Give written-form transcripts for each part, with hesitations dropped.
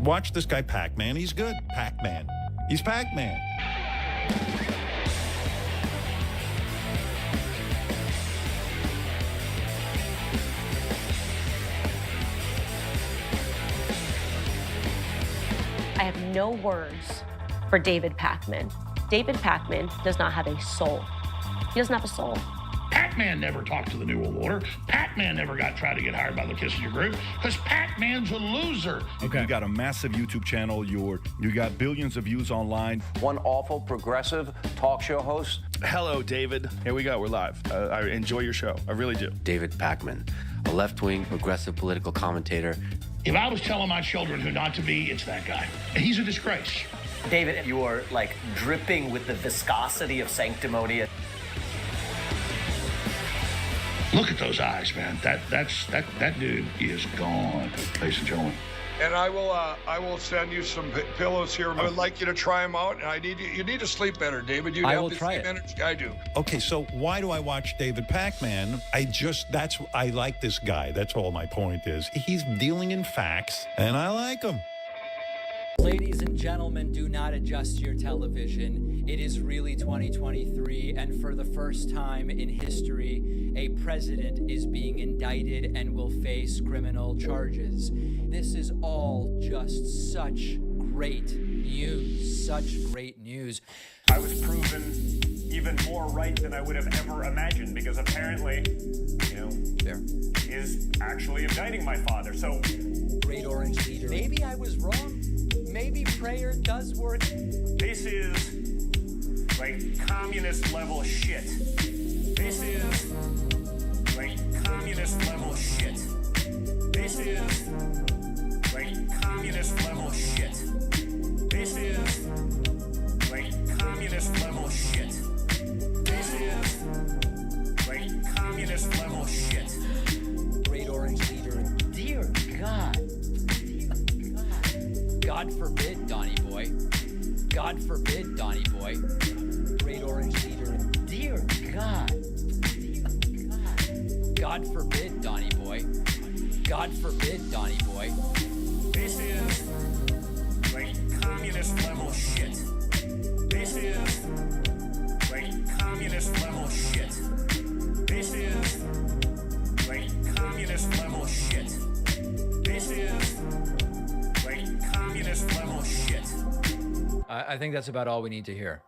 Watch this guy, Pac-Man. He's good. Pac-Man. He's Pac-Man. I have no words for David Pakman. David Pakman does not have a soul. He doesn't have a soul. Pac-Man never talked to the New World Order. Pac-Man never tried to get hired by the Kissinger Group because Pac-Man's a loser. Okay. You got a massive YouTube channel. You got billions of views online. One awful progressive talk show host. Hello, David. Here we go. We're live. I enjoy your show. I really do. David Pakman, a left-wing progressive political commentator. If I was telling my children who not to be, it's that guy. And he's a disgrace. David, you are like dripping with the viscosity of sanctimony. Look at those eyes, man. That dude is gone, ladies and gentlemen. And I will send you some pillows here. I would like you to try them out. And you need to sleep better, David. You have the same energy I do. Okay, so why do I watch David Pakman? I like this guy. That's all my point is. He's dealing in facts, and I like him. Ladies and gentlemen, do not adjust your television. It is really 2023, and for the first time in history, a president is being indicted and will face criminal charges. This is all just such great news, such great news. I was proven even more right than I would have ever imagined, because apparently, there is actually indicting my father. So, Great Orange Leader. Maybe I was wrong. Maybe prayer does work. This is like communist level shit. This is like communist level shit. This is like communist level shit. This is like communist level shit. This is like communist level shit. Great Orange Leader. Dear God. God forbid, Donnie Boy. God forbid, Donnie Boy. Great Orange Leader. Dear God. God forbid, Donnie Boy. God forbid, Donnie Boy. This is like communist level shit. This is like communist level shit. This is like communist level shit. This is like communist level shit. I think that's about all we need to hear.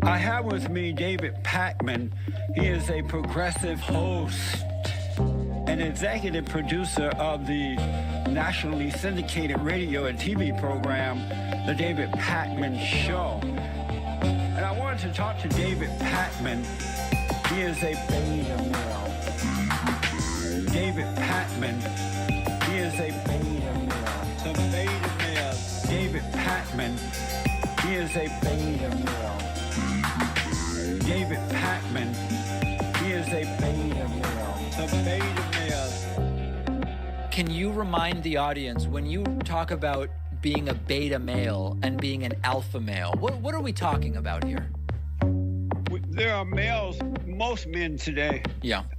I have with me David Pakman. He is a progressive host and executive producer of the nationally syndicated radio and TV program, The David Pakman Show. And I wanted to talk to David Pakman. He is a beta male. David Pakman. He is a beta male. The beta male. David Pakman. He is a beta male. David Pakman, he is a beta male. The beta male. Can you remind the audience, when you talk about being a beta male and being an alpha male, what are we talking about here? There are males, most men today,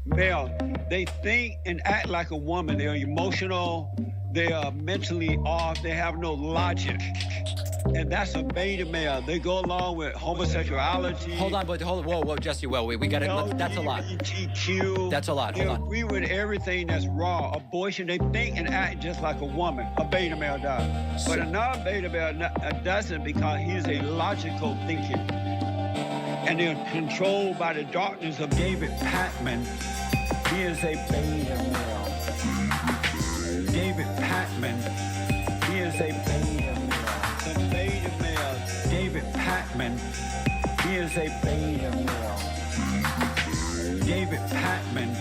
male, they think and act like a woman. They're emotional, they are mentally off, they have no logic. And that's a beta male. They go along with homosexuality. Hold on, whoa, Jesse, we got to, that's a lot. LGBTQ. That's a lot, hold on. They agree with everything that's wrong. Abortion, they think and act just like a woman. A beta male does. But a non-beta male doesn't, because he's a logical thinking. And they're controlled by the darkness of David Pakman. He is a beta male. David Pakman, he is a beta male. The beta male, David Pakman, he is a beta male. David Pakman,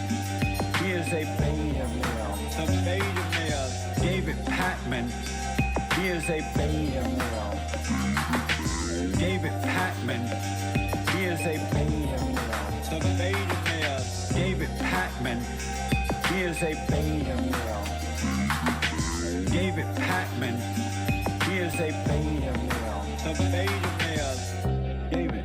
he is a beta male. The beta male, David Pakman, he is a beta male. David Pakman, he is a beta male. The beta male, David Pakman, he is a beta male. David Pakman, he is a beta male. The beta male, David,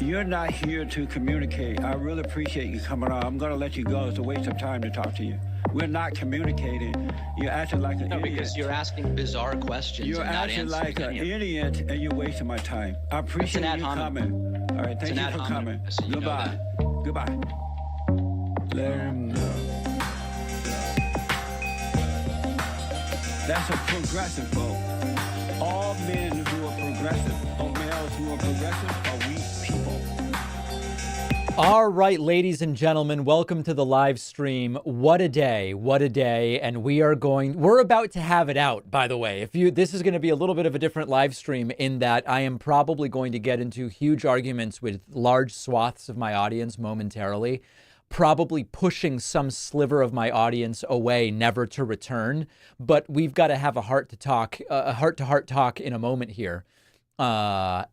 you're not here to communicate. I really appreciate you coming on. I'm going to let you go. It's a waste of time to talk to you. We're not communicating. You're acting like an idiot. Because you're asking bizarre questions. You're and not acting like an idiot, and you're wasting my time. I appreciate you coming. All right, thank you for coming. Goodbye. Goodbye. Let him know. That's a progressive vote. All men who are progressive, or males who are progressive, are weak people. All right, ladies and gentlemen, welcome to the live stream. What a day, and we're about to have it out, by the way. This is going to be a little bit of a different live stream in that I am probably going to get into huge arguments with large swaths of my audience momentarily, probably pushing some sliver of my audience away, never to return. But we've got to have a heart-to-heart talk in a moment here. So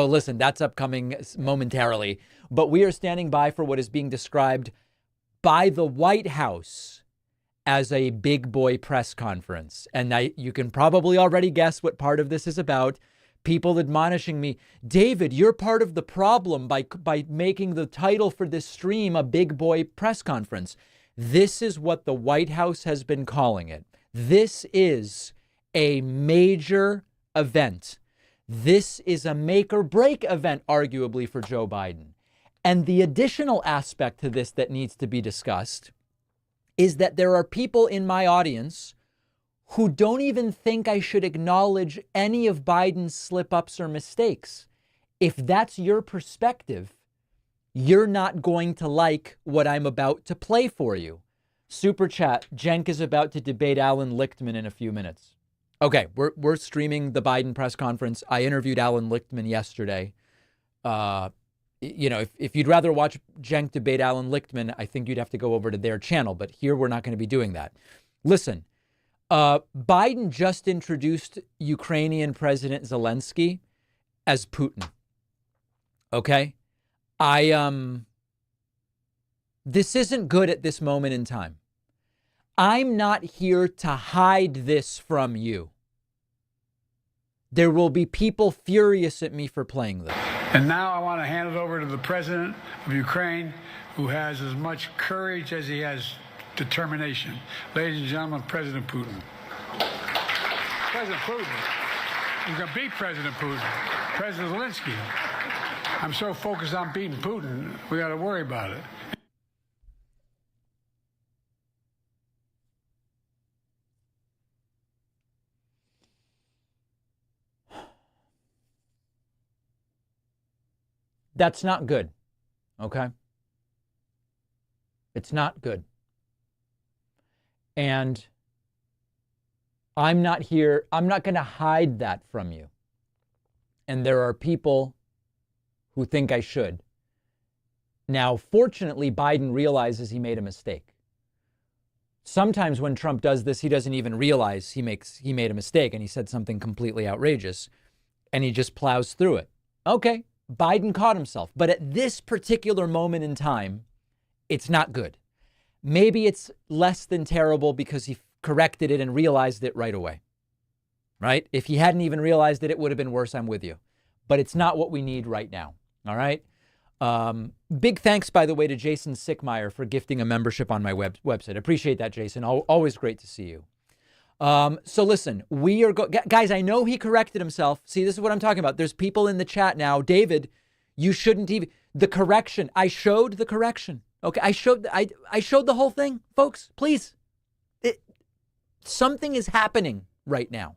listen, that's upcoming momentarily, but we are standing by for what is being described by the White House as a big boy press conference. And you can probably already guess what part of this is about. People admonishing me, David, you're part of the problem by making the title for this stream a big boy press conference. This is what the White House has been calling it. This is a major event. This is a make or break event, arguably, for Joe Biden. And the additional aspect to this that needs to be discussed is that there are people in my audience who don't even think I should acknowledge any of Biden's slip-ups or mistakes. If that's your perspective, you're not going to like what I'm about to play for you. Super chat, Cenk is about to debate Alan Lichtman in a few minutes. Okay, we're streaming the Biden press conference. I interviewed Alan Lichtman yesterday. If you'd rather watch Cenk debate Alan Lichtman, I think you'd have to go over to their channel. But here we're not going to be doing that. Listen, Biden just introduced Ukrainian President Zelensky as Putin. Okay? This isn't good at this moment in time. I'm not here to hide this from you. There will be people furious at me for playing this. And now I want to hand it over to the president of Ukraine, who has as much courage as he has determination. Ladies and gentlemen, President Putin. President Putin. He's going to beat President Putin. President Zelensky. I'm so focused on beating Putin, we got to worry about it. That's not good, okay? It's not good. And I'm not going to hide that from you. And there are people who think I should. Now, fortunately, Biden realizes he made a mistake. Sometimes when Trump does this, he doesn't even realize he made a mistake and he said something completely outrageous and he just plows through it. Okay. Biden caught himself. But at this particular moment in time, it's not good. Maybe it's less than terrible because he corrected it and realized it right away. Right? If he hadn't even realized it, it would have been worse. I'm with you. But it's not what we need right now. All right? Big thanks, by the way, to Jason Sickmeyer for gifting a membership on my website. Appreciate that, Jason. Always great to see you. So listen, we are guys, I know he corrected himself. See, this is what I'm talking about. There's people in the chat now. David, you shouldn't even the correction. I showed the correction. Okay. I showed the whole thing, folks, please. Something is happening right now.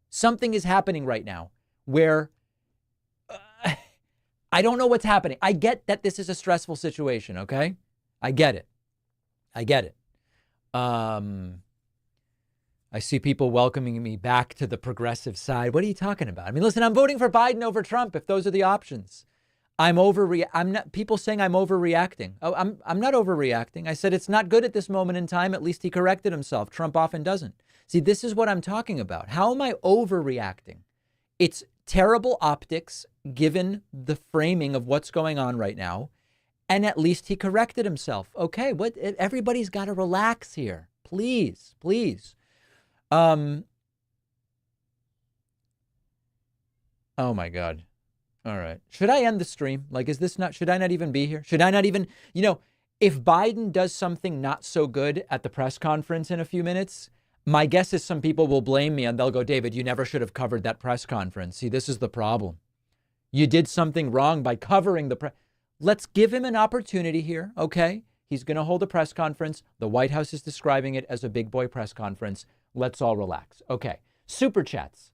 Something is happening right now where I don't know what's happening. I get that this is a stressful situation. Okay. I get it. I see people welcoming me back to the progressive side. What are you talking about? I mean, listen, I'm voting for Biden over Trump if those are the options. People saying I'm overreacting. Oh, I'm not overreacting. I said it's not good at this moment in time. At least he corrected himself. Trump often doesn't. See, this is what I'm talking about. How am I overreacting? It's terrible optics given the framing of what's going on right now. And at least he corrected himself. Okay, everybody's got to relax here. Please, please. Oh my God. All right. Should I end the stream? Like, should I not even be here? Should I not even, if Biden does something not so good at the press conference in a few minutes, my guess is some people will blame me and they'll go, David, you never should have covered that press conference. See, this is the problem. You did something wrong by covering the press. Let's give him an opportunity here, okay? He's going to hold a press conference. The White House is describing it as a big boy press conference. Let's all relax. Okay. Super chats.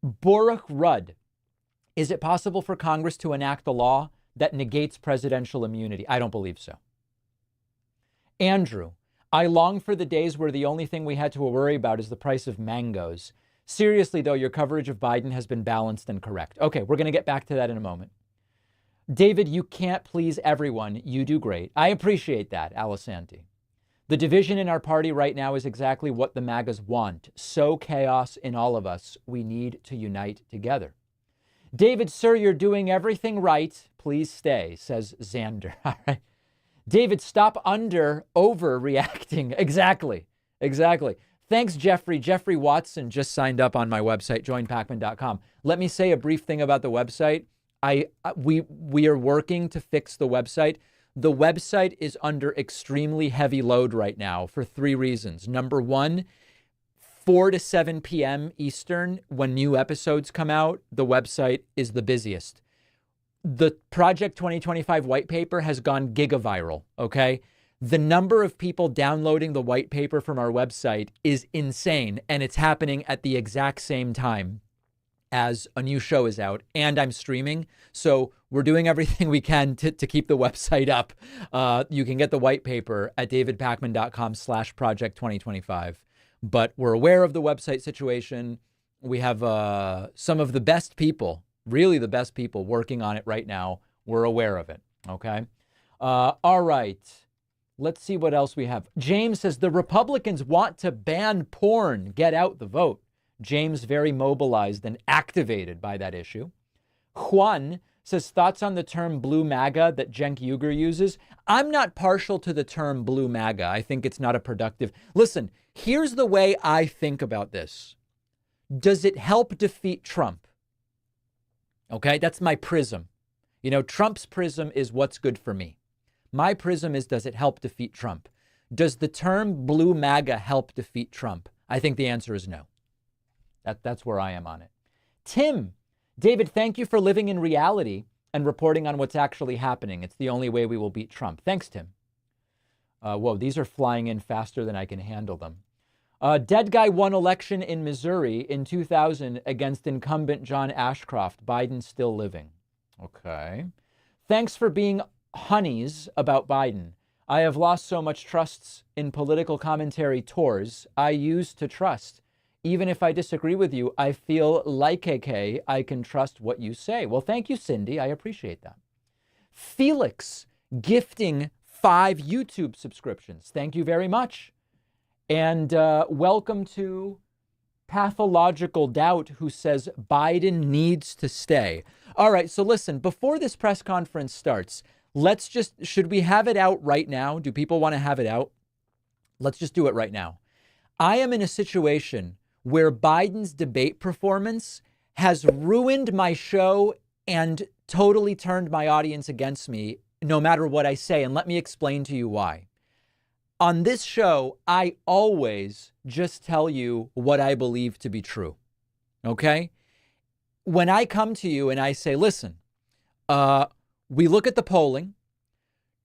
Boruk Rudd. Is it possible for Congress to enact a law that negates presidential immunity? I don't believe so. Andrew. I long for the days where the only thing we had to worry about is the price of mangoes. Seriously, though, your coverage of Biden has been balanced and correct. Okay, we're going to get back to that in a moment. David, you can't please everyone. You do great. I appreciate that, Alisanti. The division in our party right now is exactly what the MAGAs want. Sow chaos in all of us. We need to unite together. David, sir, you're doing everything right. Please stay, says Xander. All right. David, stop overreacting. Exactly. Thanks, Jeffrey. Jeffrey Watson just signed up on my website, joinpacman.com. Let me say a brief thing about the website. We are working to fix the website. The website is under extremely heavy load right now for 3 reasons. Number one, 4 to 7 p.m. Eastern, when new episodes come out, the website is the busiest. The Project 2025 white paper has gone gigaviral, okay? The number of people downloading the white paper from our website is insane, and it's happening at the exact same time as a new show is out, and I'm streaming. So we're doing everything we can to keep the website up. You can get the white paper at davidpakman.com/project2025. But we're aware of the website situation. We have some of the best people, really the best people working on it right now. We're aware of it. Okay. All right. Let's see what else we have. James says the Republicans want to ban porn. Get out the vote. James very mobilized and activated by that issue. Juan says thoughts on the term blue MAGA that Cenk Uygur uses. I'm not partial to the term blue MAGA. I think it's not a productive. Listen, here's the way I think about this. Does it help defeat Trump? Okay, that's my prism. Trump's prism is what's good for me. My prism is, does it help defeat Trump? Does the term blue MAGA help defeat Trump? I think the answer is no. That's where I am on it. Tim, David, thank you for living in reality and reporting on what's actually happening. It's the only way we will beat Trump. Thanks, Tim. Whoa, these are flying in faster than I can handle them. Dead guy won election in Missouri in 2000 against incumbent John Ashcroft. Biden still living. Okay. Thanks for being honeys about Biden. I have lost so much trust in political commentary tours I used to trust. Even if I disagree with you, I feel like I can trust what you say. Well, thank you, Cindy. I appreciate that. Felix gifting 5 YouTube subscriptions. Thank you very much. And welcome to Pathological Doubt, who says Biden needs to stay. All right, so listen, before this press conference starts, should we have it out right now? Do people want to have it out? Let's just do it right now. I am in a situation where Biden's debate performance has ruined my show and totally turned my audience against me, no matter what I say. And let me explain to you why. On this show, I always just tell you what I believe to be true. Okay? When I come to you and I say, listen, we look at the polling.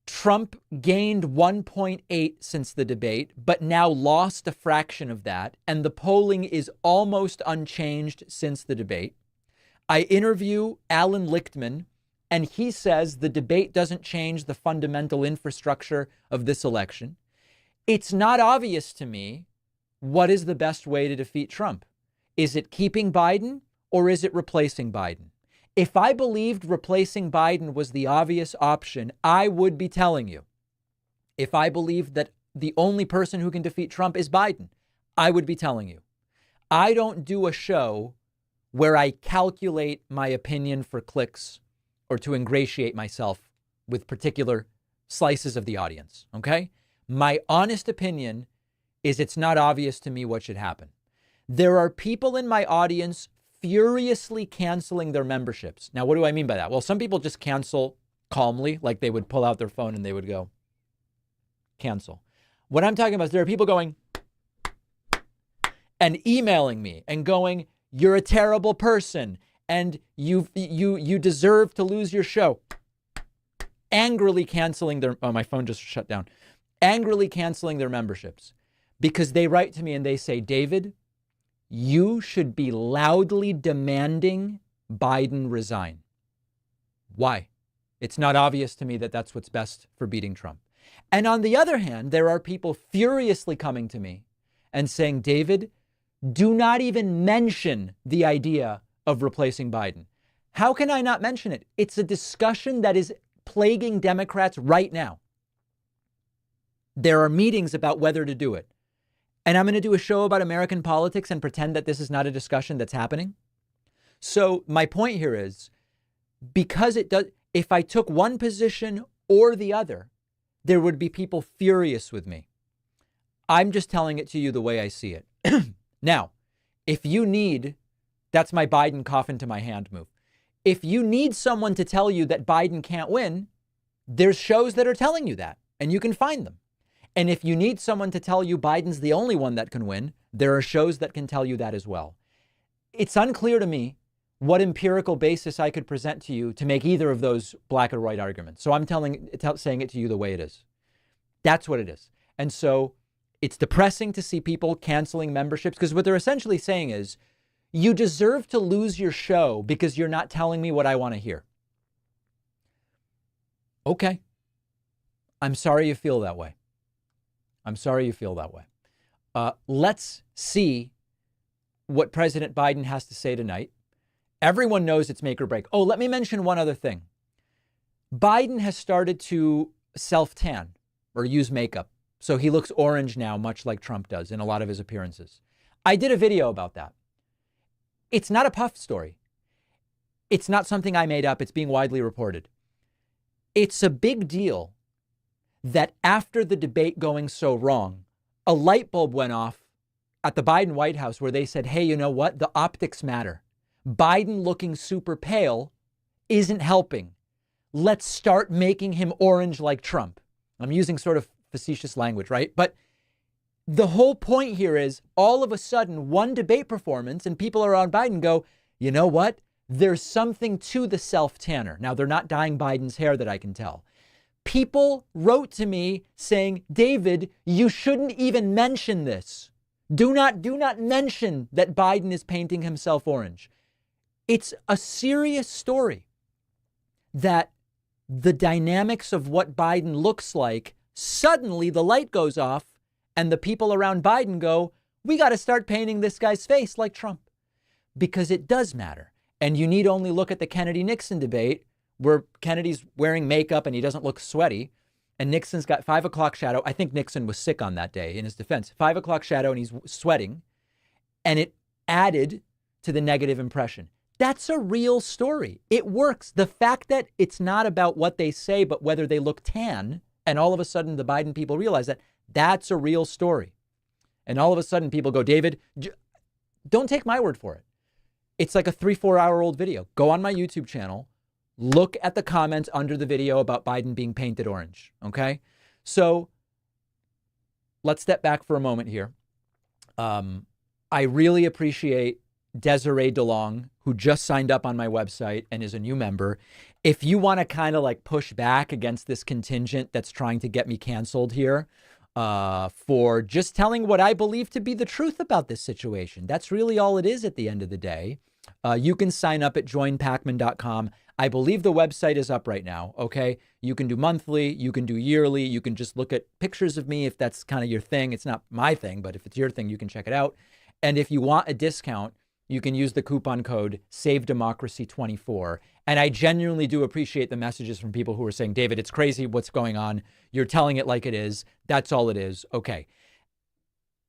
Trump gained 1.8 since the debate, but now lost a fraction of that. And the polling is almost unchanged since the debate. I interview Alan Lichtman, and he says the debate doesn't change the fundamental infrastructure of this election. It's not obvious to me what is the best way to defeat Trump. Is it keeping Biden or is it replacing Biden? If I believed replacing Biden was the obvious option, I would be telling you. If I believed that the only person who can defeat Trump is Biden, I would be telling you. I don't do a show where I calculate my opinion for clicks or to ingratiate myself with particular slices of the audience, okay? My honest opinion is it's not obvious to me what should happen. There are people in my audience furiously canceling their memberships. Now, what do I mean by that? Well, some people just cancel calmly, like they would pull out their phone and they would go, cancel. What I'm talking about is there are people going and emailing me and going, you're a terrible person and you deserve to lose your show. Angrily canceling their, oh, my phone just shut down. Angrily canceling their memberships because they write to me and they say, David, you should be loudly demanding Biden resign. Why? It's not obvious to me that that's what's best for beating Trump. And on the other hand, there are people furiously coming to me and saying, David, do not even mention the idea of replacing Biden. How can I not mention it? It's a discussion that is plaguing Democrats right now. There are meetings about whether to do it. And I'm going to do a show about American politics and pretend that this is not a discussion that's happening. So my point here is, because it does, if I took one position or the other, there would be people furious with me. I'm just telling it to you the way I see it. Now, if you need, that's my Biden cough into my hand move. If you need someone to tell you that Biden can't win, there's shows that are telling you that, and you can find them. And if you need someone to tell you Biden's the only one that can win, there are shows that can tell you that as well. It's unclear to me what empirical basis I could present to you to make either of those black or white arguments. So I'm saying it to you the way it is. That's what it is. And so it's depressing to see people canceling memberships because what they're essentially saying is, you deserve to lose your show because you're not telling me what I want to hear. Okay. I'm sorry you feel that way. I'm sorry you feel that way. Let's see what President Biden has to say tonight. Everyone knows it's make or break. Oh, let me mention one other thing. Biden has started to self-tan or use makeup. So he looks orange now, much like Trump does in a lot of his appearances. I did a video about that. It's not a puff story. It's not something I made up. It's being widely reported. It's a big deal that after the debate going so wrong, a light bulb went off at the Biden White House where they said, hey, you know what? The optics matter. Biden looking super pale isn't helping. Let's start making him orange like Trump. I'm using sort of facetious language, right? But the whole point here is all of a sudden one debate performance and people around Biden go, you know what? There's something to the self-tanner. Now, they're not dyeing Biden's hair that I can tell. People wrote to me saying, David, you shouldn't even mention this. Do not mention that Biden is painting himself orange. It's a serious story that the dynamics of what Biden looks like, suddenly the light goes off and the people around Biden go, we got to start painting this guy's face like Trump. Because it does matter. And you need only look at the Kennedy-Nixon debate where Kennedy's wearing makeup and he doesn't look sweaty. And Nixon's got 5 o'clock shadow. I think Nixon was sick on that day in his defense. 5 o'clock shadow and he's sweating. And it added to the negative impression. That's a real story. It works. The fact that it's not about what they say, but whether they look tan, and all of a sudden the Biden people realize that that's a real story. And all of a sudden people go, David, don't take my word for it. It's like a 3-4 hour old video. Go on my YouTube channel. Look at the comments under the video about Biden being painted orange. Okay. So let's step back for a moment here. I really appreciate Desiree DeLong, who just signed up on my website and is a new member. If you want to kind of like push back against this contingent that's trying to get me canceled here for just telling what I believe to be the truth about this situation, that's really all it is at the end of the day. You can sign up at joinpacman.com. I believe the website is up right now. Okay. You can do monthly, you can do yearly, you can just look at pictures of me if that's kind of your thing. It's not my thing, but if it's your thing, you can check it out. And if you want a discount, you can use the coupon code SaveDemocracy24. And I genuinely do appreciate the messages from people who are saying, David, it's crazy what's going on. You're telling it like it is. That's all it is. Okay.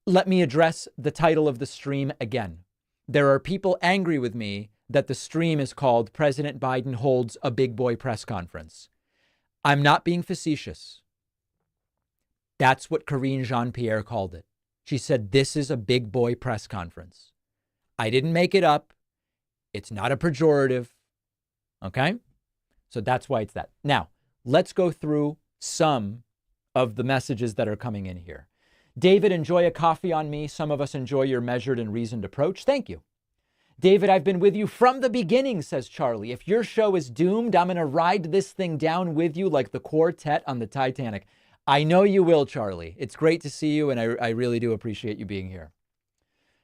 Let me address the title of the stream again. there are people angry with me that the stream is called President Biden Holds a Big Boy Press Conference. I'm not being facetious. That's what Karine Jean-Pierre called it. She said, this is a big boy press conference. I didn't make it up. It's not a pejorative. Okay? So that's why it's that. Now, let's go through some of the messages that are coming in here. David, enjoy a coffee on me. Some of us enjoy your measured and reasoned approach. Thank you. David, I've been with you from the beginning, says Charlie. If your show is doomed, I'm going to ride this thing down with you like the quartet on the Titanic. I know you will, Charlie. It's great to see you, and I really do appreciate you being here.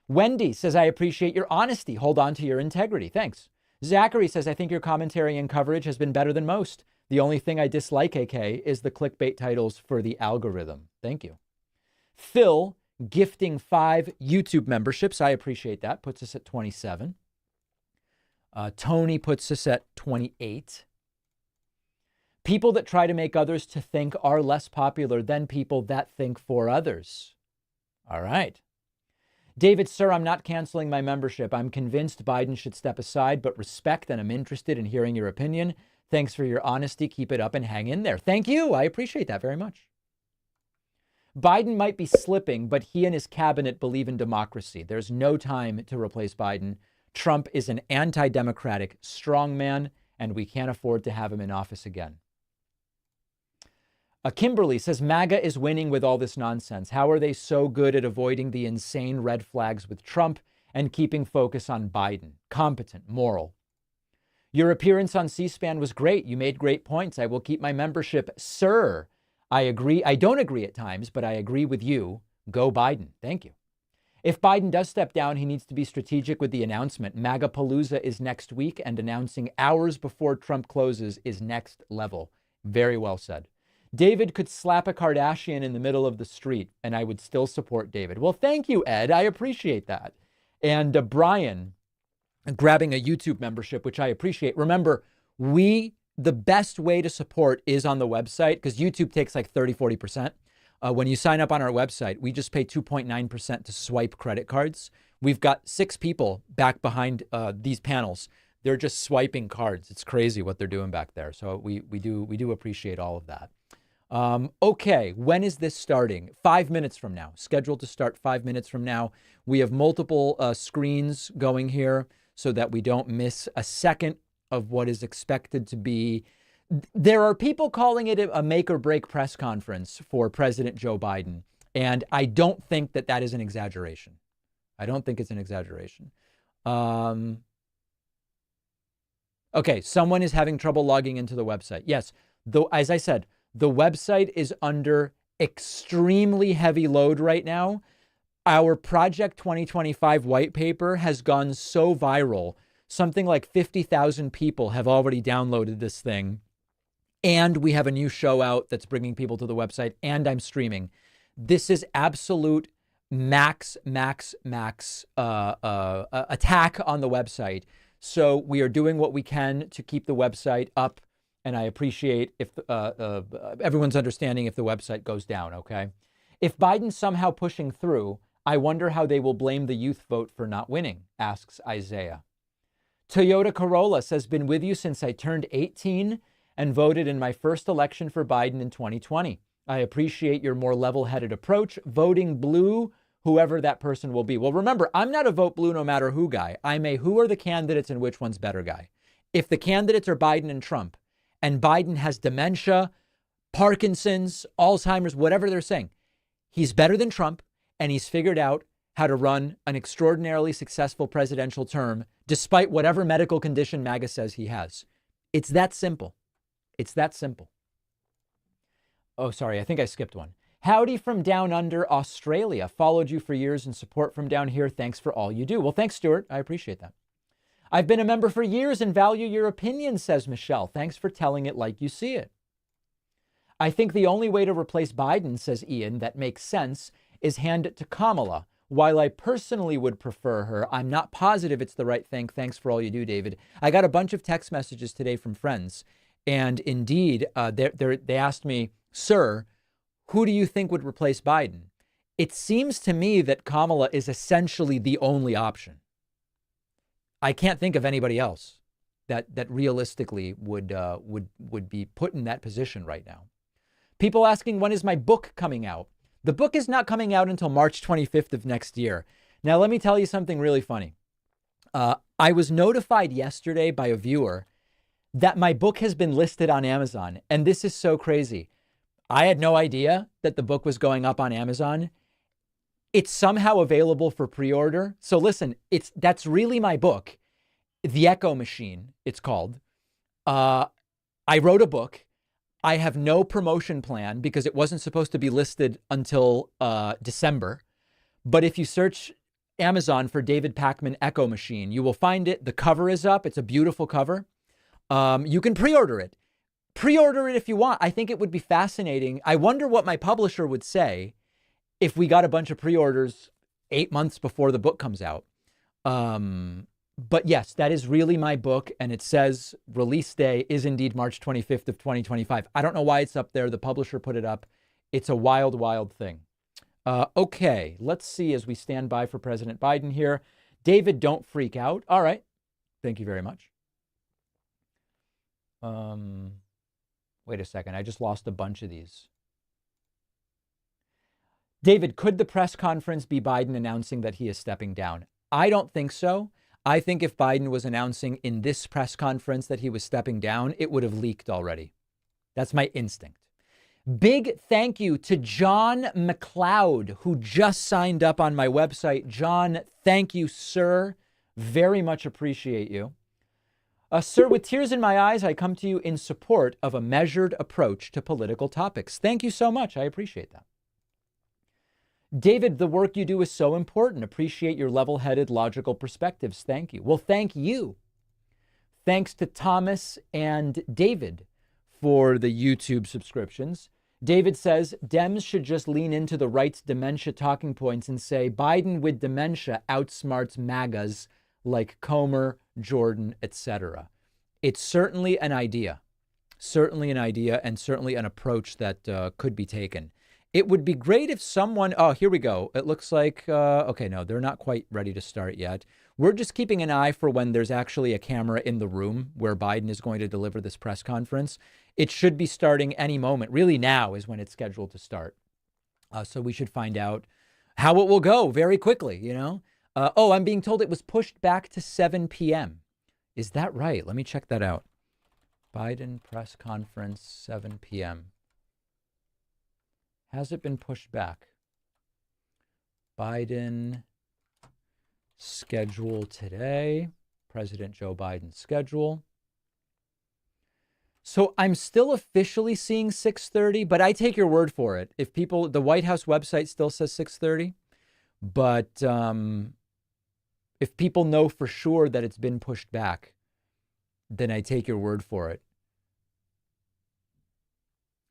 Wendy says, I appreciate your honesty. Hold on to your integrity. Thanks. Zachary says, I think your commentary and coverage has been better than most. The only thing I dislike, AK, is the clickbait titles for the algorithm. Thank you. Phil, gifting 5 YouTube memberships. I appreciate that. Puts us at 27. Tony puts us at 28. People that try to make others to think are less popular than people that think for others. All right. David, sir, I'm not canceling my membership. I'm convinced Biden should step aside, but respect, and I'm interested in hearing your opinion. Thanks for your honesty. Keep it up and hang in there. Thank you. I appreciate that very much. Biden might be slipping, but he and his cabinet believe in democracy. There's no time to replace Biden. Trump is an anti-democratic strongman, and we can't afford to have him in office again. Kimberly says, MAGA is winning with all this nonsense. How are they so good at avoiding the insane red flags with Trump and keeping focus on Biden? Competent, moral. Your appearance on C-SPAN was great. You made great points. I will keep my membership, sir. I agree. I don't agree at times, but I agree with you. Go Biden. Thank you. If Biden does step down, he needs to be strategic with the announcement. MAGA-palooza is next week, and announcing hours before Trump closes is next level. Very well said. David could slap a Kardashian in the middle of the street, and I would still support David. Well, thank you, Ed. I appreciate that. And Brian, grabbing a YouTube membership, which I appreciate. Remember, the best way to support is on the website, because YouTube takes like 30-40%. When you sign up on our website, we just pay 2.9% to swipe credit cards. We've got 6 people back behind these panels. They're just swiping cards. It's crazy what they're doing back there. So we do appreciate all of that. Okay, when is this starting? 5 minutes from now. Scheduled to start 5 minutes from now. We have multiple screens going here so that we don't miss a second of what is expected to be. There are people calling it a make or break press conference for President Joe Biden. And I don't think that that is an exaggeration. I don't think it's an exaggeration. Okay, someone is having trouble logging into the website. Yes, though, as I said, the website is under extremely heavy load right now. Our Project 2025 white paper has gone so viral. Something like 50,000 people have already downloaded this thing. And we have a new show out that's bringing people to the website, and I'm streaming. This is absolute max attack on the website. So we are doing what we can to keep the website up. And I appreciate if everyone's understanding if the website goes down, okay? If Biden's somehow pushing through, I wonder how they will blame the youth vote for not winning, asks Isaiah. Toyota Corolla says, been with you since I turned 18 and voted in my first election for Biden in 2020. I appreciate your more level-headed approach, voting blue, whoever that person will be. Well, remember, I'm not a vote blue no matter who guy. I'm a who are the candidates and which one's better guy. If the candidates are Biden and Trump, and Biden has dementia, Parkinson's, Alzheimer's, whatever they're saying, he's better than Trump, and he's figured out how to run an extraordinarily successful presidential term, despite whatever medical condition MAGA says he has. It's that simple. It's that simple. Oh, sorry, I think I skipped one. Howdy from down under Australia. Followed you for years and support from down here. Thanks for all you do. Well, thanks, Stuart. I appreciate that. I've been a member for years and value your opinion, says Michelle. Thanks for telling it like you see it. I think the only way to replace Biden, says Ian, that makes sense is hand it to Kamala. While I personally would prefer her, I'm not positive it's the right thing. Thanks for all you do, David. I got a bunch of text messages today from friends. And indeed, they asked me, sir, who do you think would replace Biden? It seems to me that Kamala is essentially the only option. I can't think of anybody else that realistically would be put in that position right now. People asking, when is my book coming out? The book is not coming out until March 25th of next year. Now, let me tell you something really funny. I was notified yesterday by a viewer that my book has been listed on Amazon. And this is so crazy. I had no idea that the book was going up on Amazon. It's somehow available for pre-order. So listen, that's really my book. The Echo Machine, it's called. I wrote a book. I have no promotion plan because it wasn't supposed to be listed until December. But if you search Amazon for David Pakman Echo Machine, you will find it. The cover is up. It's a beautiful cover. You can pre-order it. Pre-order it if you want. I think it would be fascinating. I wonder what my publisher would say if we got a bunch of pre-orders 8 months before the book comes out. But yes, that is really my book. And it says release day is indeed March 25th of 2025. I don't know why it's up there. The publisher put it up. It's a wild, wild thing. Okay, let's see as we stand by for President Biden here. David, don't freak out. All right. Thank you very much. Wait a second. I just lost a bunch of these. David, could the press conference be Biden announcing that he is stepping down? I don't think so. I think if Biden was announcing in this press conference that he was stepping down, it would have leaked already. That's my instinct. Big thank you to John McLeod, who just signed up on my website. John, thank you, sir. Very much appreciate you. Sir, with tears in my eyes, I come to you in support of a measured approach to political topics. Thank you so much. I appreciate that. David, the work you do is so important. Appreciate your level-headed, logical perspectives. Thank you. Well, thank you. Thanks to Thomas and David for the YouTube subscriptions. David says, Dems should just lean into the right's dementia talking points and say, Biden with dementia outsmarts MAGAs like Comer, Jordan, etc. It's certainly an idea. Certainly an idea and certainly an approach that could be taken. It would be great if someone, oh, here we go. It looks like, okay, no, they're not quite ready to start yet. We're just keeping an eye for when there's actually a camera in the room where Biden is going to deliver this press conference. It should be starting any moment. Really now is when it's scheduled to start. So we should find out how it will go very quickly, you know. Oh, I'm being told it was pushed back to 7 p.m. Is that right? Let me check that out. Biden press conference, 7 p.m. Has it been pushed back? Biden schedule today. President Joe Biden schedule. So I'm still officially seeing 6:30, but I take your word for it. If people, the White House website still says 6:30, but if people know for sure that it's been pushed back, then I take your word for it.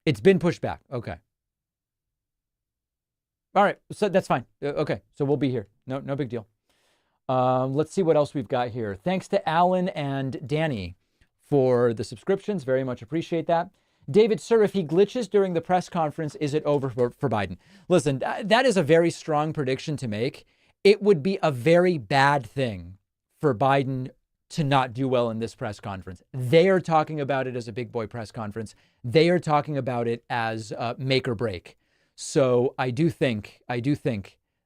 It's been pushed back. Okay. All right, so that's fine. Okay, so we'll be here. No big deal. Let's see what else we've got here. Thanks to Alan and Danny for the subscriptions. Very much appreciate that. David, sir, if he glitches during the press conference, is it over for Biden? Listen, that is a very strong prediction to make. It would be a very bad thing for Biden to not do well in this press conference. They are talking about it as a big boy press conference. They are talking about it as make or break. So I do think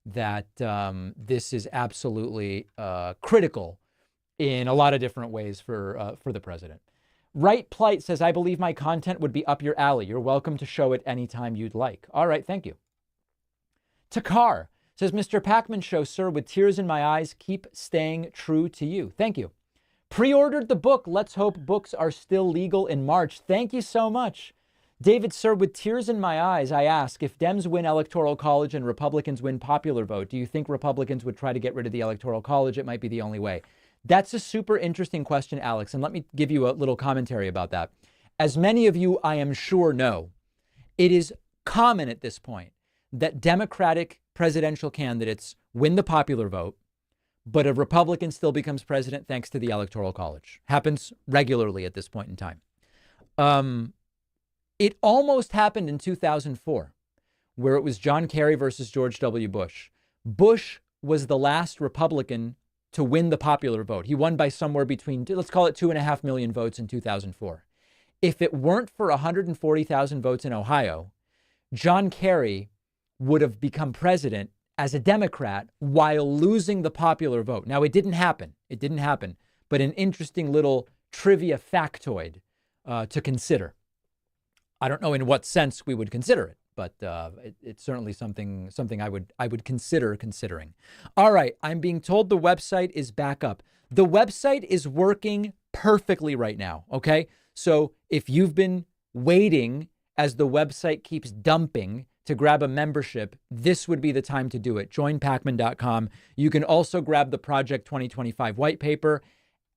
that this is absolutely critical in a lot of different ways for the president. Right Plight says, I believe my content would be up your alley. You're welcome to show it anytime you'd like. All right, thank you. Takar says, Mr. Pakman Show, sir, with tears in my eyes, keep staying true to you. Thank you. Pre-ordered the book. Let's hope books are still legal in March. Thank you so much. David, sir, with tears in my eyes, I ask, if Dems win Electoral College and Republicans win popular vote, do you think Republicans would try to get rid of the Electoral College? It might be the only way. That's a super interesting question, Alex, and let me give you a little commentary about that. As many of you, I am sure, know, it is common at this point that Democratic presidential candidates win the popular vote, but a Republican still becomes president thanks to the Electoral College. Happens regularly at this point in time. It almost happened in 2004, where it was John Kerry versus George W. Bush. Bush was the last Republican to win the popular vote. He won by somewhere between, let's call it 2.5 million votes in 2004. If it weren't for 140,000 votes in Ohio, John Kerry would have become president as a Democrat while losing the popular vote. Now, it didn't happen. It didn't happen. But an interesting little trivia factoid to consider. I don't know in what sense we would consider it, but it's certainly something I would consider considering. All right, I'm being told the website is back up. The website is working perfectly right now, okay? So if you've been waiting as the website keeps dumping to grab a membership, this would be the time to do it. Joinpacman.com. You can also grab the Project 2025 white paper.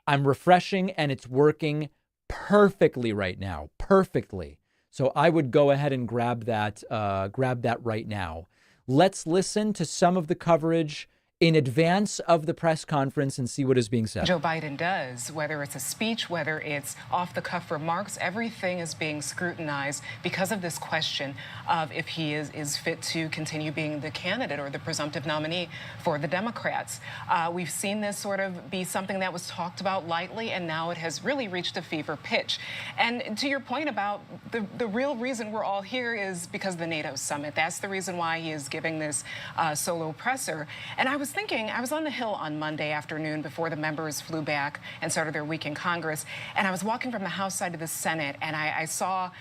I'm refreshing and it's working perfectly right now. Perfectly. So I would go ahead and grab that right now. Let's listen to some of the coverage in advance of the press conference and see what is being said. Joe Biden does, whether it's a speech, whether it's off-the-cuff remarks, everything is being scrutinized because of this question of if he is fit to continue being the candidate or the presumptive nominee for the Democrats. We've seen this sort of be something that was talked about lightly, and now it has really reached a fever pitch. And to your point about the real reason we're all here is because of the NATO summit. That's the reason why he is giving this solo presser. And I was thinking, I was on the Hill on Monday afternoon before the members flew back and started their week in Congress, and I was walking from the House side to the Senate, and I saw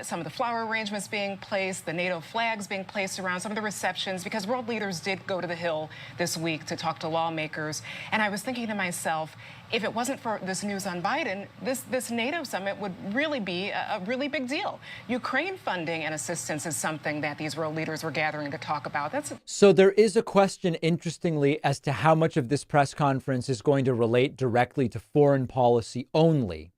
some of the flower arrangements being placed, the NATO flags being placed around, some of the receptions, because world leaders did go to the Hill this week to talk to lawmakers. And I was thinking to myself, if it wasn't for this news on Biden, this NATO summit would really be a really big deal. Ukraine funding and assistance is something that these world leaders were gathering to talk about. So there is a question, interestingly, as to how much of this press conference is going to relate directly to foreign policy only.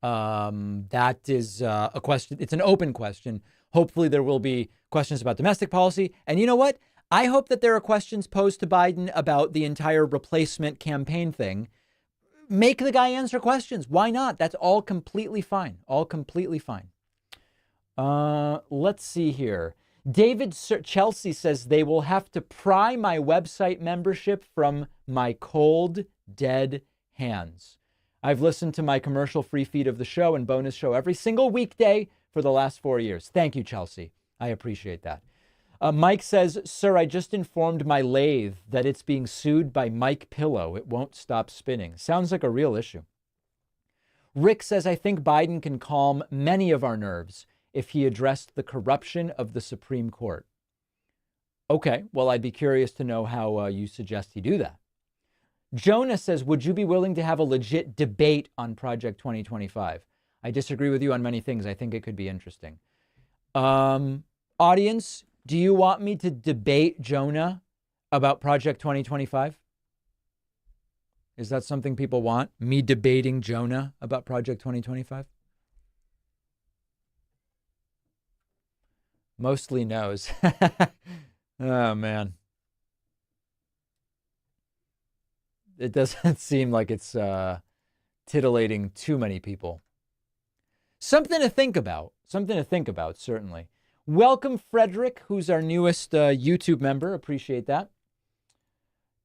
That is a question. It's an open question. Hopefully there will be questions about domestic policy. And you know what? I hope that there are questions posed to Biden about the entire replacement campaign thing. Make the guy answer questions. Why not? That's all completely fine. All completely fine. Let's see here. David Chelsea says they will have to pry my website membership from my cold, dead hands. I've listened to my commercial-free feed of the show and bonus show every single weekday for the last 4 years. Thank you, Chelsea. I appreciate that. Mike says, sir, I just informed my lathe that it's being sued by Mike Pillow. It won't stop spinning. Sounds like a real issue. Rick says, I think Biden can calm many of our nerves if he addressed the corruption of the Supreme Court. Okay, well, I'd be curious to know how you suggest he do that. Jonah says, would you be willing to have a legit debate on Project 2025? I disagree with you on many things. I think it could be interesting. Audience, do you want me to debate Jonah about Project 2025? Is that something people want? Me debating Jonah about Project 2025? Mostly no's. Oh, man. It doesn't seem like it's titillating too many people. Something to think about. Something to think about, certainly. Welcome, Frederick, who's our newest YouTube member. Appreciate that.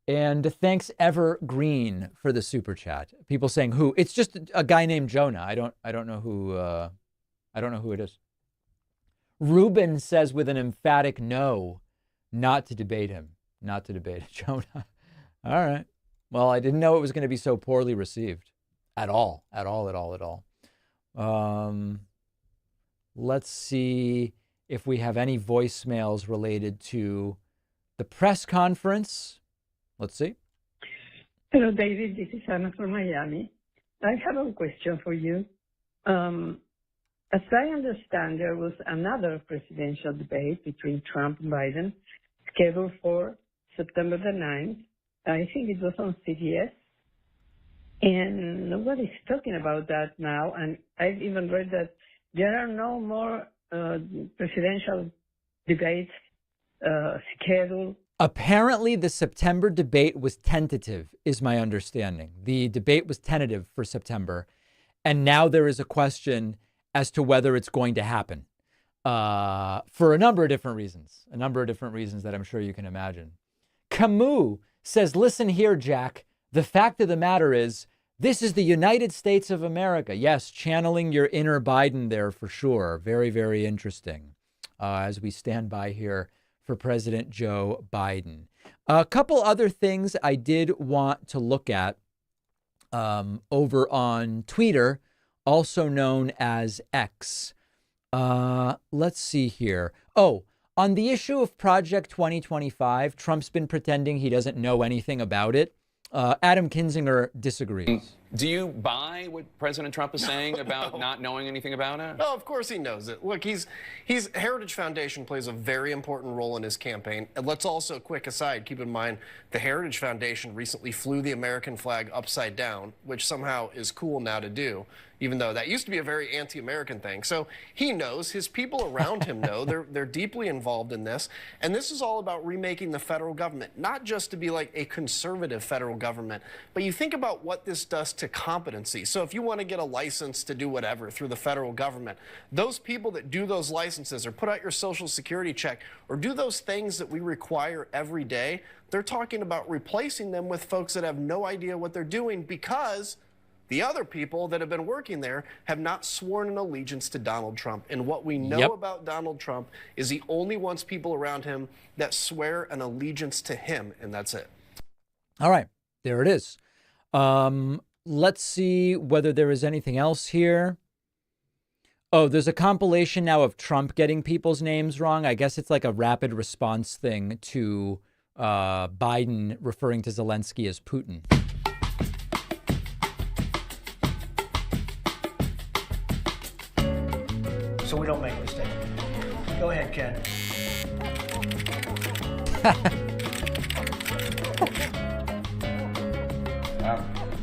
And thanks, Evergreen, for the super chat. People saying who? It's just a guy named Jonah. I don't know who. I don't know who it is. Ruben says with an emphatic no, not to debate him. Not to debate Jonah. All right. Well, I didn't know it was going to be so poorly received. At all. Let's see if we have any voicemails related to the press conference. Let's see. Hello, David. This is Anna from Miami. I have a question for you. As I understand, there was another presidential debate between Trump and Biden scheduled for September the 9th. I think it was on CBS. And nobody's talking about that now. And I've even read that there are no more presidential debates scheduled. Apparently, the September debate was tentative, is my understanding. The debate was tentative for September. And now there is a question as to whether it's going to happen for a number of different reasons. A number of different reasons that I'm sure you can imagine. Camus says, listen here, Jack. The fact of the matter is, this is the United States of America. Yes, channeling your inner Biden there for sure. Very, very interesting as we stand by here for President Joe Biden. A couple other things I did want to look at over on Twitter, also known as X. Let's see here. Oh, on the issue of Project 2025, Trump's been pretending he doesn't know anything about it. Adam Kinzinger disagrees. Do you buy what President Trump is saying about not knowing anything about it? No, of course he knows it. Look, Heritage Foundation plays a very important role in his campaign. And let's also, quick aside, keep in mind the Heritage Foundation recently flew the American flag upside down, which somehow is cool now to do, even though that used to be a very anti-American thing. So he knows, his people around him know, they're deeply involved in this. And this is all about remaking the federal government, not just to be like a conservative federal government, but you think about what this does to competency. So if you want to get a license to do whatever through the federal government, those people that do those licenses or put out your social security check or do those things that we require every day, they're talking about replacing them with folks that have no idea what they're doing because the other people that have been working there have not sworn an allegiance to Donald Trump. And what we know about Donald Trump is he only wants people around him that swear an allegiance to him, and that's it. All right, there it is. Let's see whether there is anything else here. Oh, there's a compilation now of Trump getting people's names wrong. I guess it's like a rapid response thing to Biden referring to Zelensky as Putin. So we don't make mistakes. Go ahead, Ken.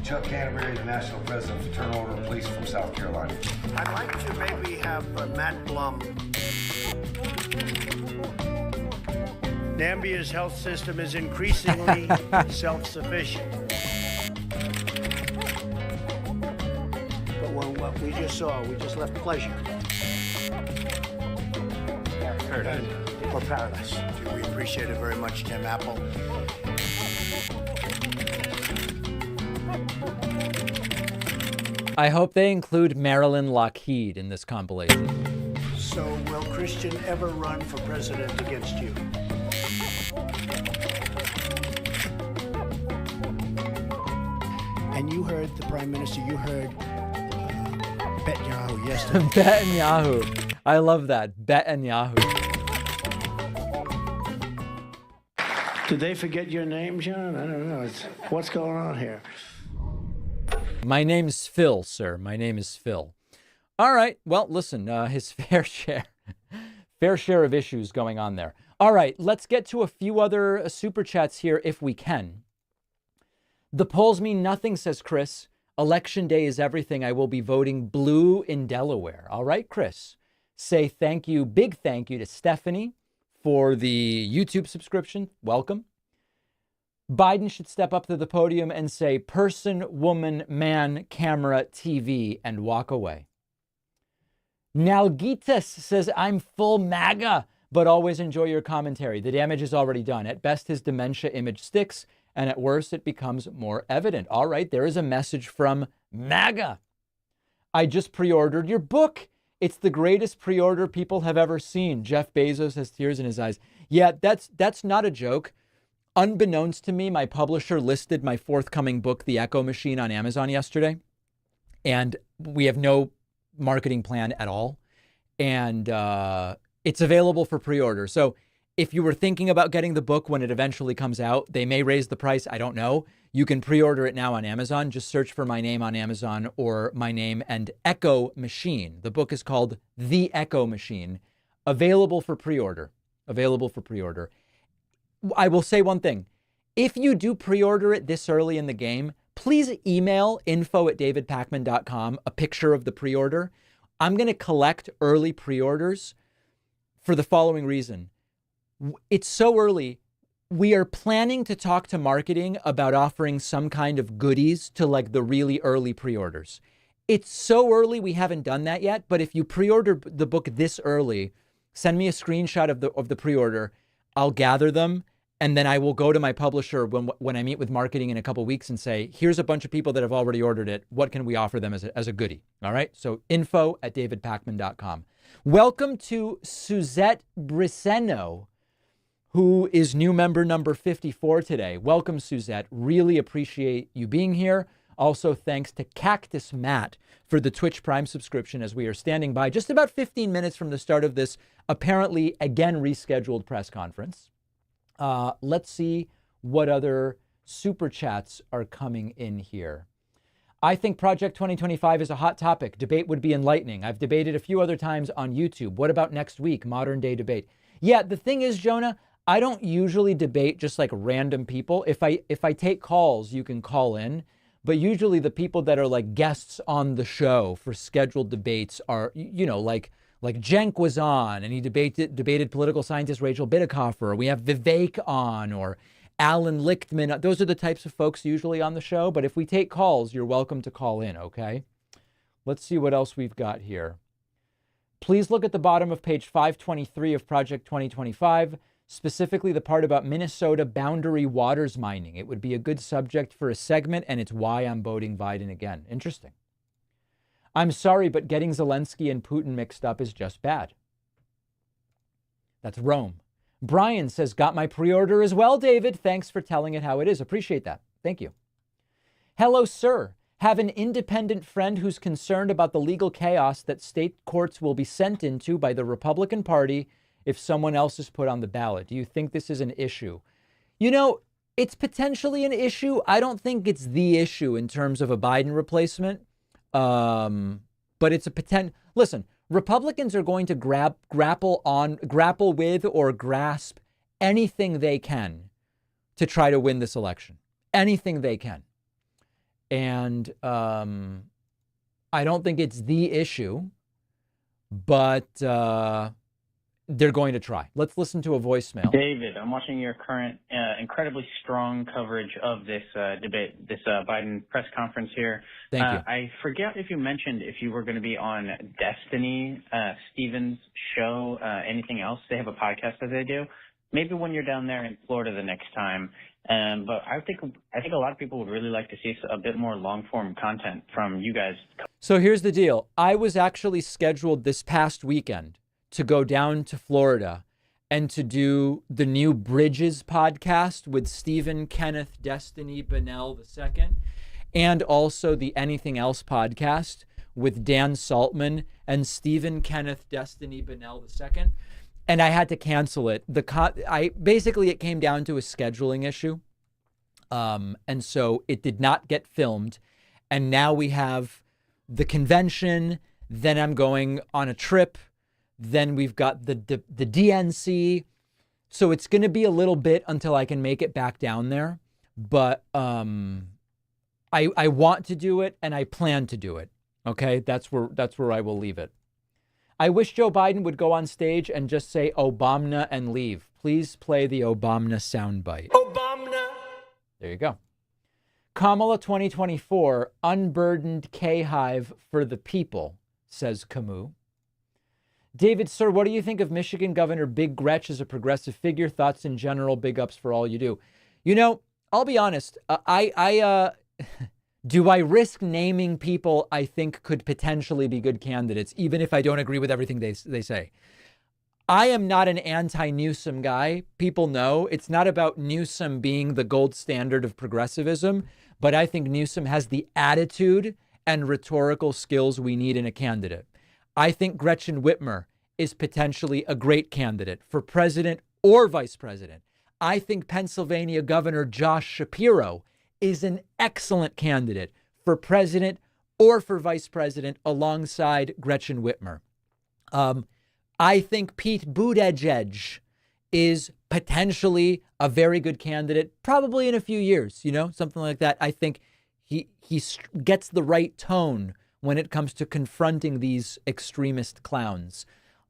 Chuck Canterbury, the National President of Fraternal Order of Police from South Carolina. I'd like to maybe have Matt Blum. Nambia's health system is increasingly self-sufficient. But what we just saw, we just left pleasure. Paradise. Or paradise. We appreciate it very much, Tim Apple. I hope they include Marilyn Lockheed in this compilation. So will Christian ever run for president against you? And you heard the Prime Minister, you heard Netanyahu yesterday. Netanyahu. I love that. Netanyahu. Did they forget your name, John? I don't know. What's going on here? My name's Phil, sir. My name is Phil. All right. Well, listen, his fair share of issues going on there. All right. Let's get to a few other super chats here if we can. The polls mean nothing, says Chris. Election day is everything. I will be voting blue in Delaware. All right, Chris. Say thank you, big thank you to Stephanie for the YouTube subscription. Welcome. Biden should step up to the podium and say person, woman, man, camera, TV, and walk away. Nalgitas says, I'm full MAGA, but always enjoy your commentary. The damage is already done. At best, his dementia image sticks, and at worst, it becomes more evident. All right, there is a message from MAGA. I just pre-ordered your book. It's the greatest pre-order people have ever seen. Jeff Bezos has tears in his eyes. Yeah, that's not a joke. Unbeknownst to me, my publisher listed my forthcoming book, The Echo Machine, on Amazon yesterday. And we have no marketing plan at all. And it's available for pre-order. So if you were thinking about getting the book when it eventually comes out, they may raise the price. I don't know. You can pre-order it now on Amazon. Just search for my name on Amazon or my name and Echo Machine. The book is called The Echo Machine. Available for pre-order. Available for pre-order. I will say one thing. If you do pre-order it this early in the game, please email info@davidpakman.com a picture of the pre-order. I'm going to collect early pre-orders for the following reason. It's so early. We are planning to talk to marketing about offering some kind of goodies to like the really early pre-orders. It's so early we haven't done that yet, but if you pre-order the book this early, send me a screenshot of the pre-order. I'll gather them And then I will go to my publisher when I meet with marketing in a couple of weeks and say, here's a bunch of people that have already ordered it. What can we offer them as a goodie? All right. So info@davidpakman.com. Welcome to Suzette Briseno, who is new member number 54 today. Welcome, Suzette. Really appreciate you being here. Also, thanks to Cactus Matt for the Twitch Prime subscription as we are standing by just about 15 minutes from the start of this apparently again rescheduled press conference. Let's see what other super chats are coming in here. I think Project 2025 is a hot topic. Debate would be enlightening. I've debated a few other times on YouTube. What about next week? Modern day debate. Yeah, the thing is, Jonah, I don't usually debate just like random people. If I take calls, you can call in. But usually the people that are like guests on the show for scheduled debates are, you know, like Cenk was on and he debated political scientist Rachel Bitecofer. We have Vivek on or Alan Lichtman. Those are the types of folks usually on the show. But if we take calls, you're welcome to call in, okay? Let's see what else we've got here. Please look at the bottom of page 523 of Project 2025, specifically the part about Minnesota boundary waters mining. It would be a good subject for a segment, and it's why I'm voting Biden again. Interesting. I'm sorry, but getting Zelensky and Putin mixed up is just bad. That's Rome. Brian says, got my pre-order as well, David. Thanks for telling it how it is. Appreciate that. Thank you. Hello, sir. Have an independent friend who's concerned about the legal chaos that state courts will be sent into by the Republican Party if someone else is put on the ballot. Do you think this is an issue? You know, it's potentially an issue. I don't think it's the issue in terms of a Biden replacement. But it's a potential. Listen, Republicans are going to grapple with or grasp anything they can to try to win this election. Anything they can. And I don't think it's the issue, but they're going to try. Let's listen to a voicemail. David, I'm watching your current incredibly strong coverage of this debate, this Biden press conference here. Thank you. I forget if you mentioned if you were going to be on Destiny, Stevens' show, anything else. They have a podcast that they do. Maybe when you're down there in Florida the next time. But I think a lot of people would really like to see a bit more long-form content from you guys. So here's the deal. I was actually scheduled this past weekend to go down to Florida and to do the new Bridges podcast with Stephen Kenneth Destiny Bennell II, and also the Anything Else podcast with Dan Saltman and Stephen Kenneth Destiny Bennell II. And I had to cancel it. Basically it came down to a scheduling issue. And so it did not get filmed. And now we have the convention. Then I'm going on a trip. Then we've got the DNC. So it's going to be a little bit until I can make it back down there. But I want to do it and I plan to do it. Okay, that's where I will leave it. I wish Joe Biden would go on stage and just say Obama and leave. Please play the Obama soundbite. Obama. There you go. Kamala 2024, unburdened K-Hive for the people, says Camus. David, sir, what do you think of Michigan Governor Big Gretch as a progressive figure? Thoughts in general, big ups for all you do. You know, I'll be honest. Do I risk naming people I think could potentially be good candidates, even if I don't agree with everything they say? I am not an anti-Newsom guy. People know it's not about Newsom being the gold standard of progressivism, but I think Newsom has the attitude and rhetorical skills we need in a candidate. I think Gretchen Whitmer is potentially a great candidate for president or vice president. I think Pennsylvania Governor Josh Shapiro is an excellent candidate for president or for vice president alongside Gretchen Whitmer. I think Pete Buttigieg is potentially a very good candidate, probably in a few years, you know, something like that. I think he gets the right tone when it comes to confronting these extremist clowns.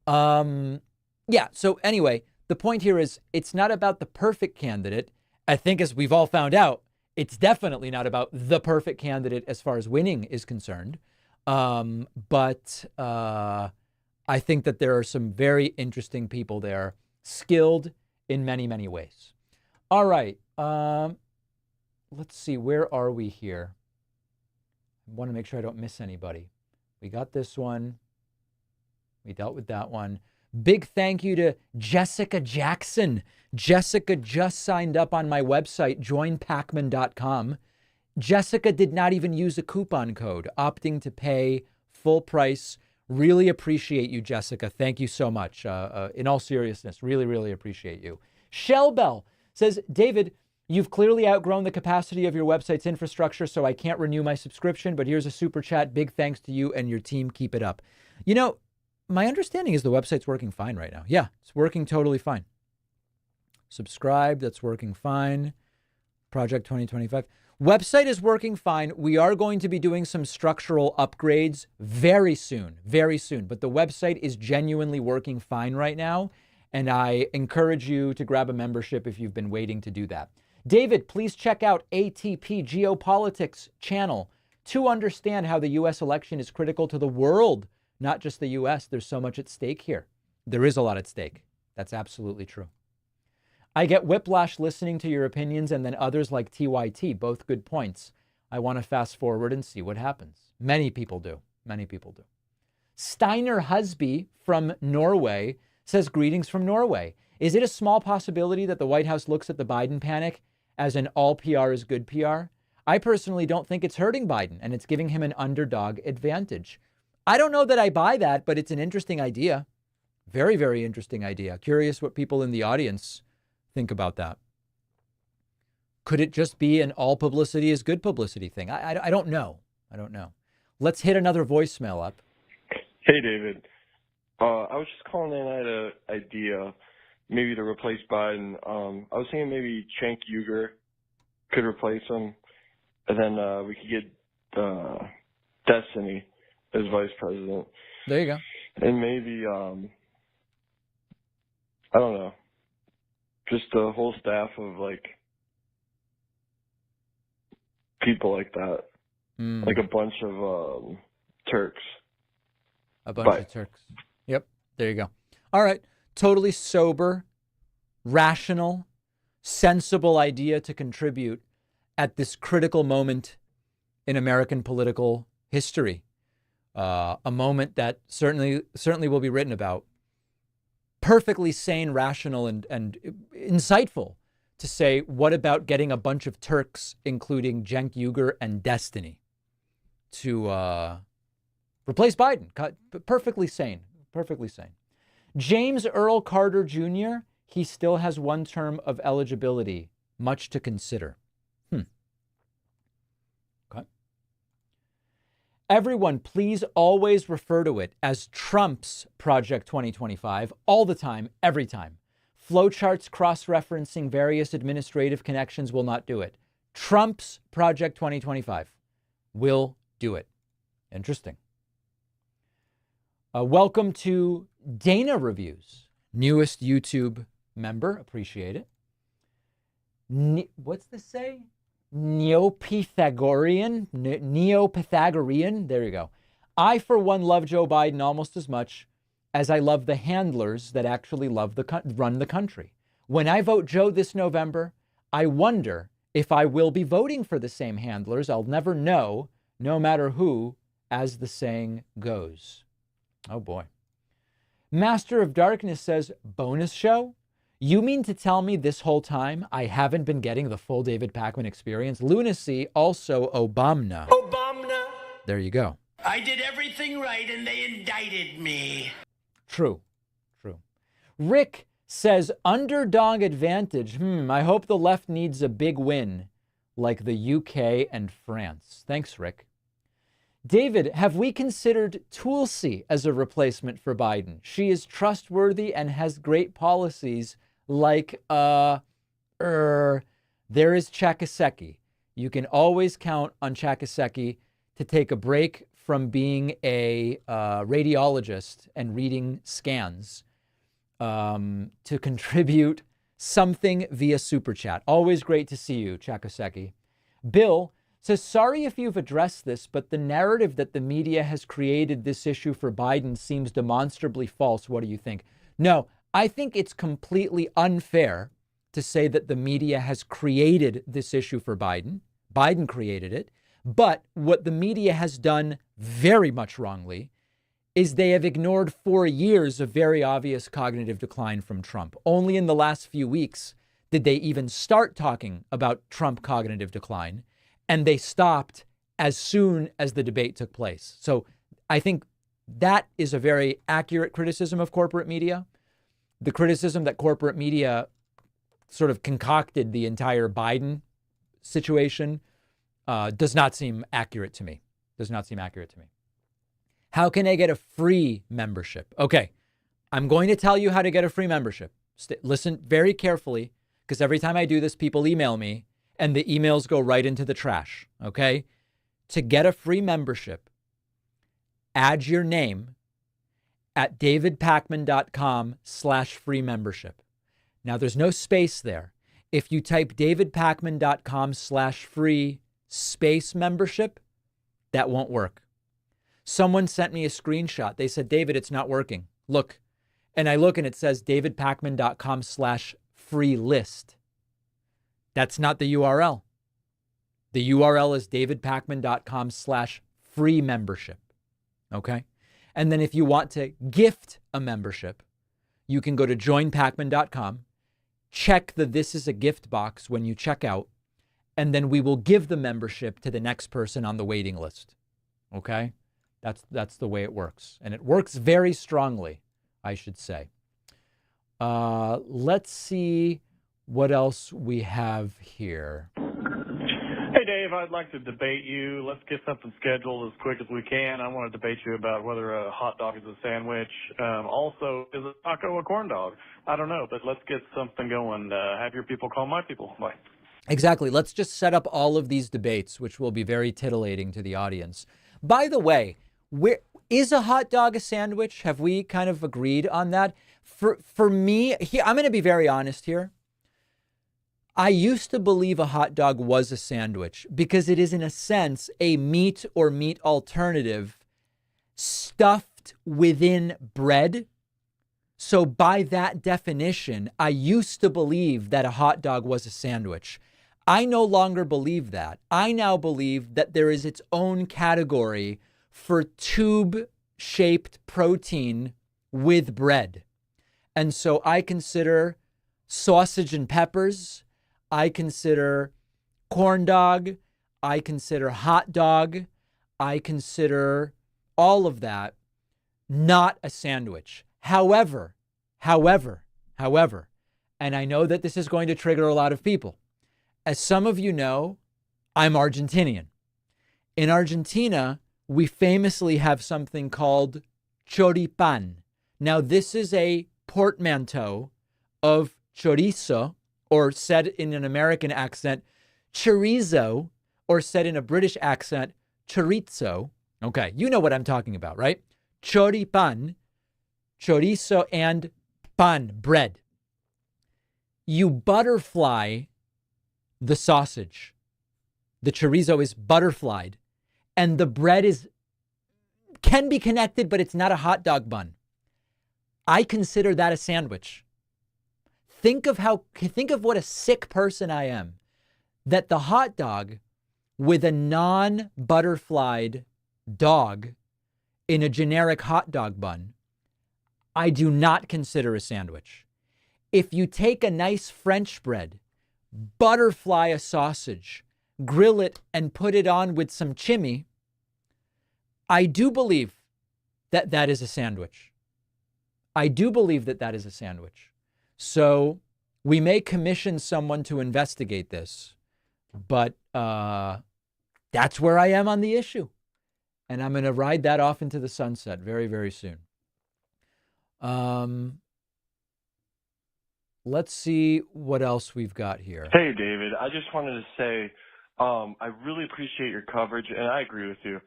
Yeah, so anyway, the point here is it's not about the perfect candidate. I think, as we've all found out, it's definitely not about the perfect candidate as far as winning is concerned. But I think that there are some very interesting people there, skilled in many, many ways. All right. Let's see. Where are we here? I want to make sure I don't miss anybody. We got this one. We dealt with that one. Big thank you to Jessica Jackson. Jessica just signed up on my website, joinpacman.com. Jessica did not even use a coupon code, opting to pay full price. Really appreciate you, Jessica. Thank you so much. In all seriousness, really, really appreciate you. Shell Bell says, David, you've clearly outgrown the capacity of your website's infrastructure, so I can't renew my subscription, but here's a super chat. Big thanks to you and your team. Keep it up. You know, my understanding is the website's working fine right now. Yeah, it's working totally fine. Subscribe, that's working fine. Project 2025. Website is working fine. We are going to be doing some structural upgrades very soon, but the website is genuinely working fine right now, and I encourage you to grab a membership if you've been waiting to do that. David, please check out ATP Geopolitics channel to understand how the U.S. election is critical to the world, not just the U.S. There's so much at stake here. There is a lot at stake. That's absolutely true. I get whiplash listening to your opinions and then others like TYT, both good points. I want to fast forward and see what happens. Many people do. Many people do. Steiner Husby from Norway says, greetings from Norway. Is it a small possibility that the White House looks at the Biden panic as an all PR is good PR? I personally don't think it's hurting Biden and it's giving him an underdog advantage. I don't know that I buy that, but it's an interesting idea. Very, very interesting idea. Curious what people in the audience think about that. Could it just be an all publicity is good publicity thing? I don't know. I don't know. Let's hit another voicemail up. Hey, David. I was just calling in. I had an idea maybe to replace Biden. I was thinking maybe Cenk Uygur could replace him, and then we could get Destiny as vice president. There you go. And maybe, I don't know, just a whole staff of, like, people like that. Like a bunch of Turks. A bunch of Turks. Yep. There you go. All right. Totally sober, rational, sensible idea to contribute at this critical moment in American political history. A moment that certainly will be written about. Perfectly sane, rational, and insightful to say, what about getting a bunch of Turks, including Cenk Uygur and Destiny, to replace Biden? Perfectly sane. Perfectly sane. James Earl Carter Jr., he still has one term of eligibility. Much to consider. Okay. Everyone, please always refer to it as Trump's Project 2025 all the time, every time. Flowcharts cross-referencing various administrative connections will not do it. Trump's Project 2025 will do it. Interesting. Welcome to Dana Reviews, newest YouTube member. Appreciate it. What's this say? Neo-Pythagorean. There you go. I, for one, love Joe Biden almost as much as I love the handlers that actually run the country. When I vote Joe this November, I wonder if I will be voting for the same handlers. I'll never know, no matter who, as the saying goes. Oh, boy. Master of Darkness says, bonus show? You mean to tell me this whole time I haven't been getting the full David Pakman experience? Lunacy, also Obama. Obama. There you go. I did everything right and they indicted me. True. Rick says, underdog advantage. I hope the left needs a big win like the UK and France. Thanks, Rick. David, have we considered Tulsi as a replacement for Biden? She is trustworthy and has great policies like, there is Chakaseki. You can always count on Chakaseki to take a break from being a radiologist and reading scans to contribute something via Super Chat. Always great to see you, Chakaseki. Bill says, sorry if you've addressed this, but the narrative that the media has created this issue for Biden seems demonstrably false. What do you think? No, I think it's completely unfair to say that the media has created this issue for Biden. Biden created it. But what the media has done very much wrongly is they have ignored 4 years of very obvious cognitive decline from Trump. Only in the last few weeks did they even start talking about Trump cognitive decline, and they stopped as soon as the debate took place. So I think that is a very accurate criticism of corporate media. The criticism that corporate media sort of concocted the entire Biden situation does not seem accurate to me. Does not seem accurate to me. How can I get a free membership? Okay, I'm going to tell you how to get a free membership. Listen very carefully, because every time I do this, people email me and the emails go right into the trash. Okay, to get a free membership, add your name at davidpakman.com/free membership. Now, there's no space there. If you type davidpakman.com/free space membership, that won't work. Someone sent me a screenshot. They said, David, it's not working. Look. And I look and it says davidpakman.com/free list. That's not the URL. The URL is davidpakman.com/free membership. Okay. And then if you want to gift a membership, you can go to joinpakman.com, check the "This is a gift" box when you check out, and then we will give the membership to the next person on the waiting list. Okay? That's the way it works. And it works very strongly, I should say. Let's see what else we have here. Hey, Dave, I'd like to debate you. Let's get something scheduled as quick as we can. I want to debate you about whether a hot dog is a sandwich. Also, is a taco a corn dog? I don't know, but let's get something going. Have your people call my people. Bye. Exactly. Let's just set up all of these debates, which will be very titillating to the audience. By the way, is a hot dog a sandwich? Have we kind of agreed on that? For me, I'm going to be very honest here. I used to believe a hot dog was a sandwich because it is, in a sense, a meat or meat alternative stuffed within bread. So by that definition, I used to believe that a hot dog was a sandwich. I no longer believe that. I now believe that there is its own category for tube-shaped protein with bread. And so I consider sausage and peppers, I consider corn dog, I consider hot dog, I consider all of that not a sandwich. However, and I know that this is going to trigger a lot of people. As some of you know, I'm Argentinian. In Argentina, we famously have something called choripan. Now, this is a portmanteau of chorizo, or said in an American accent, chorizo, or said in a British accent, chorizo. Okay, you know what I'm talking about, right? Choripan, chorizo, and pan, bread. You butterfly the sausage. The chorizo is butterflied, and the bread can be connected, but it's not a hot dog bun. I consider that a sandwich. Think of what a sick person I am, that the hot dog with a non-butterflied dog in a generic hot dog bun, I do not consider a sandwich. If you take a nice French bread, butterfly a sausage, grill it, and put it on with some chimney, I do believe that that is a sandwich. I do believe that that is a sandwich. So we may commission someone to investigate this, but that's where I am on the issue. And I'm going to ride that off into the sunset very, very soon. Let's see what else we've got here. Hey, David. I just wanted to say I really appreciate your coverage, and I agree with you.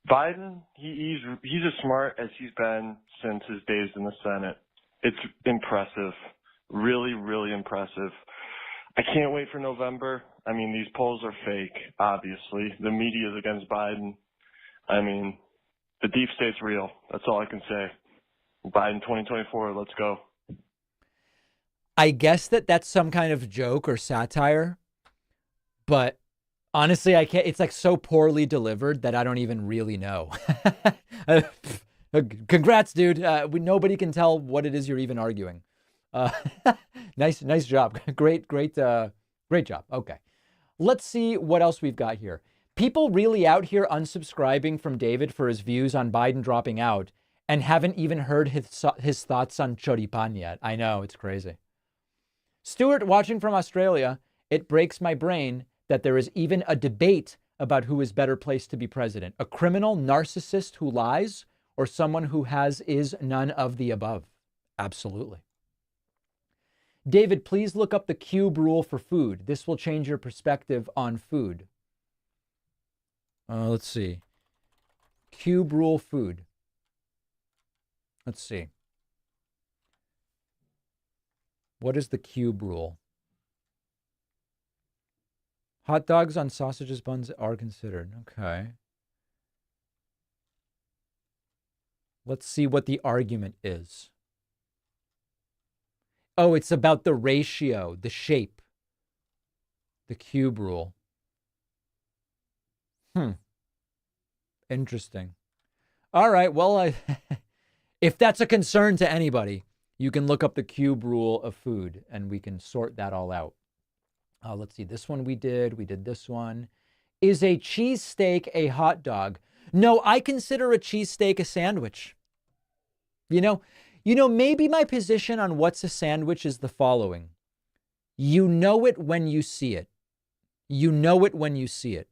Biden, he's as smart as he's been since his days in the Senate. It's impressive. Really, really impressive. I can't wait for November. I mean, these polls are fake, obviously. The media is against Biden. I mean, the deep state's real. That's all I can say. Biden 2024, let's go. I guess that's some kind of joke or satire, but honestly, I can't. It's like so poorly delivered that I don't even really know. Congrats, dude. Nobody can tell what it is you're even arguing. Nice job. Great job. Okay. Let's see what else we've got here. People really out here unsubscribing from David for his views on Biden dropping out and haven't even heard his thoughts on Choripan yet. I know, it's crazy. Stuart, watching from Australia, it breaks my brain that there is even a debate about who is better placed to be president. A criminal narcissist who lies or someone who is none of the above. Absolutely. David, please look up the cube rule for food. This will change your perspective on food. Let's see. Cube rule food. Let's see. What is the cube rule? Hot dogs on sausages buns are considered. Okay. Let's see what the argument is. Oh, it's about the ratio, the shape. The cube rule. Interesting. All right, well, if that's a concern to anybody, you can look up the cube rule of food and we can sort that all out. Let's see, this one we did this one. Is a cheesesteak a hot dog? No, I consider a cheesesteak a sandwich. You know, maybe my position on what's a sandwich is the following. You know it when you see it. You know it when you see it.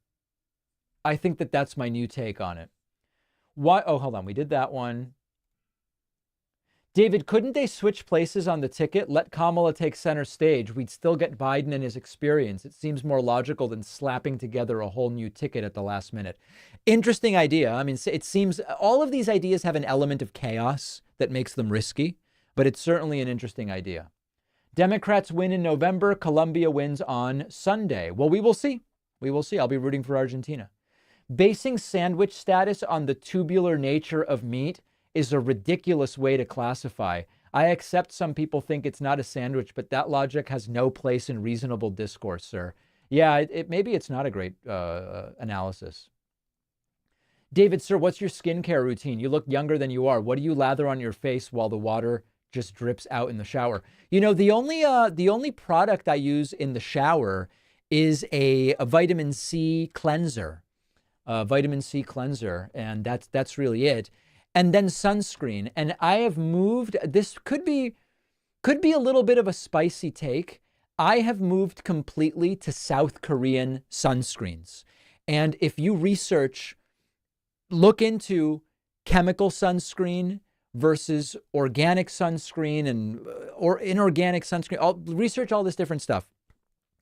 I think that's my new take on it. Why? Oh, hold on. We did that one. David, couldn't they switch places on the ticket? Let Kamala take center stage. We'd still get Biden and his experience. It seems more logical than slapping together a whole new ticket at the last minute. Interesting idea. I mean, it seems all of these ideas have an element of chaos that makes them risky, but it's certainly an interesting idea. Democrats win in November. Colombia wins on Sunday. Well, we will see. We will see. I'll be rooting for Argentina. Basing sandwich status on the tubular nature of meat is a ridiculous way to classify. I accept some people think it's not a sandwich, but that logic has no place in reasonable discourse, sir. Yeah, maybe it's not a great analysis. David, sir, what's your skincare routine? You look younger than you are. What do you lather on your face while the water just drips out in the shower? You know, the only product I use in the shower is a vitamin C cleanser. Vitamin C cleanser, and that's really it. And then sunscreen. And I have moved, this could be a little bit of a spicy take. I have moved completely to South Korean sunscreens. And if you look into chemical sunscreen versus organic sunscreen or inorganic sunscreen, research all this different stuff.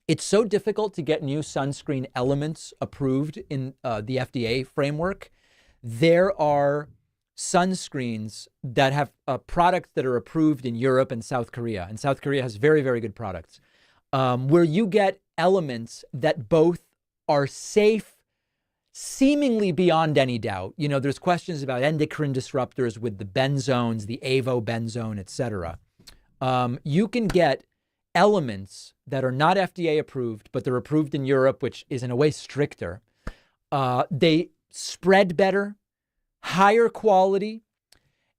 It's so difficult to get new sunscreen elements approved in the FDA framework. There are sunscreens that have products that are approved in Europe and South Korea. And South Korea has very, very good products where you get elements that both are safe, seemingly beyond any doubt. You know, there's questions about endocrine disruptors with the benzones, the avobenzone, etc. You can get elements that are not FDA approved, but they're approved in Europe, which is in a way stricter. They spread better, higher quality.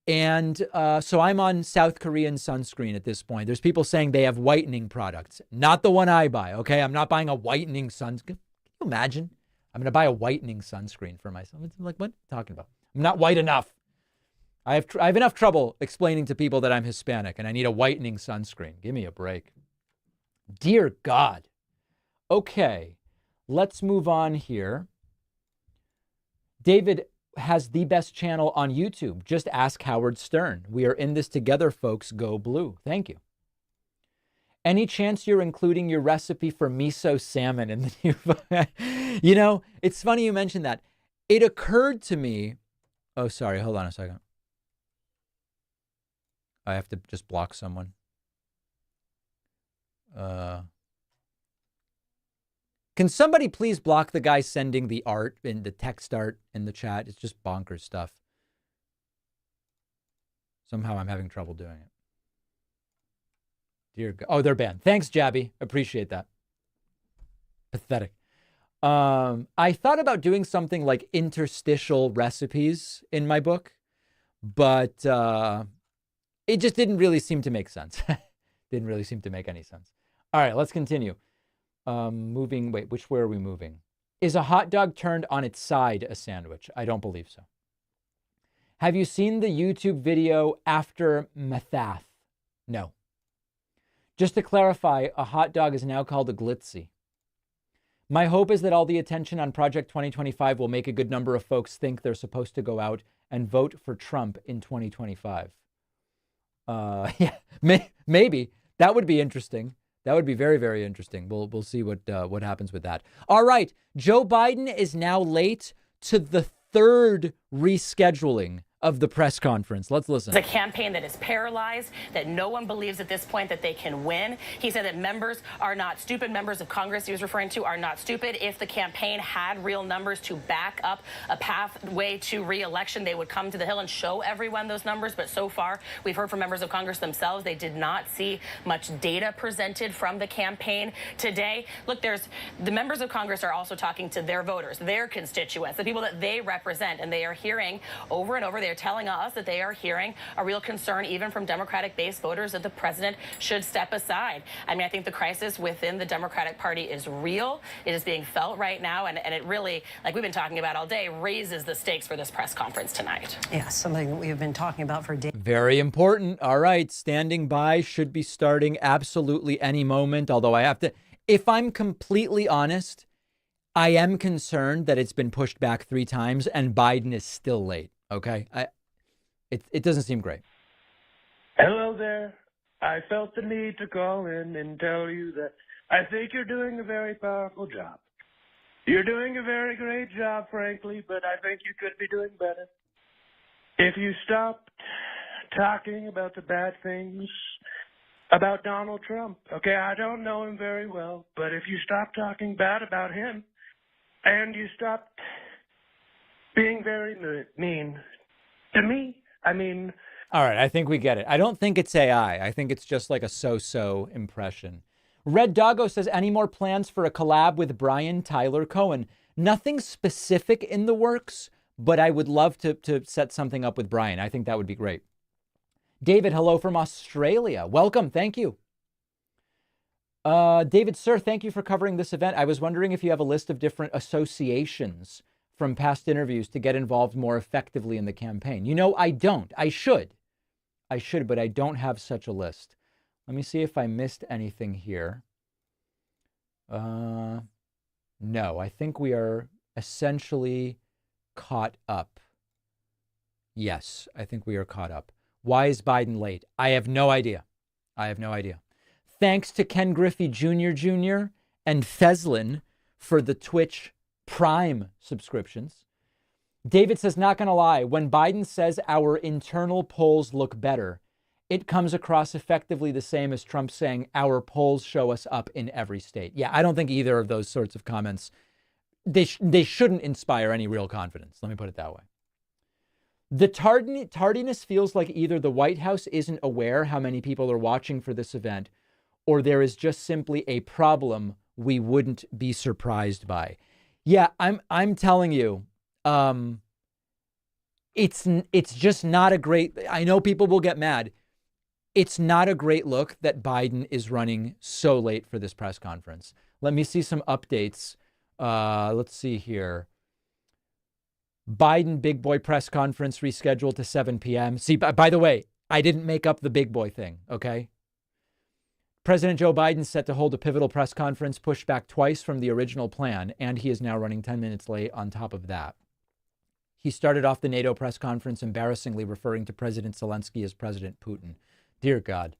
And so I'm on South Korean sunscreen at this point. There's people saying they have whitening products. Not the one I buy, okay? I'm not buying a whitening sunscreen. Can you imagine? I'm going to buy a whitening sunscreen for myself. It's like, what are you talking about? I'm not white enough. I have enough trouble explaining to people that I'm Hispanic and I need a whitening sunscreen. Give me a break. Dear God. Okay, let's move on here. David has the best channel on YouTube. Just ask Howard Stern. We are in this together, folks. Go blue. Thank you. Any chance you're including your recipe for miso salmon in the new? You know, it's funny you mentioned that. It occurred to me. Oh, sorry. Hold on a second. I have to just block someone. Can somebody please block the guy sending the art in the text art in the chat? It's just bonkers stuff. Somehow I'm having trouble doing it. Dear God. Oh, they're banned. Thanks, Jabby. Appreciate that. Pathetic. I thought about doing something like interstitial recipes in my book, but it just didn't really seem to make sense. Didn't really seem to make any sense. All right, let's continue. Which way are we moving? Is a hot dog turned on its side a sandwich? I don't believe so. Have you seen the YouTube video After Mathath? No. Just to clarify, a hot dog is now called a glitzy. My hope is that all the attention on Project 2025 will make a good number of folks think they're supposed to go out and vote for Trump in 2025. Yeah, maybe. That would be interesting. That would be very, very interesting. We'll see what happens with that. All right. Joe Biden is now late to the third rescheduling of the press conference. Let's listen. It's a campaign that is paralyzed, that no one believes at this point that they can win. He said that members are not stupid. Members of Congress he was referring to are not stupid. If the campaign had real numbers to back up a pathway to re-election, they would come to the Hill and show everyone those numbers. But so far, we've heard from members of Congress themselves, they did not see much data presented from the campaign today. Look, the members of Congress are also talking to their voters, their constituents, the people that they represent, and they are hearing over and over, they're telling us that they are hearing a real concern, even from Democratic-based voters, that the president should step aside. I mean, I think the crisis within the Democratic Party is real. It is being felt right now, and it really, like we've been talking about all day, raises the stakes for this press conference tonight. Yeah, something that we have been talking about for days. Very important. All right, standing by, should be starting absolutely any moment, although I have to, if I'm completely honest, I am concerned that it's been pushed back 3 times and Biden is still late. Okay, it doesn't seem great. Hello there. I felt the need to call in and tell you that I think you're doing a very powerful job. You're doing a very great job, frankly, but I think you could be doing better. If you stopped talking about the bad things about Donald Trump, okay, I don't know him very well, but if you stop talking bad about him and you stop being very mean to me, I mean... All right, I think we get it. I don't think it's AI. I think it's just like a so-so impression. Red Doggo says, any more plans for a collab with Brian Tyler Cohen? Nothing specific in the works, but I would love to set something up with Brian. I think that would be great. David, hello from Australia. Welcome. Thank you. David, sir, thank you for covering this event. I was wondering if you have a list of different associations from past interviews to get involved more effectively in the campaign. You know, I don't. I should, but I don't have such a list. Let me see if I missed anything here. No, I think we are essentially caught up. Yes, I think we are caught up. Why is Biden late? I have no idea. Thanks to Ken Griffey Jr. and Feslin for the Twitch Prime subscriptions. David says, not going to lie, when Biden says our internal polls look better, it comes across effectively the same as Trump saying our polls show us up in every state. Yeah, I don't think either of those sorts of comments, they shouldn't inspire any real confidence. Let me put it that way. The tardiness feels like either the White House isn't aware how many people are watching for this event, or there is just simply a problem we wouldn't be surprised by. Yeah, I'm telling you, it's just not a great, I know people will get mad. It's not a great look that Biden is running so late for this press conference. Let me see some updates. Let's see here. Biden big boy press conference rescheduled to 7 p.m. See, by the way, I didn't make up the big boy thing, okay? President Joe Biden set to hold a pivotal press conference, pushed back twice from the original plan, and he is now running 10 minutes late on top of that. He started off the NATO press conference embarrassingly referring to President Zelensky as President Putin. Dear God.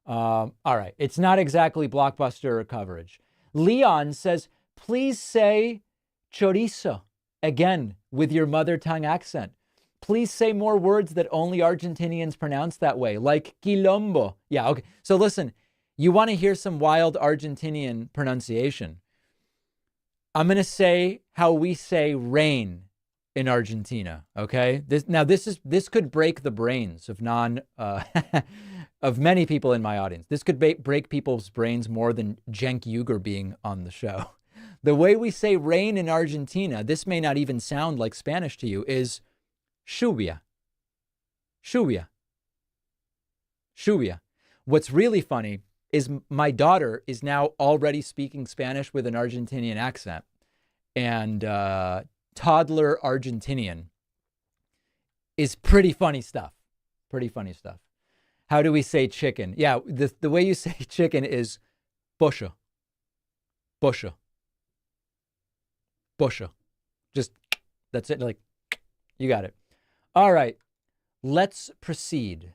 All right. It's not exactly blockbuster coverage. Leon says, please say chorizo again with your mother tongue accent. Please say more words that only Argentinians pronounce that way, like quilombo. Yeah, okay. So listen, you want to hear some wild Argentinian pronunciation? I'm going to say how we say rain in Argentina, okay? This could break the brains of of many people in my audience. This could break people's brains more than Cenk Uygur being on the show. The way we say rain in Argentina, this may not even sound like Spanish to you, is lluvia. Lluvia. Lluvia. What's really funny is my daughter is now already speaking Spanish with an Argentinian accent. And toddler Argentinian is pretty funny stuff. Pretty funny stuff. How do we say chicken? Yeah, the way you say chicken is pollo. Pollo. Pollo. Just, that's it. Like, you got it. All right. Let's proceed.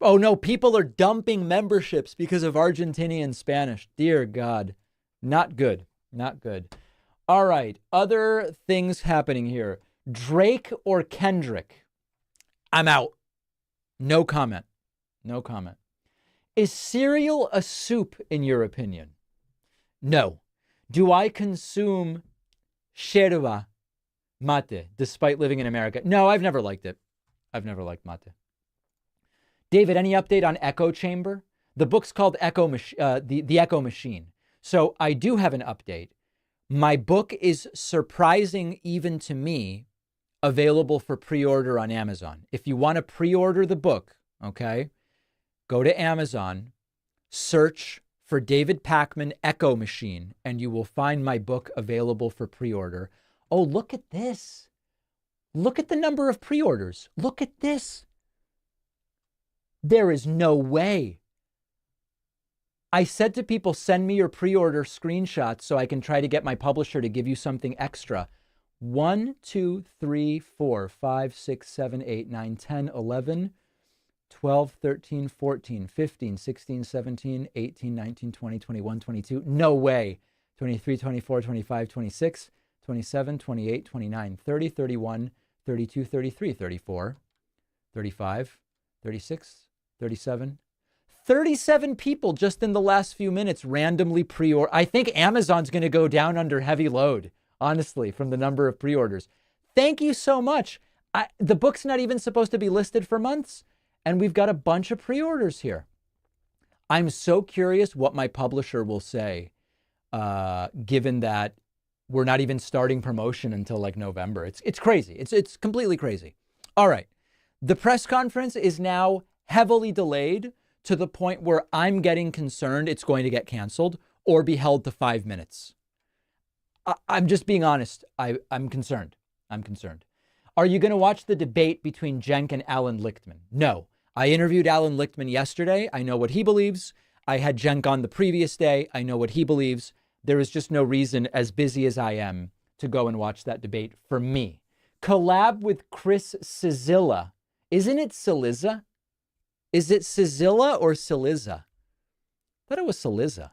Oh no, people are dumping memberships because of Argentinian Spanish. Dear God. Not good. Not good. All right. Other things happening here. Drake or Kendrick? I'm out. No comment. No comment. Is cereal a soup in your opinion? No. Do I consume yerba mate despite living in America? No, I've never liked it. I've never liked mate. David, any update on Echo Chamber? The book's called The Echo Machine. So I do have an update. My book is surprising even to me, available for pre-order on Amazon. If you want to pre-order the book, okay, go to Amazon, search for David Pakman Echo Machine, and you will find my book available for pre-order. Oh, look at this. Look at the number of pre-orders. Look at this. There is no way. I said to people, send me your pre-order screenshots so I can try to get my publisher to give you something extra. 1, 2, 3, 4, 5, 6, 7, 8, 9, 10, 11, 12, 13, 14, 15, 16, 17, 18, 19, 20, 21, 22. No way. 23, 24, 25, 26, 27, 28, 29, 30, 31, 32, 33, 34, 35, 36, 37. 37 people just in the last few minutes randomly pre-order. I think Amazon's going to go down under heavy load, honestly, from the number of pre-orders. Thank you so much. The book's not even supposed to be listed for months, and we've got a bunch of pre-orders here. I'm so curious what my publisher will say, given that we're not even starting promotion until like November. It's crazy. It's completely crazy. All right. The press conference is now heavily delayed to the point where I'm getting concerned it's going to get canceled or be held to 5 minutes. I'm just being honest. I'm concerned. I'm concerned. Are you going to watch the debate between Cenk and Alan Lichtman? No. I interviewed Alan Lichtman yesterday. I know what he believes. I had Cenk on the previous day. I know what he believes. There is just no reason, as busy as I am, to go and watch that debate for me. Collab with Chris Cillizza. Isn't it Cillizza? Is it Cillizza or Cillizza? I thought it was Cillizza.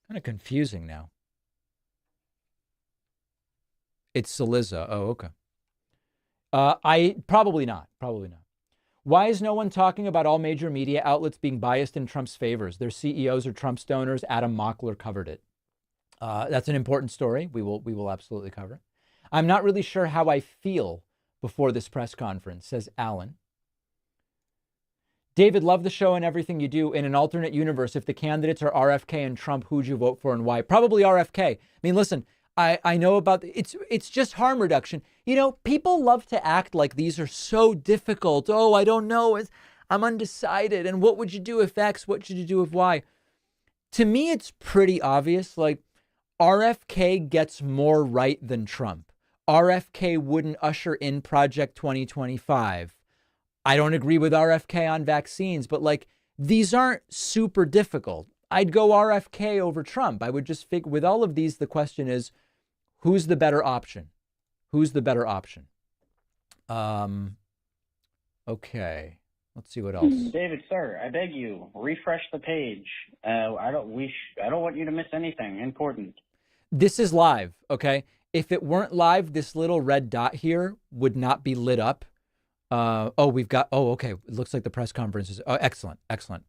Kind of confusing now. It's Cillizza. Oh, okay. Probably not. Probably not. Why is no one talking about all major media outlets being biased in Trump's favors? Their CEOs are Trump's donors. Adam Mockler covered it. That's an important story. We will absolutely cover it. I'm not really sure how I feel before this press conference, says Alan. David, love the show and everything you do. In an alternate universe, if the candidates are RFK and Trump, who'd you vote for and why? Probably RFK. I mean, listen, I know about it's just harm reduction. You know, people love to act like these are so difficult. Oh, I don't know. I'm undecided. And what would you do if X? What should you do if Y? To me, it's pretty obvious. Like, RFK gets more right than Trump. RFK wouldn't usher in Project 2025. I don't agree with RFK on vaccines, but like, these aren't super difficult. I'd go RFK over Trump. I would just figure with all of these, the question is, who's the better option? Who's the better option? Okay. Let's see what else. David, sir, I beg you, refresh the page. I don't want you to miss anything important. This is live, okay? If it weren't live, this little red dot here would not be lit up. Okay. It looks like the press conference is, excellent.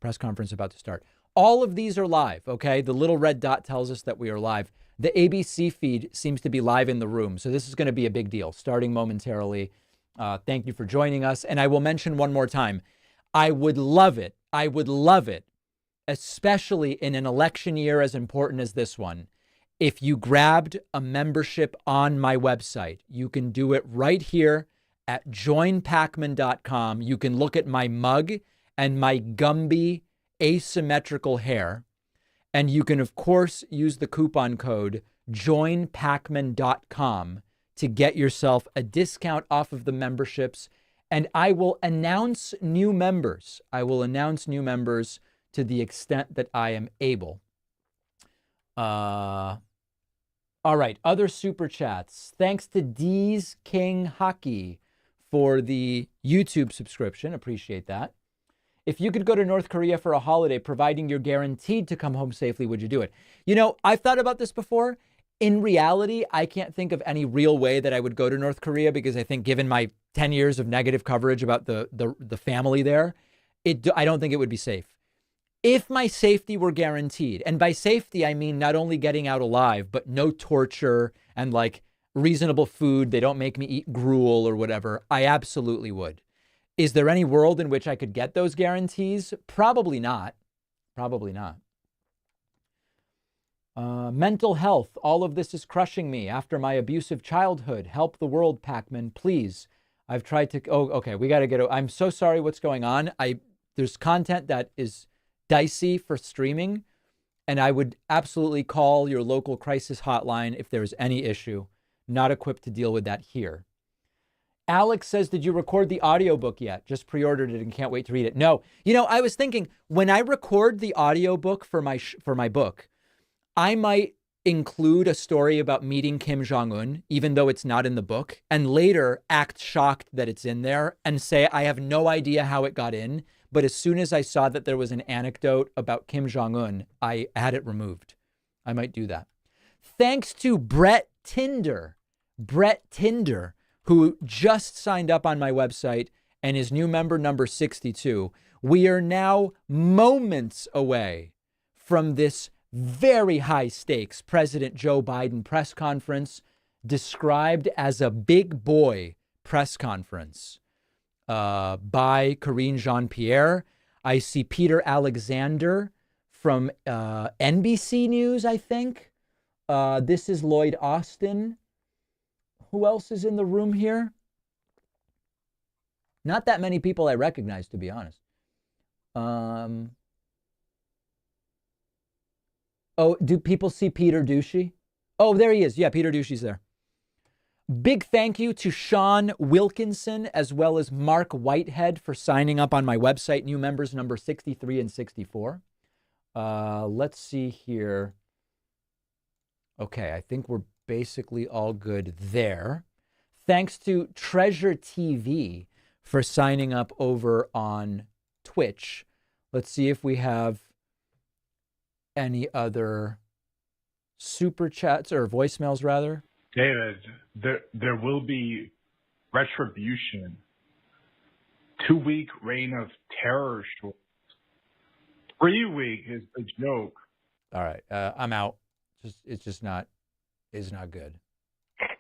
Press conference about to start. All of these are live, okay? The little red dot tells us that we are live. The ABC feed seems to be live in the room. So this is going to be a big deal starting momentarily. Thank you for joining us. And I will mention one more time, I would love it. I would love it, especially in an election year as important as this one, if you grabbed a membership on my website. You can do it right here at joinpacman.com. You can look at my mug and my Gumby asymmetrical hair. And you can, of course, use the coupon code joinpacman.com to get yourself a discount off of the memberships. And I will announce new members. I will announce new members to the extent that I am able. All right, other super chats. Thanks to D's King Hockey for the YouTube subscription. Appreciate that. If you could go to North Korea for a holiday, providing you're guaranteed to come home safely, would you do it? You know, I've thought about this before. In reality, I can't think of any real way that I would go to North Korea, because I think given my 10 years of negative coverage about the family there, I don't think it would be safe. If my safety were guaranteed, and by safety, I mean not only getting out alive, but no torture and like reasonable food, they don't make me eat gruel or whatever, I absolutely would. Is there any world in which I could get those guarantees? Probably not. Probably not. Mental health. All of this is crushing me after my abusive childhood. Help the world, Pacman, please. I've tried to. Oh, okay. We got to get. I'm so sorry. What's going on? There's content that is dicey for streaming, and I would absolutely call your local crisis hotline if there's any issue. Not equipped to deal with that here. Alex says, did you record the audiobook yet? Just pre-ordered it and can't wait to read it. No. You know, I was thinking when I record the audiobook for my book, I might include a story about meeting Kim Jong-un, even though it's not in the book, and later act shocked that it's in there and say, I have no idea how it got in. But as soon as I saw that there was an anecdote about Kim Jong-un, I had it removed. I might do that. Thanks to Brett Tinder, who just signed up on my website and is new member number 62. We are now moments away from this very high stakes President Joe Biden press conference, described as a big boy press conference by Karine Jean-Pierre. I see Peter Alexander from NBC News, I think. This is Lloyd Austin. Who else is in the room here? Not that many people I recognize, to be honest. Oh, do people see Peter Ducey? Oh, there he is. Yeah, Peter Ducey's there. Big thank you to Sean Wilkinson as well as Mark Whitehead for signing up on my website. New members number 63 and 64. Let's see here. Okay, I think we're basically all good there. Thanks to Treasure TV for signing up over on Twitch. Let's see if we have any other super chats or voicemails, rather. David, there will be retribution. 2-week reign of terror short. 3-week is a joke. All right, I'm out. It's not good.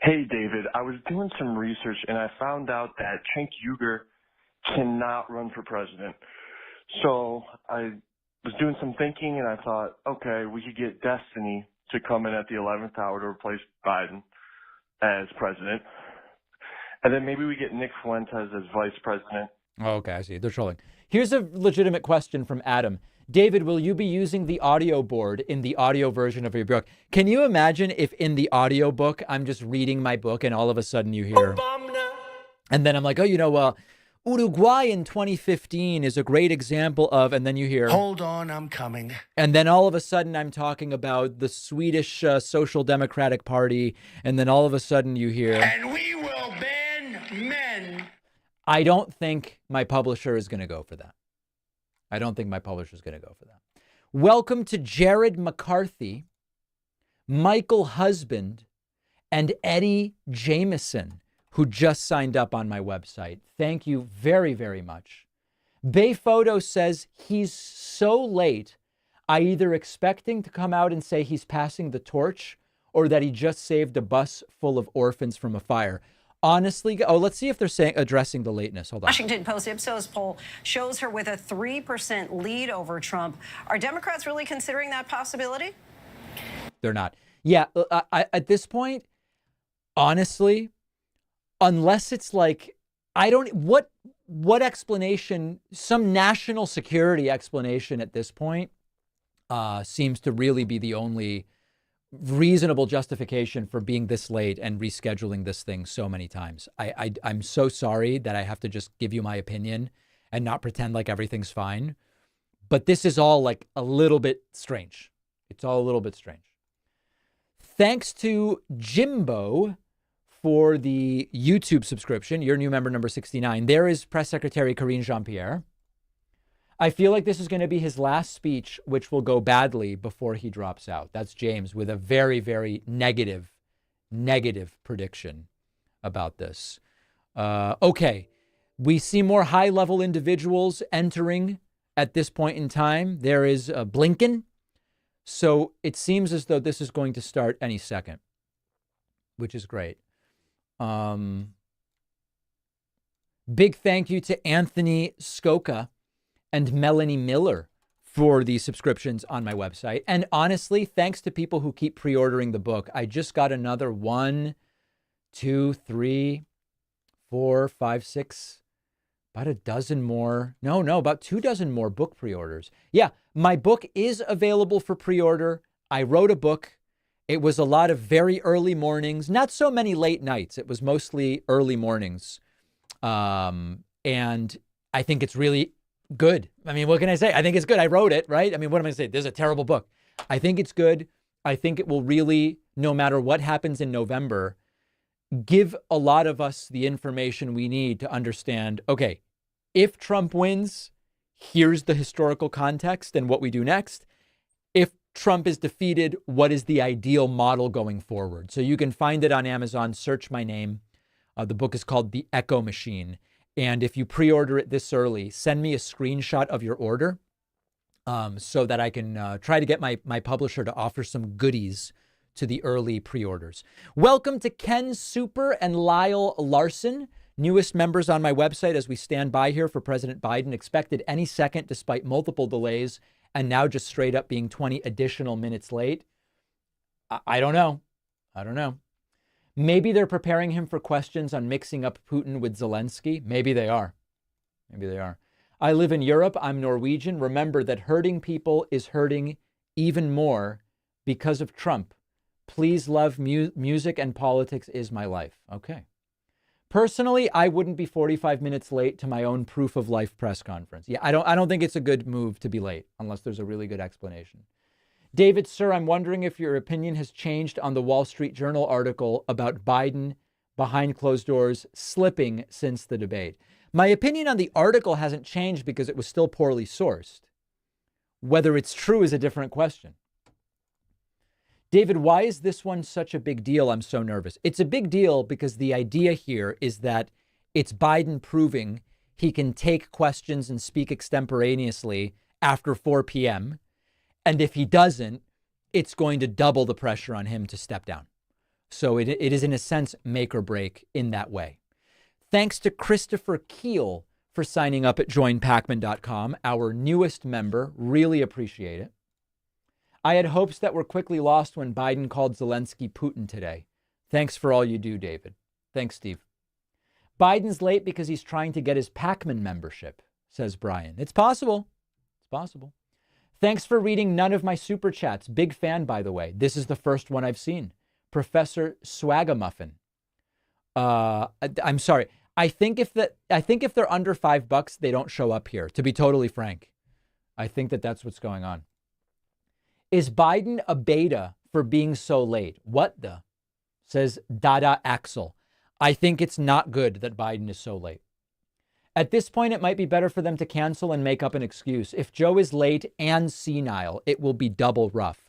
Hey, David, I was doing some research and I found out that Cenk Uygur cannot run for president. So I was doing some thinking and I thought, okay, we could get Destiny to come in at the 11th hour to replace Biden as president. And then maybe we get Nick Fuentes as vice president. Oh, okay, I see. They're trolling. Here's a legitimate question from Adam. David, will you be using the audio board in the audio version of your book? Can you imagine if in the audio book, I'm just reading my book and all of a sudden you hear, and then I'm like, oh, Uruguay in 2015 is a great example of, and then you hear, hold on, I'm coming. And then all of a sudden I'm talking about the Swedish Social Democratic Party. And then all of a sudden you hear, and we will ban men. I don't think my publisher is going to go for that. I don't think my publisher is going to go for that. Welcome to Jared McCarthy, Michael Husband, and Eddie Jameson, who just signed up on my website. Thank you very, very much. Bay Photo says he's so late, I either expecting to come out and say he's passing the torch or that he just saved a bus full of orphans from a fire. honestly, let's see if they're addressing the lateness. Hold on. Washington Post Ipsos poll shows her with a 3% lead over Trump. Are Democrats really considering that possibility? They're not. Yeah, at this point, honestly, unless it's like, what explanation, some national security explanation at this point seems to really be the only reasonable justification for being this late and rescheduling this thing so many times. I'm so sorry that I have to just give you my opinion and not pretend like everything's fine. But this is all like a little bit strange. It's all a little bit strange. Thanks to Jimbo for the YouTube subscription, your new member number 69. There is Press Secretary Karine Jean-Pierre. I feel like this is going to be his last speech, which will go badly before he drops out. That's James with a very, very negative prediction about this. Okay, we see more high-level individuals entering at this point in time. There is Blinken. So it seems as though this is going to start any second, which is great. Big thank you to Anthony Skoka and Melanie Miller for the subscriptions on my website. And honestly, thanks to people who keep pre-ordering the book. I just got another 1, 2, 3, 4, 5, 6, about a dozen more. No, about 2 dozen more book pre-orders. Yeah, my book is available for pre-order. I wrote a book. It was a lot of very early mornings, not so many late nights. It was mostly early mornings. And I think it's really good. I mean, what can I say? I think it's good. I wrote it, right? I mean, what am I going to say? This is a terrible book. I think it's good. I think it will really, no matter what happens in November, give a lot of us the information we need to understand, okay, if Trump wins, here's the historical context and what we do next. If Trump is defeated, what is the ideal model going forward? So you can find it on Amazon. Search my name. The book is called The Echo Machine. And if you pre-order it this early, send me a screenshot of your order so that I can try to get my publisher to offer some goodies to the early pre-orders. Welcome to Ken Super and Lyle Larson, newest members on my website as we stand by here for President Biden, expected any second despite multiple delays, and now just straight up being 20 additional minutes late. I don't know. Maybe they're preparing him for questions on mixing up Putin with Zelensky. Maybe they are. I live in Europe. I'm Norwegian. Remember that hurting people is hurting even more because of Trump. Please love music and politics is my life. Okay. Personally, I wouldn't be 45 minutes late to my own proof of life press conference. Yeah, I don't think it's a good move to be late unless there's a really good explanation. David, sir, I'm wondering if your opinion has changed on the Wall Street Journal article about Biden behind closed doors slipping since the debate. My opinion on the article hasn't changed because it was still poorly sourced. Whether it's true is a different question. David, why is this one such a big deal? I'm so nervous. It's a big deal because the idea here is that it's Biden proving he can take questions and speak extemporaneously after 4 p.m. And if he doesn't, it's going to double the pressure on him to step down. So it is, in a sense, make or break in that way. Thanks to Christopher Keel for signing up at joinpacman.com, our newest member. Really appreciate it. I had hopes that were quickly lost when Biden called Zelensky Putin today. Thanks for all you do, David. Thanks, Steve. Biden's late because he's trying to get his Pacman membership, says Brian. It's possible. Thanks for reading none of my super chats. Big fan, by the way. This is the first one I've seen. Professor Swagamuffin. I'm sorry. I think if they're under $5, they don't show up here. To be totally frank, I think that's what's going on. Is Biden a beta for being so late? What the? Says Dada Axel. I think it's not good that Biden is so late. At this point, it might be better for them to cancel and make up an excuse. If Joe is late and senile, it will be double rough.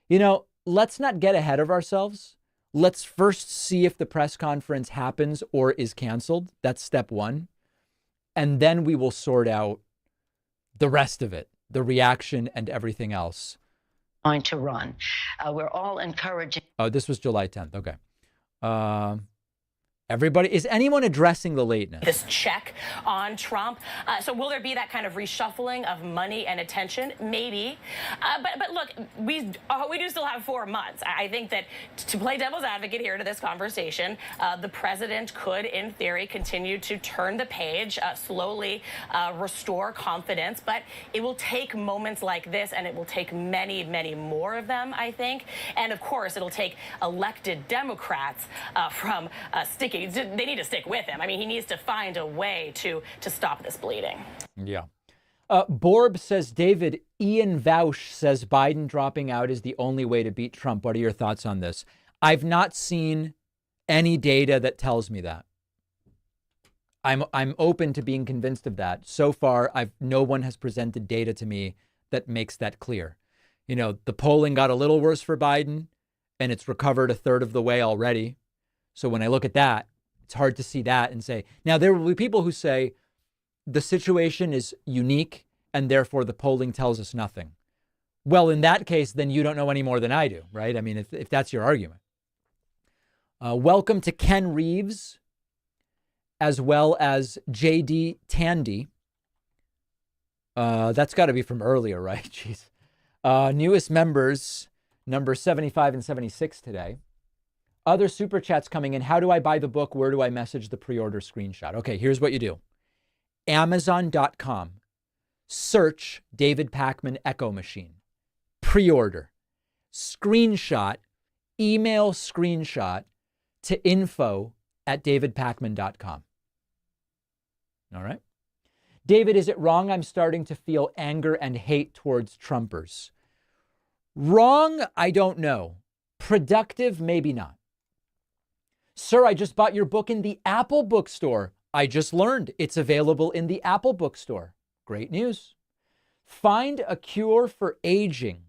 You know, let's not get ahead of ourselves. Let's first see if the press conference happens or is canceled. That's step one. And then we will sort out the rest of it, the reaction and everything else. Going to run. We're all encouraging. Oh, this was July 10th. Okay. Everybody, is anyone addressing the lateness? This check on Trump. So will there be that kind of reshuffling of money and attention? Maybe. But look, we do still have 4 months. I think that to play devil's advocate here to this conversation, the president could, in theory, continue to turn the page, slowly restore confidence. But it will take moments like this, and it will take many, many more of them, I think. And of course, it'll take elected Democrats from sticking. They need to stick with him. I mean, he needs to find a way to stop this bleeding. Yeah. Borb says, David, Ian Vaush says Biden dropping out is the only way to beat Trump. What are your thoughts on this? I've not seen any data that tells me that. I'm open to being convinced of that. So far, no one has presented data to me that makes that clear. You know, the polling got a little worse for Biden, and it's recovered a third of the way already. So when I look at that, it's hard to see that and say, now there will be people who say the situation is unique and therefore the polling tells us nothing. Well, in that case, then you don't know any more than I do, right? I mean, if that's your argument. Welcome to Ken Reeves, as well as JD Tandy. That's got to be from earlier, right? Jeez. Newest members, number 75 and 76 today. Other super chats coming in. How do I buy the book? Where do I message the pre-order screenshot? Okay, here's what you do. Amazon.com. Search David Pakman Echo Machine. Pre-order. Screenshot. Email screenshot to info@davidpakman.com. All right. David, is it wrong I'm starting to feel anger and hate towards Trumpers? Wrong, I don't know. Productive, maybe not. Sir, I just bought your book in the Apple bookstore. I just learned it's available in the Apple bookstore. Great news. Find a cure for aging.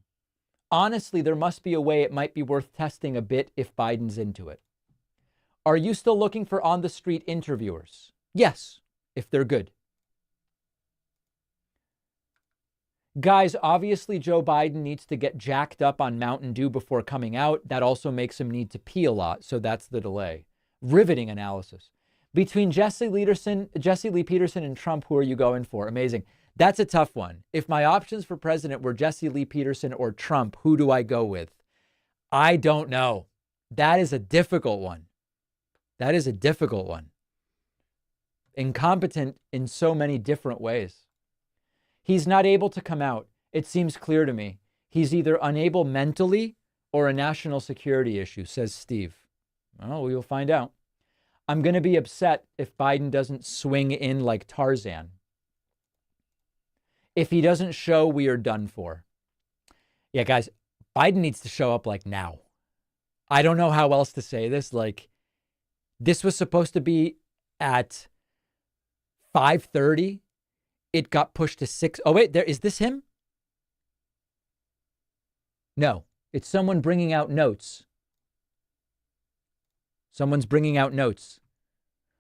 Honestly, there must be a way it might be worth testing a bit if Biden's into it. Are you still looking for on-the-street interviewers? Yes, if they're good. Guys, obviously Joe Biden needs to get jacked up on Mountain Dew before coming out. That also makes him need to pee a lot, so that's the delay. Riveting analysis. Between Jesse Lee Peterson and Trump, who are you going for? Amazing. That's a tough one. If my options for president were Jesse Lee Peterson or Trump, who do I go with? I don't know. That is a difficult one. That is a difficult one. Incompetent in so many different ways. He's not able to come out. It seems clear to me. He's either unable mentally or a national security issue, says Steve. Well, we will find out. I'm going to be upset if Biden doesn't swing in like Tarzan. If he doesn't show, we are done for. Yeah, guys, Biden needs to show up like now. I don't know how else to say this. Like, this was supposed to be at 5:30. It got pushed to 6. Oh, wait, is this him? No, it's someone bringing out notes. Someone's bringing out notes.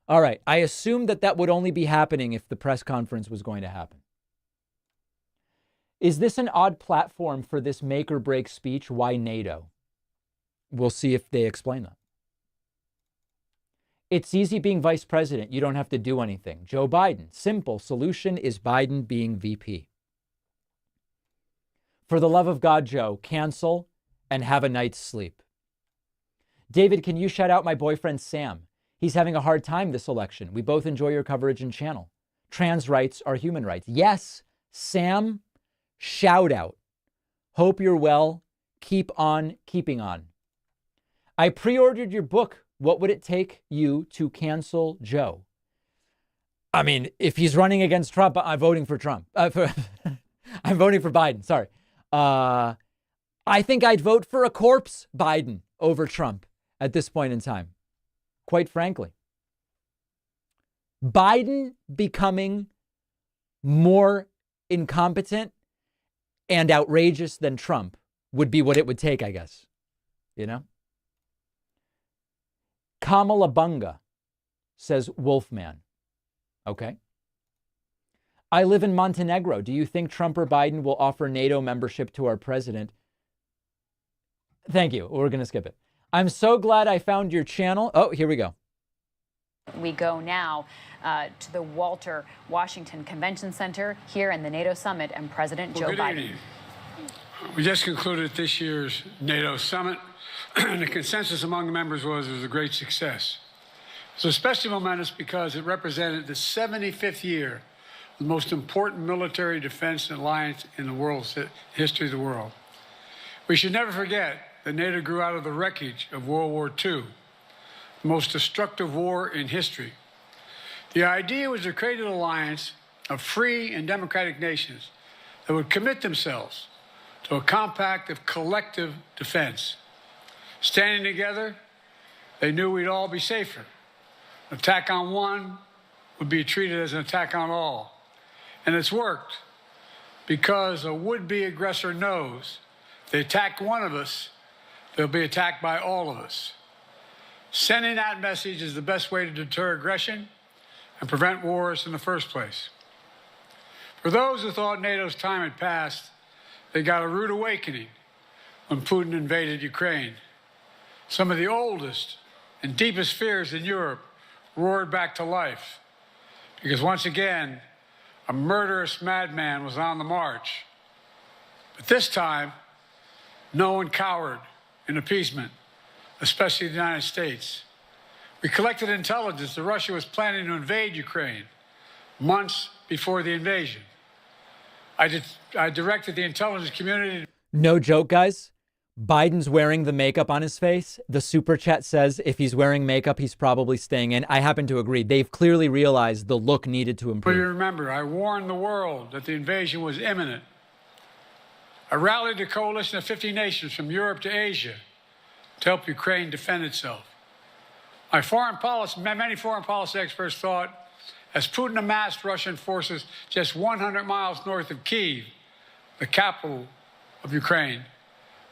All right, I assumed that would only be happening if the press conference was going to happen. Is this an odd platform for this make or break speech? Why NATO? We'll see if they explain that. It's easy being vice president. You don't have to do anything. Joe Biden. Simple. Solution is Biden being VP. For the love of God, Joe, cancel and have a night's sleep. David, can you shout out my boyfriend, Sam? He's having a hard time this election. We both enjoy your coverage and channel. Trans rights are human rights. Yes, Sam, shout out. Hope you're well. Keep on keeping on. I pre-ordered your book. What would it take you to cancel Joe? I mean, if he's running against Trump, I'm voting for Trump. I'm voting for Biden. Sorry. I think I'd vote for a corpse Biden over Trump at this point in time. Quite frankly. Biden becoming more incompetent and outrageous than Trump would be what it would take, I guess. You know? Kamala Bunga, says Wolfman. Okay. I live in Montenegro. Do you think Trump or Biden will offer NATO membership to our president? Thank you. We're going to skip it. I'm so glad I found your channel. Oh, here we go. We go now to the Walter Washington Convention Center here in the NATO summit and President Joe Good Biden. evening. We just concluded this year's NATO summit, and the consensus among the members was it was a great success. It was especially momentous because it represented the 75th year of the most important military defense alliance in the world's history of the world. We should never forget that NATO grew out of the wreckage of World War II, the most destructive war in history. The idea was to create an alliance of free and democratic nations that would commit themselves to a compact of collective defense. Standing together, they knew we'd all be safer. An attack on one would be treated as an attack on all. And it's worked because a would-be aggressor knows if they attack one of us, they'll be attacked by all of us. Sending that message is the best way to deter aggression and prevent wars in the first place. For those who thought NATO's time had passed, they got a rude awakening when Putin invaded Ukraine. Some of the oldest and deepest fears in Europe roared back to life because once again, a murderous madman was on the march. But this time, no one cowered in appeasement, especially the United States. We collected intelligence that Russia was planning to invade Ukraine months before the invasion. I directed the intelligence community. No joke, guys. Biden's wearing the makeup on his face. The super chat says if he's wearing makeup, he's probably staying in. I happen to agree. They've clearly realized the look needed to improve. But you remember, I warned the world that the invasion was imminent. I rallied a coalition of 50 nations from Europe to Asia to help Ukraine defend itself. Many foreign policy experts thought as Putin amassed Russian forces just 100 miles north of Kyiv, the capital of Ukraine,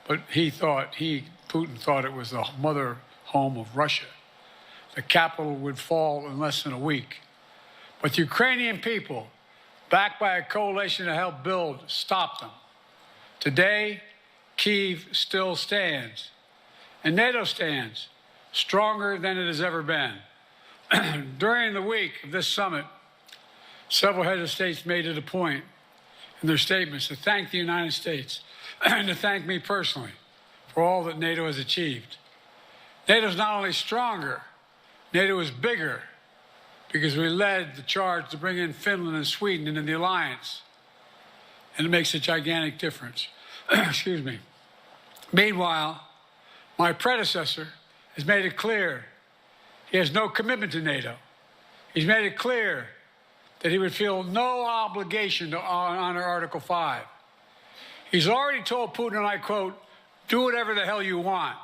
but Putin thought it was the mother home of Russia. The capital would fall in less than a week. But the Ukrainian people, backed by a coalition to help build, stopped them. Today, Kyiv still stands, and NATO stands stronger than it has ever been. During the week of this summit, several heads of states made it a point in their statements to thank the United States and to thank me personally for all that NATO has achieved. NATO is not only stronger, NATO is bigger because we led the charge to bring in Finland and Sweden into the alliance. And it makes a gigantic difference. Excuse me. Meanwhile, my predecessor has made it clear he has no commitment to NATO. He's made it clear that he would feel no obligation to honor Article 5. He's already told Putin, and I quote, "Do whatever the hell you want."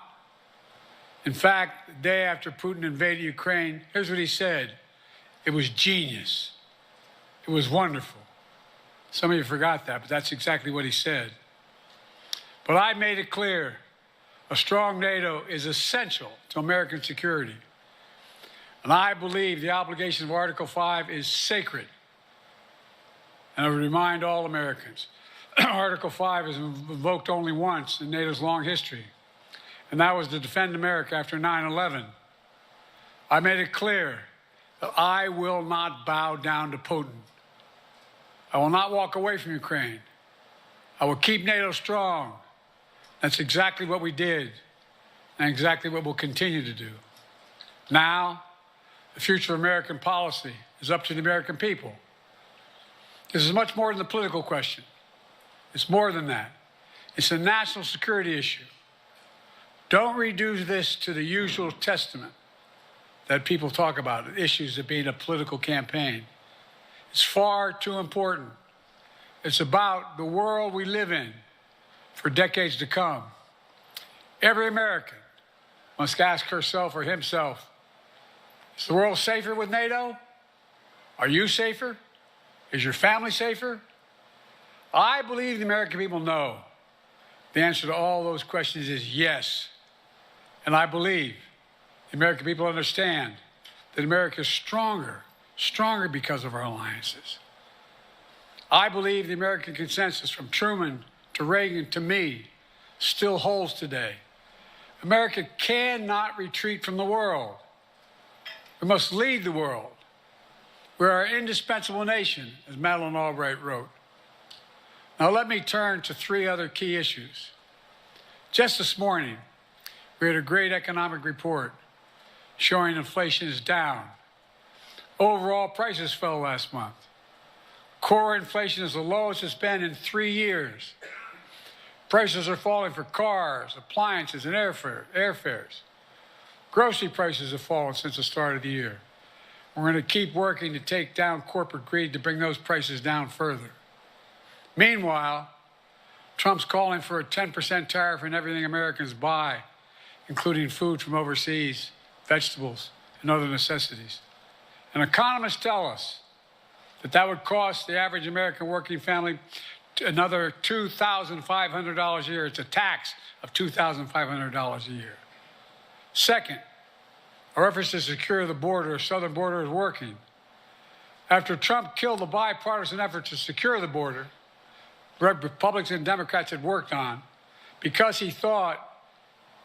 In fact, the day after Putin invaded Ukraine, here's what he said. It was genius. It was wonderful. Some of you forgot that, but that's exactly what he said. But I made it clear, a strong NATO is essential to American security. And I believe the obligation of Article 5 is sacred. And I would remind all Americans, Article 5 is invoked only once in NATO's long history, and that was to defend America after 9/11. I made it clear that I will not bow down to Putin. I will not walk away from Ukraine. I will keep NATO strong. That's exactly what we did, and exactly what we'll continue to do. Now, the future of American policy is up to the American people. This is much more than a political question. It's more than that. It's a national security issue. Don't reduce this to the usual testament that people talk about, issues of being a political campaign. It's far too important. It's about the world we live in for decades to come. Every American must ask herself or himself, is the world safer with NATO? Are you safer? Is your family safer? I believe the American people know the answer to all those questions is yes. And I believe the American people understand that America is stronger because of our alliances. I believe the American consensus from Truman to Reagan to me still holds today. America cannot retreat from the world. We must lead the world. We're an indispensable nation, as Madeleine Albright wrote. Now let me turn to 3 other key issues. Just this morning, we had a great economic report showing inflation is down. Overall prices fell last month. Core inflation is the lowest it's been in 3 years. Prices are falling for cars, appliances, and airfares. Grocery prices have fallen since the start of the year. We're going to keep working to take down corporate greed to bring those prices down further. Meanwhile, Trump's calling for a 10% tariff on everything Americans buy, including food from overseas, vegetables, and other necessities. And economists tell us that would cost the average American working family another $2,500 a year. It's a tax of $2,500 a year. Second, our efforts to secure the border, southern border, is working. After Trump killed the bipartisan effort to secure the border, Republicans and Democrats had worked on, because he thought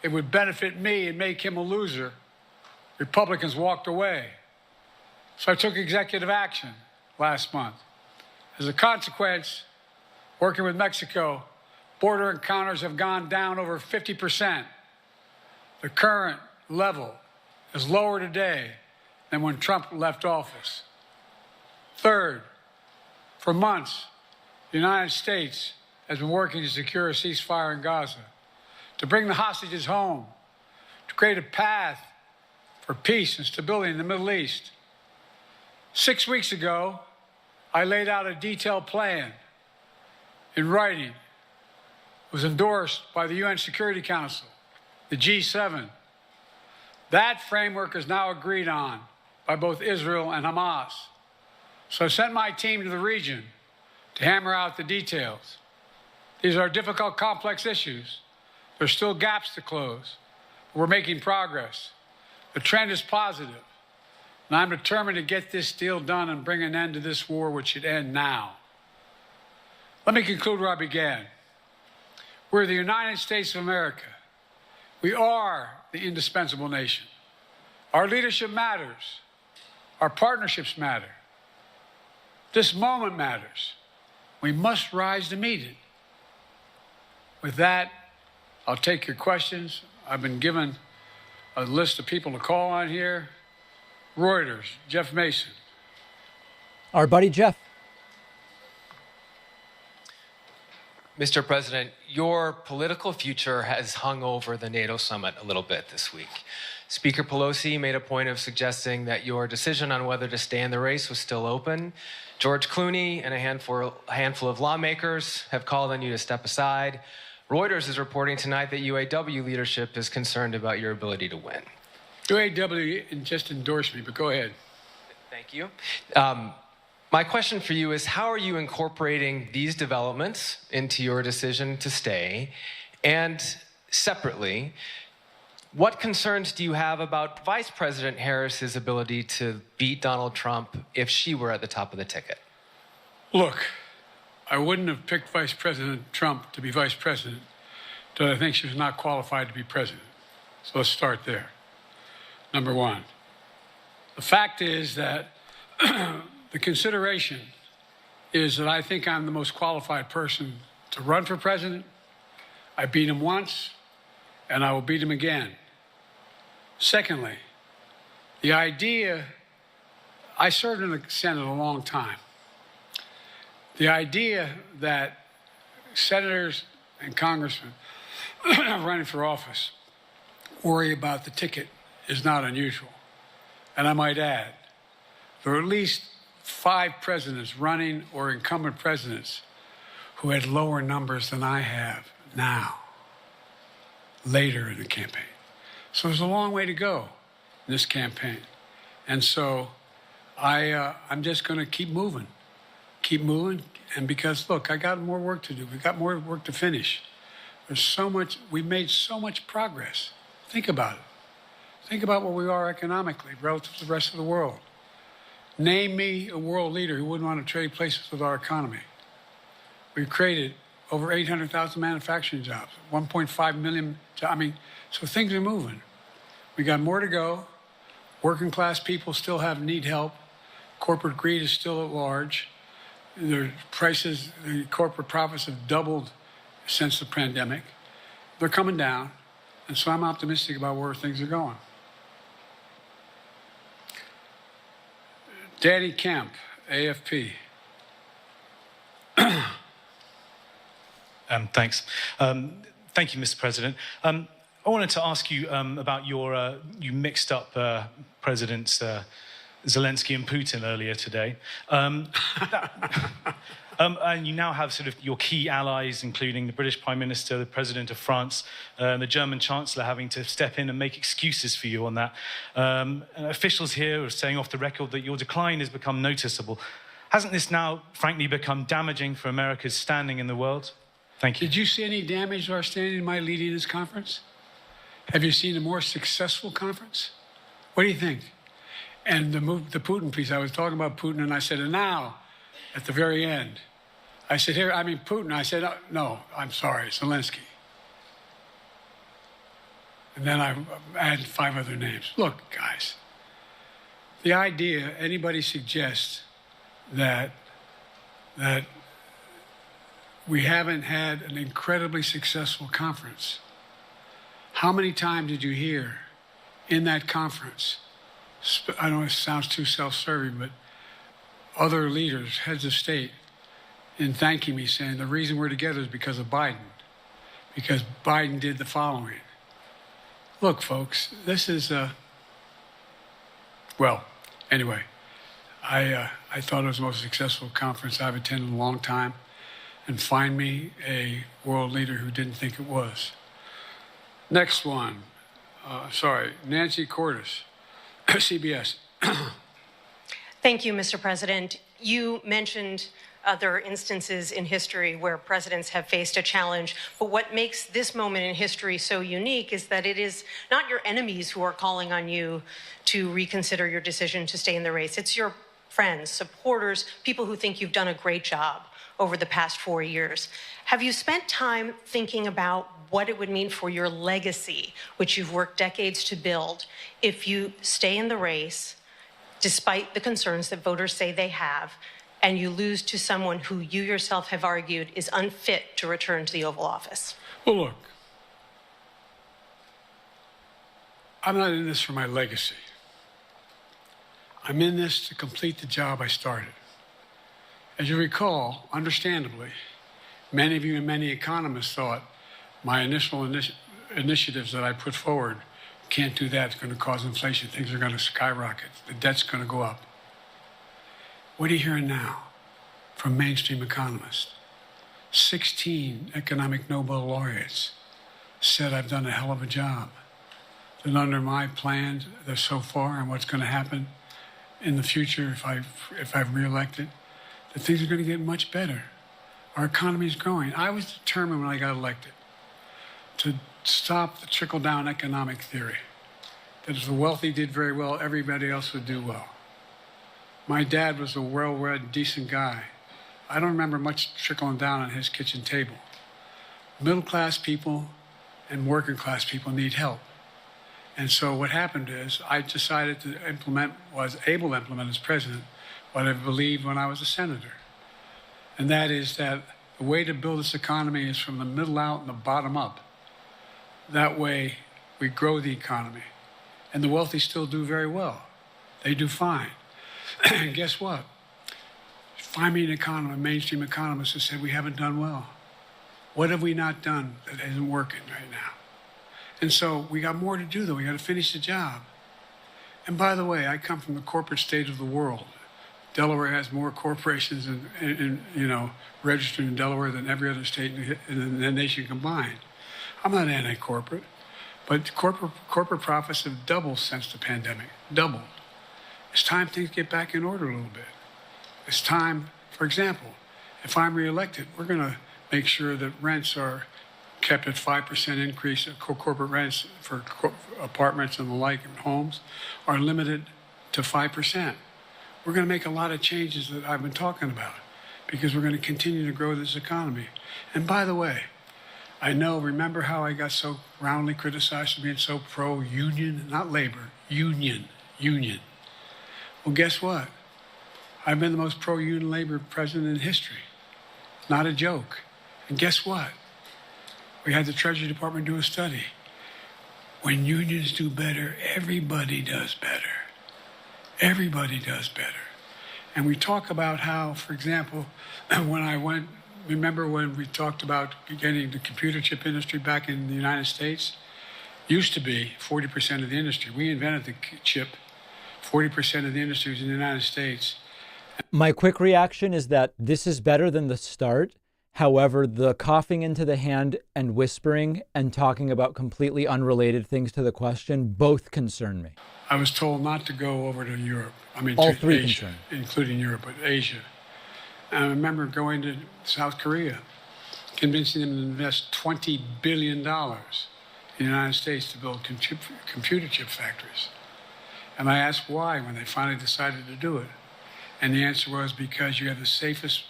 it would benefit me and make him a loser, Republicans walked away. So I took executive action last month. As a consequence, working with Mexico, border encounters have gone down over 50%. The current level is lower today than when Trump left office. Third, for months, the United States has been working to secure a ceasefire in Gaza, to bring the hostages home, to create a path for peace and stability in the Middle East. 6 weeks ago, I laid out a detailed plan in writing. It was endorsed by the UN Security Council, the G7. That framework is now agreed on by both Israel and Hamas. So I sent my team to the region to hammer out the details. These are difficult, complex issues. There's still gaps to close, but we're making progress. The trend is positive, and I'm determined to get this deal done and bring an end to this war, which should end now. Let me conclude where I began. We're the United States of America. We are the indispensable nation. Our leadership matters. Our partnerships matter. This moment matters. We must rise to meet it. With that, I'll take your questions. I've been given a list of people to call on here. Reuters, Jeff Mason. Our buddy Jeff. Mr. President, your political future has hung over the NATO summit a little bit this week. Speaker Pelosi made a point of suggesting that your decision on whether to stay in the race was still open. George Clooney and a handful of lawmakers have called on you to step aside. Reuters is reporting tonight that UAW leadership is concerned about your ability to win. UAW just endorsed me, but go ahead. Thank you. My question for you is, how are you incorporating these developments into your decision to stay? And separately, what concerns do you have about Vice President Harris's ability to beat Donald Trump if she were at the top of the ticket? Look, I wouldn't have picked Vice President Trump to be vice president until I think she was not qualified to be president. So let's start there. Number one, the fact is that the consideration is that I think I'm the most qualified person to run for president. I beat him once, and I will beat him again. Secondly, the idea, I served in the Senate a long time. The idea that senators and congressmen running for office worry about the ticket is not unusual. And I might add, there are at least 5 presidents running or incumbent presidents who had lower numbers than I have now, later in the campaign. So there's a long way to go in this campaign. And so I'm just going to keep moving. And because, look, I got more work to do. We've got more work to finish. There's so much, we've made so much progress. Think about it. Think about where we are economically relative to the rest of the world. Name me a world leader who wouldn't want to trade places with our economy. We've created over 800,000 manufacturing jobs, 1.5 million jobs. I mean, so things are moving. We got more to go. Working class people still need help. Corporate greed is still at large. Their prices, the corporate profits have doubled since the pandemic. They're coming down, and so I'm optimistic about where things are going. Danny Kemp, AFP. Thanks. Thank you, Mr. President. I wanted to ask you about your, you mixed up Presidents Zelensky and Putin earlier today. And you now have sort of your key allies, including the British Prime Minister, the President of France, and the German Chancellor having to step in and make excuses for you on that. And officials here are saying off the record that your decline has become noticeable. Hasn't this now, frankly, become damaging for America's standing in the world? Thank you. Did you see any damage to our standing in my leading this conference? Have you seen a more successful conference? What do you think? And the Putin piece, I was talking about Putin, and I said, and now, at the very end, I said, here, I mean, Putin. I said, no, I'm sorry, Zelensky. And then I added 5 other names. Look, guys, the idea anybody suggests that we haven't had an incredibly successful conference. How many times did you hear in that conference, I know it sounds too self-serving, but other leaders, heads of state, in thanking me, saying the reason we're together is because of Biden, because Biden did the following. Look, folks, this is, well, anyway, I thought it was the most successful conference I've attended in a long time, and find me a world leader who didn't think it was. Next one, Nancy Cordes, CBS. Thank you, Mr. President. You mentioned other instances in history where presidents have faced a challenge, but what makes this moment in history so unique is that it is not your enemies who are calling on you to reconsider your decision to stay in the race. It's your friends, supporters, people who think you've done a great job over the past 4 years. Have you spent time thinking about what it would mean for your legacy, which you've worked decades to build, if you stay in the race, despite the concerns that voters say they have, and you lose to someone who you yourself have argued is unfit to return to the Oval Office? Well, look, I'm not in this for my legacy. I'm in this to complete the job I started. As you recall, understandably, many of you and many economists thought my initial initiatives that I put forward, can't do that, it's going to cause inflation, things are going to skyrocket, the debt's going to go up. What are you hearing now from mainstream economists? 16 economic Nobel laureates said I've done a hell of a job. That under my plan so far and what's going to happen in the future if I'm reelected, that things are going to get much better. Our economy is growing. I was determined when I got elected to stop the trickle-down economic theory, that if the wealthy did very well, everybody else would do well. My dad was a well-read, decent guy. I don't remember much trickling down on his kitchen table. Middle-class people and working-class people need help. And so what happened is I decided to was able to implement as president what I believed when I was a senator. And that is that the way to build this economy is from the middle out and the bottom up. That way we grow the economy. And the wealthy still do very well. They do fine. And guess what? Find me an economist, a mainstream economist who said we haven't done well. What have we not done that isn't working right now? And so we got more to do, though. We got to finish the job. And by the way, I come from the corporate state of the world. Delaware has more corporations registered in Delaware than every other state in the nation combined. I'm not anti-corporate, but corporate profits have doubled since the pandemic. Doubled. It's time things get back in order a little bit. It's time, for example, if I'm reelected, we're going to make sure that rents are kept at 5% increase. Corporate rents for apartments and the like and homes are limited to 5%. We're going to make a lot of changes that I've been talking about because we're going to continue to grow this economy. And by the way, remember how I got so roundly criticized for being so pro-union, not labor, union, union. Well, guess what? I've been the most pro-union labor president in history. Not a joke. And guess what? We had the Treasury Department do a study. When unions do better, everybody does better. Everybody does better. And we talk about how, for example, remember when we talked about getting the computer chip industry back in the United States? Used to be 40% of the industry. We invented the chip. 40% of the industry was in the United States. My quick reaction is that this is better than the start. However, the coughing into the hand and whispering and talking about completely unrelated things to the question both concern me. I was told not to go over to Europe. I mean, all to three Asia, concern, including Europe, but Asia. And I remember going to South Korea, convincing them to invest $20 billion in the United States to build computer chip factories. And I asked why when they finally decided to do it. And the answer was because you have the safest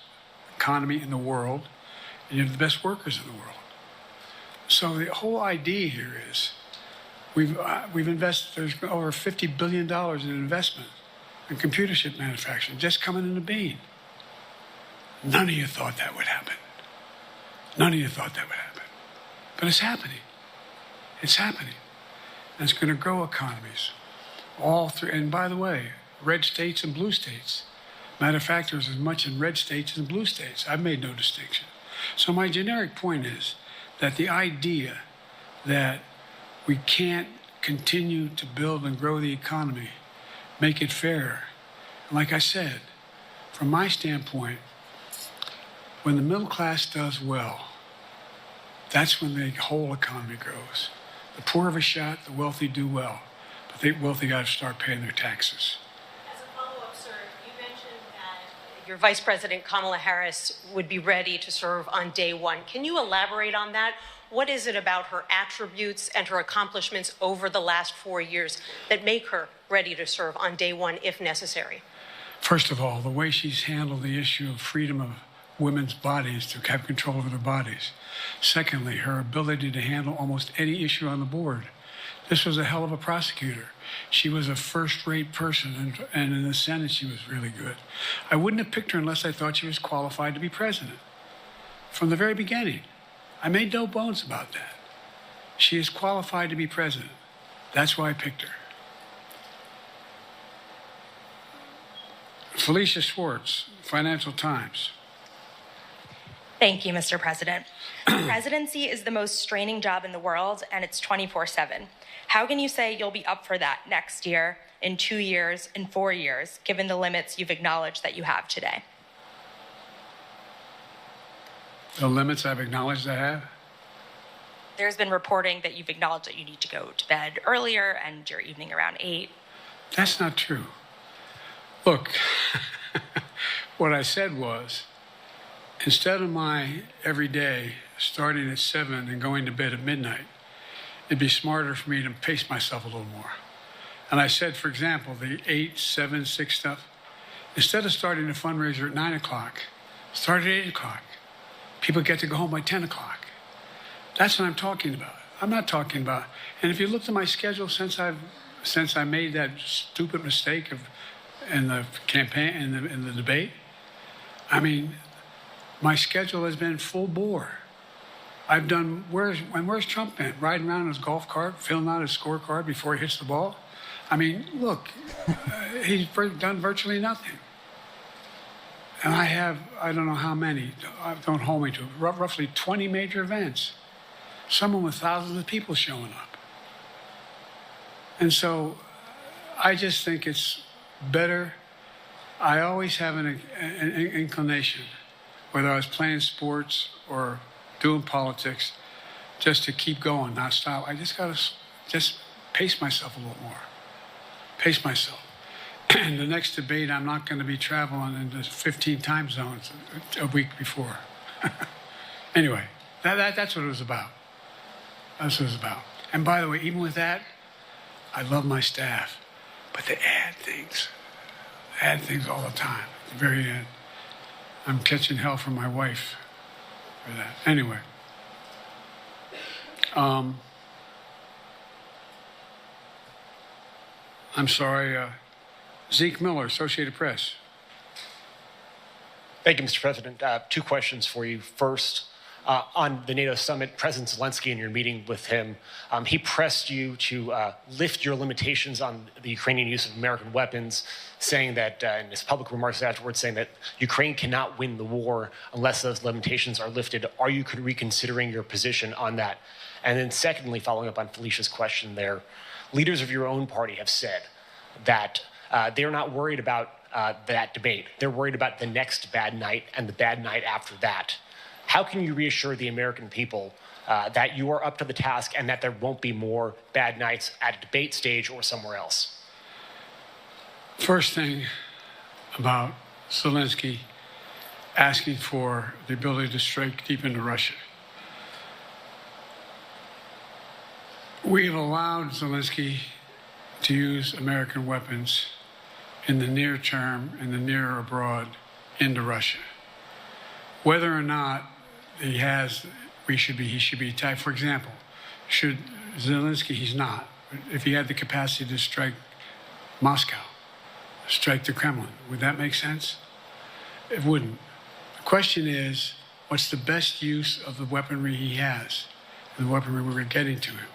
economy in the world and you have the best workers in the world. So the whole idea here is we've invested, there's over $50 billion in investment in computer chip manufacturing just coming into being. None of you thought that would happen. None of you thought that would happen. But it's happening. It's happening. And it's going to grow economies. All through, and by the way, red states and blue states. Matter of fact, there's as much in red states as blue states. I've made no distinction. So my generic point is that the idea that we can't continue to build and grow the economy, make it fairer. Like I said, from my standpoint, when the middle class does well, that's when the whole economy grows. The poor have a shot, the wealthy do well. But the wealthy got to start paying their taxes. As a follow-up, sir, you mentioned that your Vice President Kamala Harris would be ready to serve on day one. Can you elaborate on that? What is it about her attributes and her accomplishments over the last 4 years that make her ready to serve on day one if necessary? First of all, the way she's handled the issue of freedom of women's bodies to have control over their bodies. Secondly, her ability to handle almost any issue on the board. This was a hell of a prosecutor. She was a first-rate person, and in the Senate, she was really good. I wouldn't have picked her unless I thought she was qualified to be president. From the very beginning, I made no bones about that. She is qualified to be president. That's why I picked her. Felicia Schwartz, Financial Times. Thank you, Mr. President. The presidency is the most straining job in the world, and it's 24/7. How can you say you'll be up for that next year, in 2 years, in 4 years, given the limits you've acknowledged that you have today? The limits I've acknowledged I have? There's been reporting that you've acknowledged that you need to go to bed earlier and your evening around 8. That's not true. Look, what I said was, instead of my every day starting at 7 and going to bed at midnight, it'd be smarter for me to pace myself a little more. And I said, for example, the 8, 7, 6 stuff, instead of starting a fundraiser at 9 o'clock, start at 8 o'clock. People get to go home by 10 o'clock. That's what I'm talking about. I'm not talking about, and if you look at my schedule since I made that stupid mistake in the campaign, in the debate, I mean, my schedule has been full bore. I've done, where's Trump been? Riding around in his golf cart, filling out his scorecard before he hits the ball? I mean, look, he's done virtually nothing. And I don't know how many, don't hold me to it, roughly 20 major events. Some of them with thousands of people showing up. And so I just think it's better. I always have an inclination, whether I was playing sports or doing politics, just to keep going, not stop. I just got to pace myself a little more. Pace myself. And the next debate, I'm not going to be traveling into 15 time zones a week before. Anyway, that's what it was about. That's what it was about. And by the way, even with that, I love my staff, but they add things all the time. At the very end, I'm catching hell from my wife for that. Anyway, I'm sorry, Zeke Miller, Associated Press. Thank you, Mr. President. Two questions for you. First, on the NATO summit, President Zelensky, in your meeting with him, he pressed you to lift your limitations on the Ukrainian use of American weapons, saying that, in his public remarks afterwards, saying that Ukraine cannot win the war unless those limitations are lifted. Are you reconsidering your position on that? And then secondly, following up on Felicia's question there, leaders of your own party have said that they're not worried about that debate. They're worried about the next bad night and the bad night after that. How can you reassure the American people that you are up to the task and that there won't be more bad nights at a debate stage or somewhere else? First thing about Zelensky asking for the ability to strike deep into Russia. We've allowed Zelensky to use American weapons in the near term, in the near or abroad, into Russia. Whether or not he should be attacked. For example, should Zelensky, he's not. If he had the capacity to strike Moscow, strike the Kremlin, would that make sense? It wouldn't. The question is, what's the best use of the weaponry he has and the weaponry we're getting to him?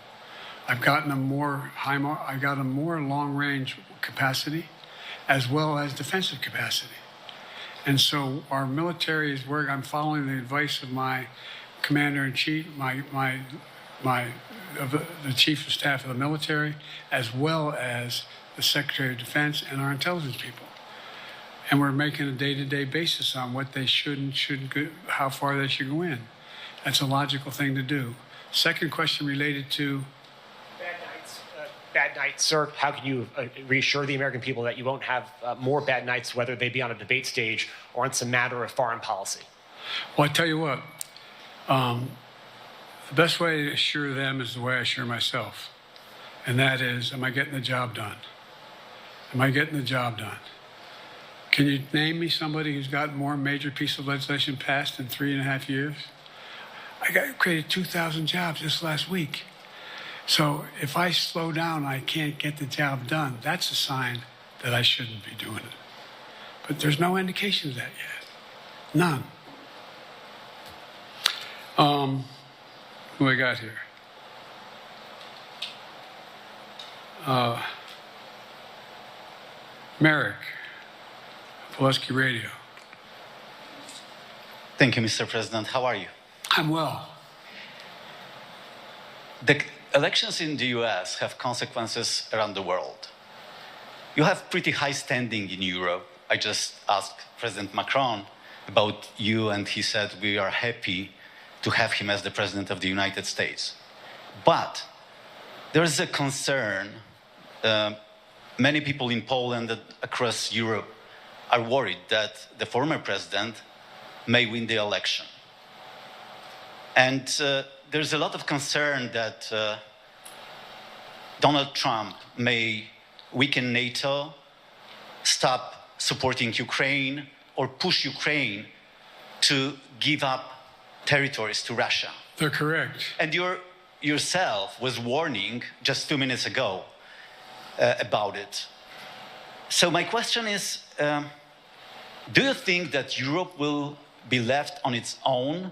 I've gotten him more long-range capacity as well as defensive capacity. And so our military is where I'm following the advice of my commander-in-chief, the chief of staff of the military, as well as the Secretary of Defense and our intelligence people. And we're making a day-to-day basis on what they should and shouldn't go, how far they should go in. That's a logical thing to do. Second question related to Bad nights, sir. How can you reassure the American people that you won't have more bad nights, whether they be on a debate stage or it's a matter of foreign policy? Well, I tell you what, the best way to assure them is the way I assure myself. And that is, am I getting the job done? Am I getting the job done? Can you name me somebody who's got more major piece of legislation passed in 3.5 years? I created 2,000 jobs just last week. So if I slow down, I can't get the job done. That's a sign that I shouldn't be doing it. But there's no indication of that yet. None. Who I got here? Merrick, Pulaski Radio. Thank you, Mr. President. How are you? I'm well. The elections in the US have consequences around the world. You have pretty high standing in Europe. I just asked President Macron about you, and he said we are happy to have him as the President of the United States. But there is a concern. Many people in Poland and across Europe are worried that the former president may win the election. And there's a lot of concern that Donald Trump may weaken NATO, stop supporting Ukraine, or push Ukraine to give up territories to Russia. They're correct. And yourself was warning just 2 minutes ago about it. So my question is, do you think that Europe will be left on its own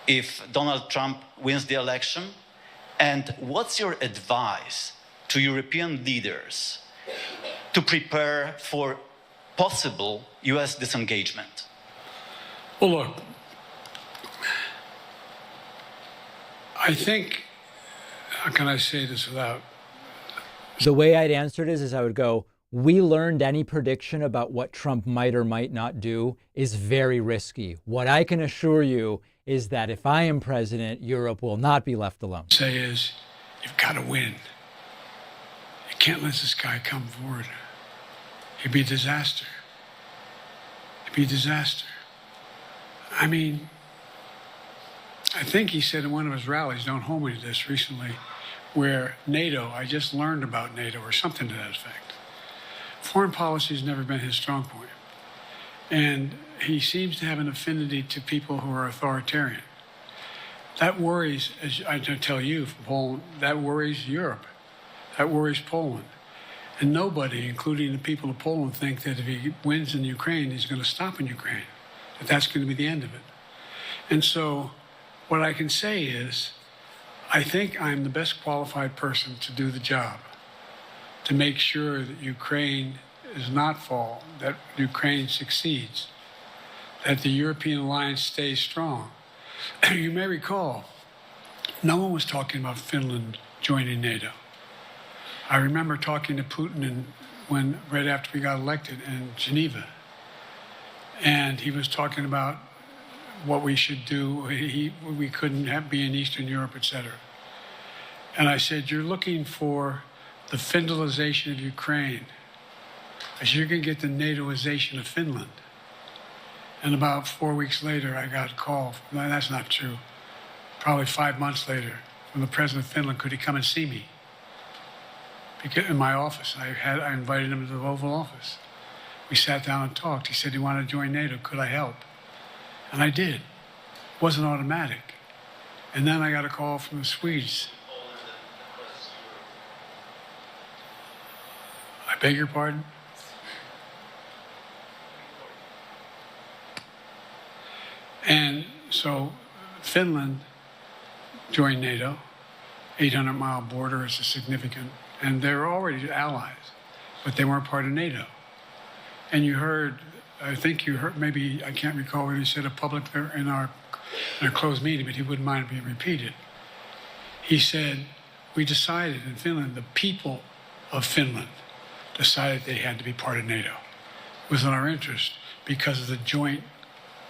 if Donald Trump wins the election? And what's your advice to European leaders to prepare for possible US disengagement? Well, look, I think, how can I say this without... The way I'd answer it is I would go, we learned any prediction about what Trump might or might not do is very risky. What I can assure you is that if I am president, Europe will not be left alone. Say is, you've got to win. You can't let this guy come forward. It'd be a disaster. It'd be a disaster. I mean, I think he said in one of his rallies, don't hold me to this, recently, where NATO, I just learned about NATO or something to that effect. Foreign policy has never been his strong point. And he seems to have an affinity to people who are authoritarian. That worries, as I tell you, from Poland, that worries Europe. That worries Poland. And nobody, including the people of Poland, think that if he wins in Ukraine, he's going to stop in Ukraine, that that's going to be the end of it. And so what I can say is, I think I'm the best qualified person to do the job, to make sure that Ukraine does not fall, that Ukraine succeeds, that the European alliance stays strong. You may recall, no one was talking about Finland joining NATO. I remember talking to Putin right after we got elected in Geneva, and he was talking about what we should do. We couldn't be in Eastern Europe, etc. And I said, you're looking for the Finlandization of Ukraine. I said, you're going to get the NATOization of Finland. And about 4 weeks later, I got a call. No, that's not true. Probably 5 months later, from the president of Finland, could he come and see me? In my office. I invited him to the Oval Office. We sat down and talked. He said he wanted to join NATO. Could I help? And I did. It wasn't automatic. And then I got a call from the Swedes. I beg your pardon? And so Finland joined NATO. 800-mile border is a significant, and they're already allies, but they weren't part of NATO. And you heard, I think you heard, maybe, I can't recall what he said in public in our closed meeting, but he wouldn't mind it being repeated. He said, we decided in Finland, the people of Finland decided they had to be part of NATO. It was in our interest because of the joint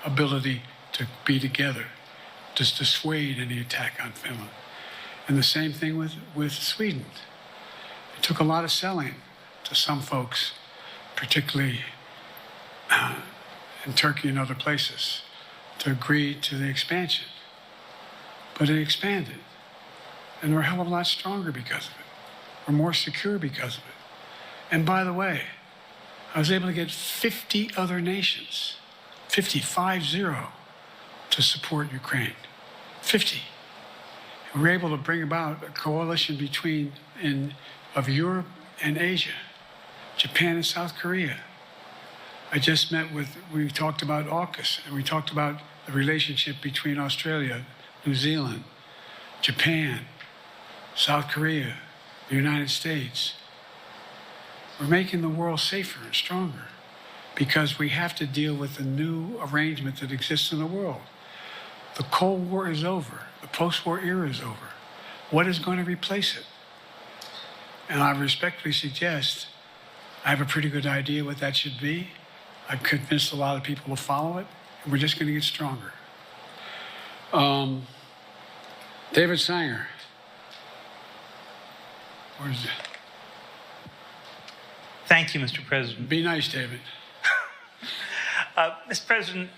ability to be together, to dissuade any attack on Finland. And the same thing with Sweden. It took a lot of selling to some folks, particularly in Turkey and other places, to agree to the expansion. But it expanded. And we're a hell of a lot stronger because of it. We're more secure because of it. And by the way, I was able to get 50 other nations, 50, to support Ukraine. 50. And we were able to bring about a coalition of Europe and Asia, Japan and South Korea. I just we talked about AUKUS, and we talked about the relationship between Australia, New Zealand, Japan, South Korea, the United States. We're making the world safer and stronger because we have to deal with the new arrangement that exists in the world. The Cold War is over. The post-war era is over. What is going to replace it? And I respectfully suggest I have a pretty good idea what that should be. I've convinced a lot of people to follow it, and we're just going to get stronger. David Sanger. Where's it? Thank you, Mr. President. Be nice, David. Mr. President,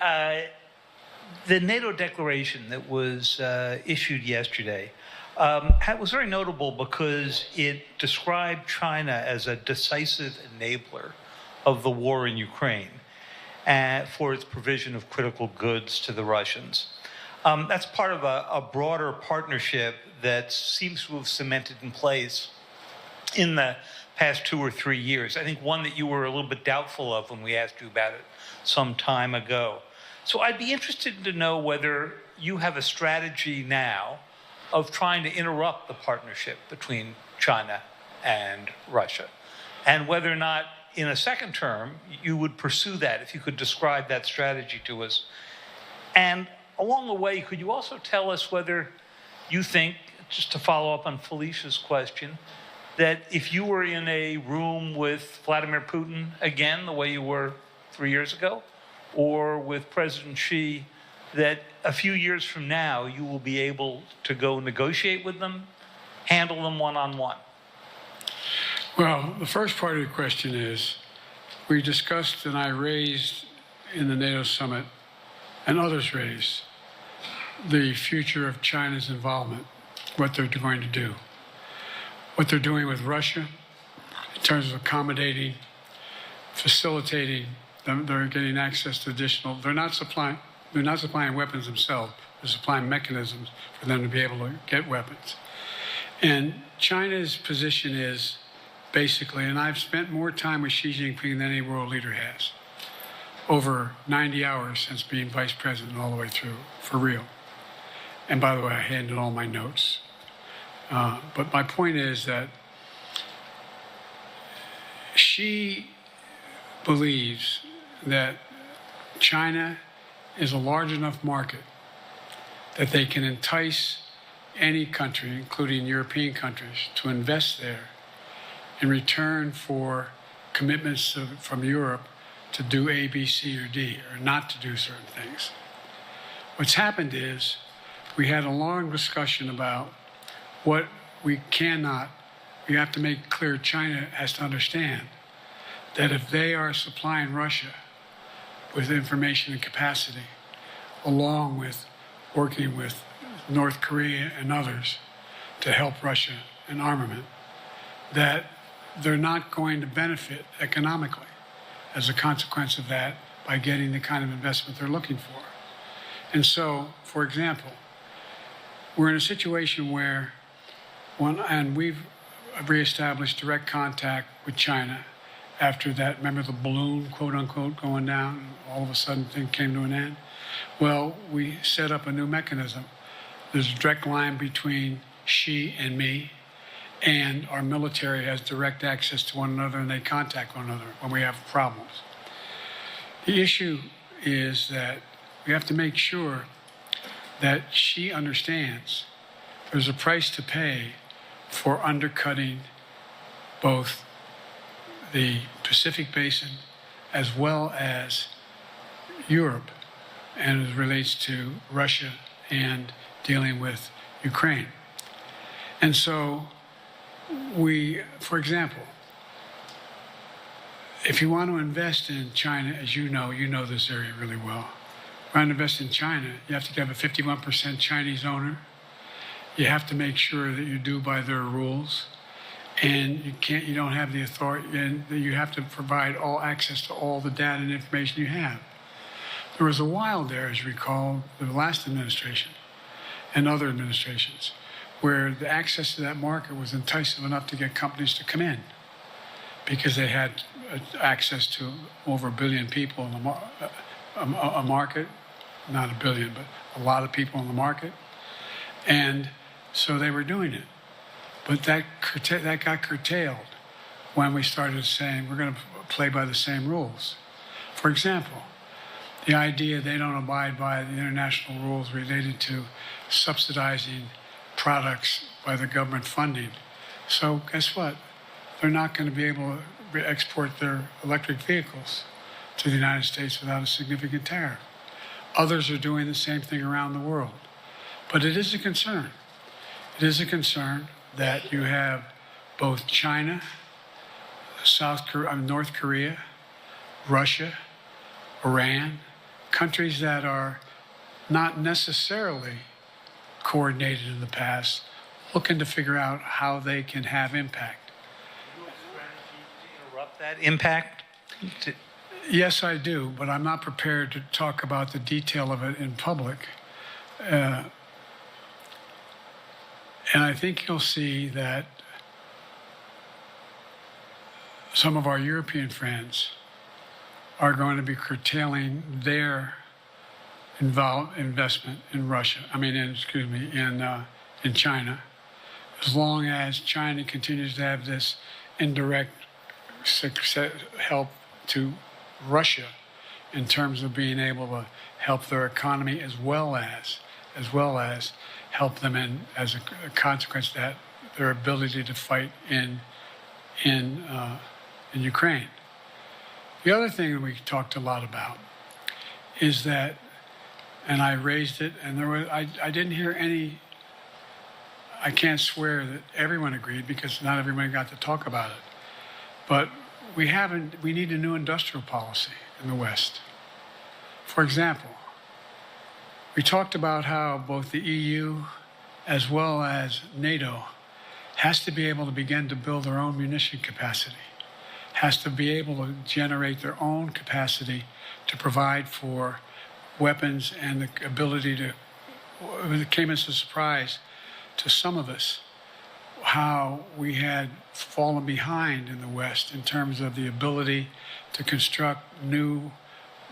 the NATO declaration that was issued yesterday was very notable because it described China as a decisive enabler of the war in Ukraine for its provision of critical goods to the Russians. That's part of a broader partnership that seems to have cemented in place in the past 2 or 3 years. I think one that you were a little bit doubtful of when we asked you about it some time ago. So I'd be interested to know whether you have a strategy now of trying to interrupt the partnership between China and Russia, and whether or not in a second term you would pursue that, if you could describe that strategy to us. And along the way, could you also tell us whether you think, just to follow up on Felicia's question, that if you were in a room with Vladimir Putin again, the way you were 3 years ago, or with President Xi, that a few years from now you will be able to go negotiate with them, handle them one-on-one? Well, the first part of the question is, we discussed and I raised in the NATO summit, and others raised, the future of China's involvement, what they're going to do. What they're doing with Russia in terms of accommodating, facilitating them, they're getting access to additional, they're not supplying weapons themselves, they're supplying mechanisms for them to be able to get weapons. And China's position is basically, and I've spent more time with Xi Jinping than any world leader has. Over 90 hours since being vice president all the way through, for real. And by the way, I handed all my notes. But my point is that Xi believes that China is a large enough market that they can entice any country, including European countries, to invest there in return for commitments from Europe to do A, B, C, or D, or not to do certain things. What's happened is we had a long discussion about what we have to make clear. China has to understand that if they are supplying Russia with information and capacity, along with working with North Korea and others to help Russia in armament, that they're not going to benefit economically as a consequence of that by getting the kind of investment they're looking for. And so, for example, we're in a situation where we've reestablished direct contact with China after that, remember the balloon, quote unquote, going down, and all of a sudden things came to an end? Well, we set up a new mechanism. There's a direct line between Xi and me, and our military has direct access to one another, and they contact one another when we have problems. The issue is that we have to make sure that Xi understands there's a price to pay for undercutting both the Pacific Basin as well as Europe, and as it relates to Russia and dealing with Ukraine. And so for example, if you want to invest in China, as you know this area really well, want to invest in China, you have to have a 51% Chinese owner. You have to make sure that you do by their rules. And you don't have the authority, and you have to provide all access to all the data and information you have. There was a while there, as you recall, the last administration and other administrations, where the access to that market was enticing enough to get companies to come in because they had access to over 1 billion people in a market, not 1 billion, but a lot of people in the market. And so they were doing it. But that got curtailed when we started saying we're going to play by the same rules. For example, the idea they don't abide by the international rules related to subsidizing products by the government funding. So guess what? They're not going to be able to export their electric vehicles to the United States without a significant tariff. Others are doing the same thing around the world. But it is a concern. It is a concern that you have both China, North Korea, Russia, Iran, countries that are not necessarily coordinated in the past, looking to figure out how they can have impact. Interrupt that impact? Yes, I do, but I'm not prepared to talk about the detail of it in public. And I think you'll see that some of our European friends are going to be curtailing their investment in in China, as long as China continues to have this indirect help to Russia in terms of being able to help their economy as well as help them as a consequence of that, their ability to fight in Ukraine. The other thing that we talked a lot about is that, and I raised it, and I didn't hear any. I can't swear that everyone agreed because not everyone got to talk about it, but we need a new industrial policy in the West. For example, we talked about how both the EU as well as NATO has to be able to begin to build their own munition capacity, has to be able to generate their own capacity to provide for weapons and the ability to, it came as a surprise to some of us, how we had fallen behind in the West in terms of the ability to construct new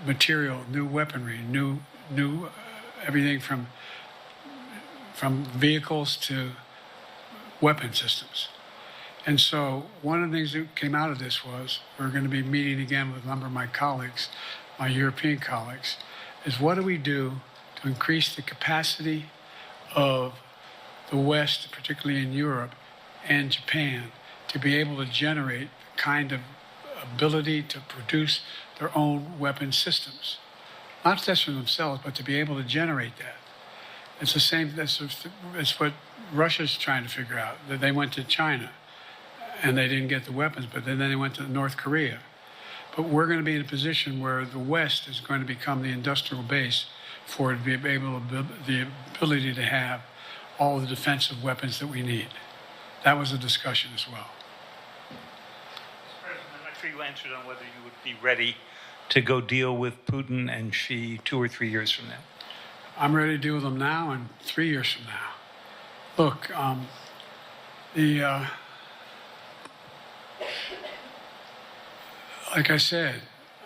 material, new weaponry, new everything from vehicles to weapon systems. And so one of the things that came out of this was we're going to be meeting again with a number of my colleagues, my European colleagues, is what do we do to increase the capacity of the West, particularly in Europe and Japan, to be able to generate the kind of ability to produce their own weapon systems. Not just for themselves, but to be able to generate that. It's the same, it's what Russia's trying to figure out, that they went to China and they didn't get the weapons, but then they went to North Korea. But we're going to be in a position where the West is going to become the industrial base for it to be able to, the ability to have all the defensive weapons that we need. That was a discussion as well. Mr. President, I'm not sure you answered on whether you would be ready to go deal with Putin and Xi 2 or 3 years from now. I'm ready to deal with them now and 3 years from now. Look, like I said,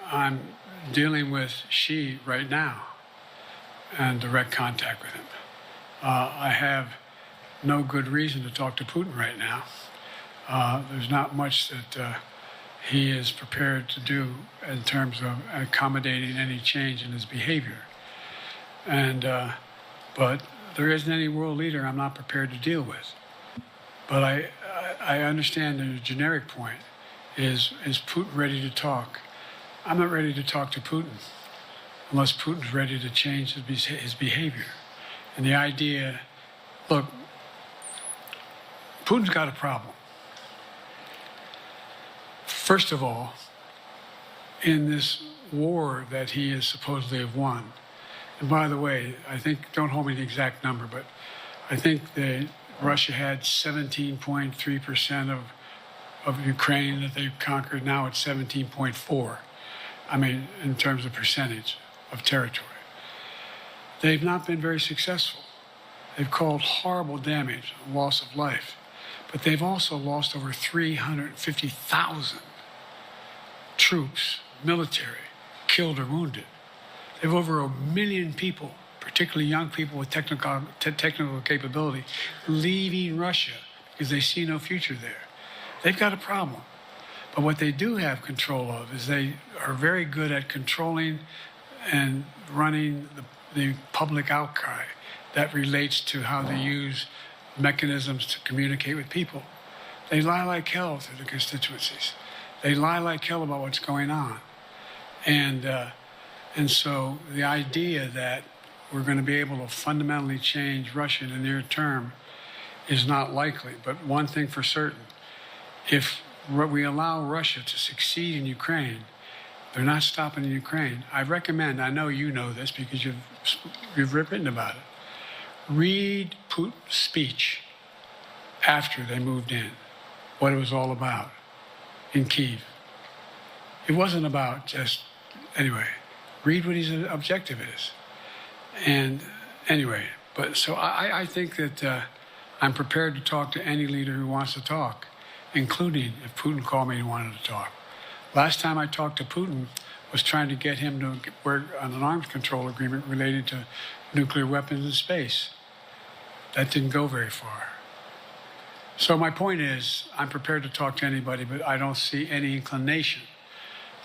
I'm dealing with Xi right now and direct contact with him. I have no good reason to talk to Putin right now. There's not much that he is prepared to do in terms of accommodating any change in his behavior. And but there isn't any world leader I'm not prepared to deal with. But I understand the generic point is Putin ready to talk? I'm not ready to talk to Putin unless Putin's ready to change his behavior. And the idea, look, Putin's got a problem. First of all, in this war that he is supposedly have won, and by the way, I think, don't hold me to the exact number, but I think that Russia had 17.3% of Ukraine that they've conquered. Now it's 17.4. I mean, in terms of percentage of territory. They've not been very successful. They've caused horrible damage, loss of life, but they've also lost over 350,000 troops, military, killed or wounded. They have over 1 million people, particularly young people with technical capability, leaving Russia because they see no future there. They've got a problem. But what they do have control of is they are very good at controlling and running the public outcry that relates to how they use mechanisms to communicate with people. They lie like hell to the constituencies. They lie like hell about what's going on. And so the idea that we're going to be able to fundamentally change Russia in the near term is not likely. But one thing for certain, if we allow Russia to succeed in Ukraine, they're not stopping in Ukraine. I recommend, I know you know this because you've written about it, read Putin's speech after they moved in, what it was all about in Kyiv. It wasn't about just, anyway, read what his objective is. And anyway, but so I think that I'm prepared to talk to any leader who wants to talk, including if Putin called me and wanted to talk. Last time I talked to Putin was trying to get him to work on an arms control agreement related to nuclear weapons in space. That didn't go very far. So my point is, I'm prepared to talk to anybody, but I don't see any inclination.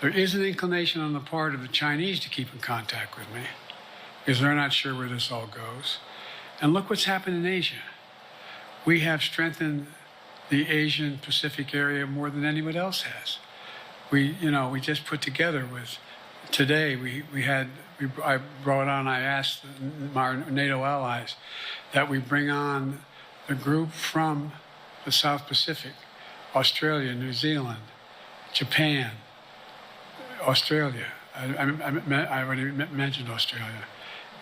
There is an inclination on the part of the Chinese to keep in contact with me because they're not sure where this all goes. And look what's happened in Asia. We have strengthened the Asian Pacific area more than anybody else has. We just put together with, today I brought on, I asked our NATO allies that we bring on a group from the South Pacific, Australia, New Zealand, Japan, Australia. I already mentioned Australia.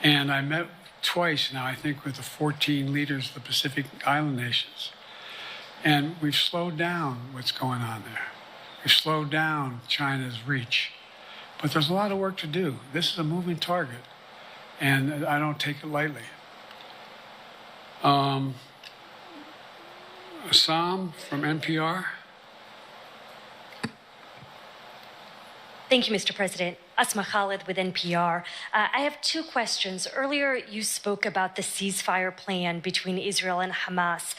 And I met twice now, I think, with the 14 leaders of the Pacific Island nations. And we've slowed down what's going on there. We've slowed down China's reach. But there's a lot of work to do. This is a moving target, and I don't take it lightly. Assam from NPR. Thank you, Mr. President. Asma Khalid with NPR. I have two questions. Earlier, you spoke about the ceasefire plan between Israel and Hamas.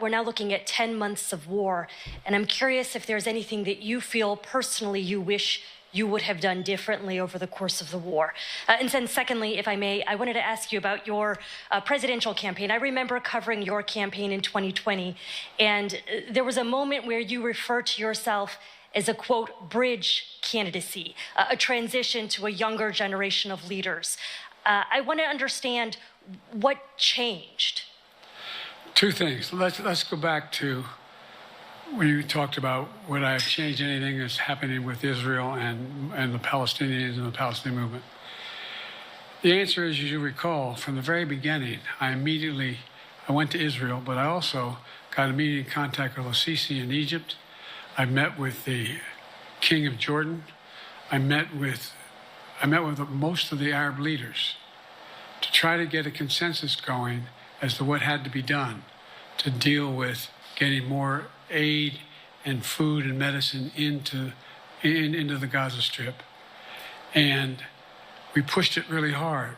We're now looking at 10 months of war, and I'm curious if there's anything that you feel personally you wish you would have done differently over the course of the war. And then secondly, if I may, I wanted to ask you about your presidential campaign. I remember covering your campaign in 2020, and there was a moment where you referred to yourself as a, quote, bridge candidacy, a transition to a younger generation of leaders. I want to understand what changed. Two things. Let's go back to when you talked about would I have changed anything that's happening with Israel and the Palestinians and the Palestinian movement. The answer is, as you recall, from the very beginning, I went to Israel, but I also got immediate contact with al-Sisi in Egypt. I met with the King of Jordan. I met with most of the Arab leaders to try to get a consensus going as to what had to be done to deal with getting more aid and food and medicine into the Gaza Strip. And we pushed it really hard.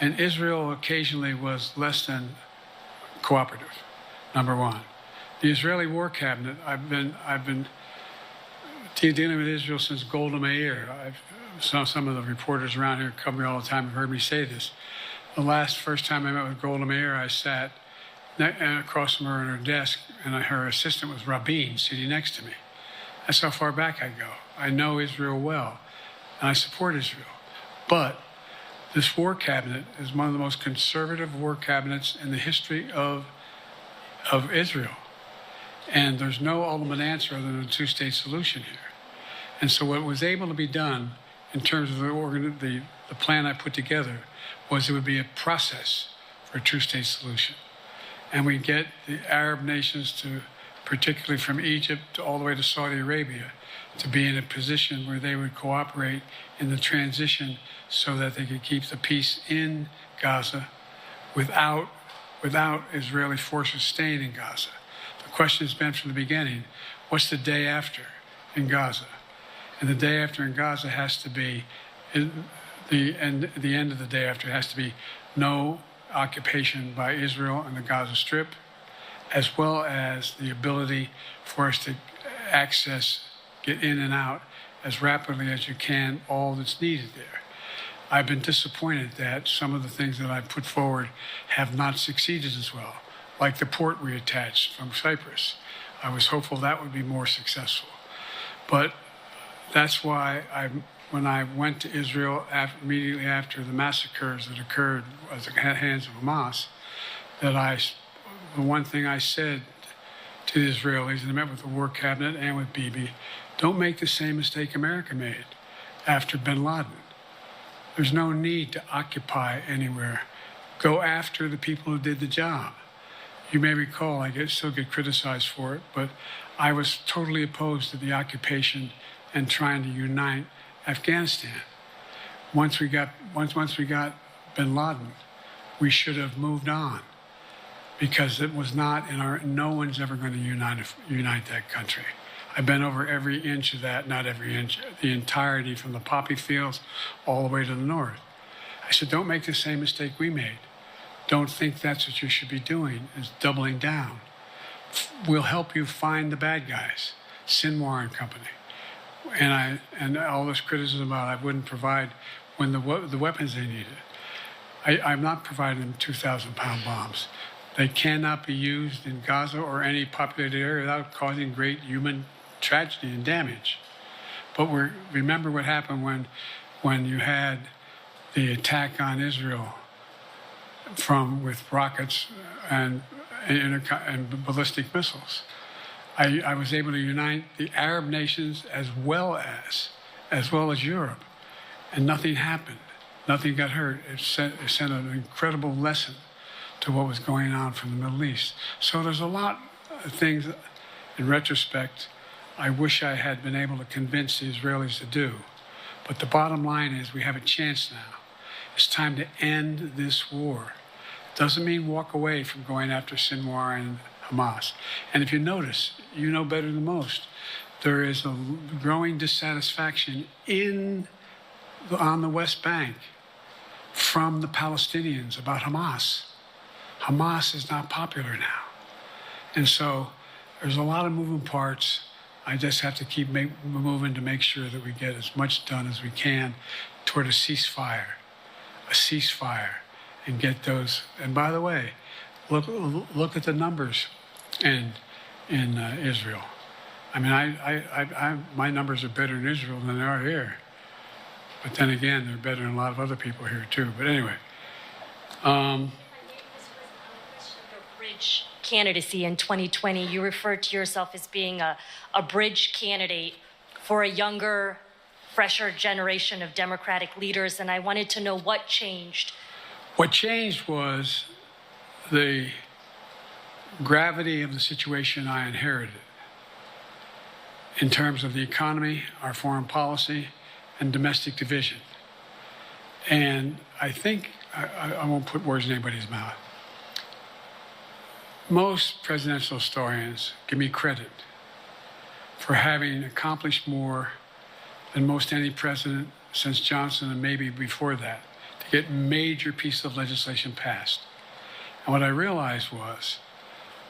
And Israel occasionally was less than cooperative, number one. The Israeli War Cabinet, I've been dealing with Israel since Golda Meir. Some of the reporters around here come me all the time and heard me say this. The first time I met with Golda Meir, I sat across from her at her desk, and her assistant was Rabin sitting next to me. That's how far back I go. I know Israel well, and I support Israel. But this war cabinet is one of the most conservative war cabinets in the history of Israel. And there's no ultimate answer other than a two-state solution here. And so what was able to be done in terms of the plan I put together was it would be a process for a two-state solution. And we get the Arab nations to, particularly from Egypt all the way to Saudi Arabia, to be in a position where they would cooperate in the transition so that they could keep the peace in Gaza without Israeli forces staying in Gaza. The question has been from the beginning, what's the day after in Gaza? And the day after in Gaza has to be, the end of the day after has to be no occupation by Israel in the Gaza Strip, as well as the ability for us to get in and out as rapidly as you can, all that's needed there. I've been disappointed that some of the things that I've put forward have not succeeded as well, like the port reattached from Cyprus. I was hopeful that would be more successful. But that's why when I went to Israel immediately after the massacres that occurred at the hands of Hamas, the one thing I said to the Israelis, and I met with the War Cabinet and with Bibi, don't make the same mistake America made after bin Laden. There's no need to occupy anywhere. Go after the people who did the job. You may recall, I still get criticized for it, but I was totally opposed to the occupation and trying to unite Afghanistan. Once we got bin Laden, we should have moved on, because it was not no one's ever going to unite that country. I've been over every inch of that, not every inch, the entirety from the poppy fields all the way to the north. I said, don't make the same mistake we made. Don't think that's what you should be doing, is doubling down. We'll help you find the bad guys, Sinwar and company. And all this criticism about I wouldn't provide when the weapons they needed. I'm not providing them 2,000-pound bombs. They cannot be used in Gaza or any populated area without causing great human tragedy and damage. But remember what happened when you had the attack on Israel with rockets and ballistic missiles. I was able to unite the Arab nations as well as Europe, and nothing happened. Nothing got hurt. It sent an incredible lesson to what was going on from the Middle East. So there's a lot of things, in retrospect, I wish I had been able to convince the Israelis to do. But the bottom line is we have a chance now. It's time to end this war. Doesn't mean walk away from going after Sinwar and Hamas. And if you notice, you know better than most, there is a growing dissatisfaction on the West Bank from the Palestinians about Hamas. Hamas is not popular now. And so there's a lot of moving parts. I just have to keep moving to make sure that we get as much done as we can toward a ceasefire, and get those. And by the way, look at the numbers in Israel. I mean, my numbers are better in Israel than they are here. But then again, they're better than a lot of other people here too. But anyway. Bridge candidacy in 2020. You referred to yourself as being a bridge candidate for a younger, fresher generation of Democratic leaders, and I wanted to know what changed. What changed was the gravity of the situation I inherited in terms of the economy, our foreign policy, and domestic division. And I think, I won't put words in anybody's mouth, most presidential historians give me credit for having accomplished more than most any president since Johnson and maybe before that to get major pieces of legislation passed. And what I realized was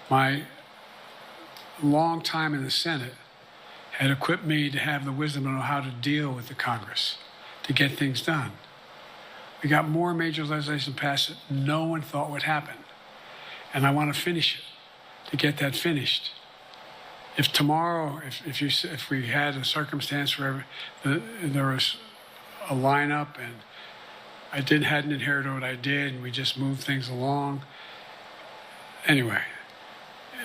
my long time in the Senate had equipped me to have the wisdom to know how to deal with the Congress to get things done. We got more major legislation passed that no one thought would happen. And I want to finish it, to get that finished. If tomorrow, if we had a circumstance where there was a lineup and I hadn't inherited what I did and we just moved things along, anyway,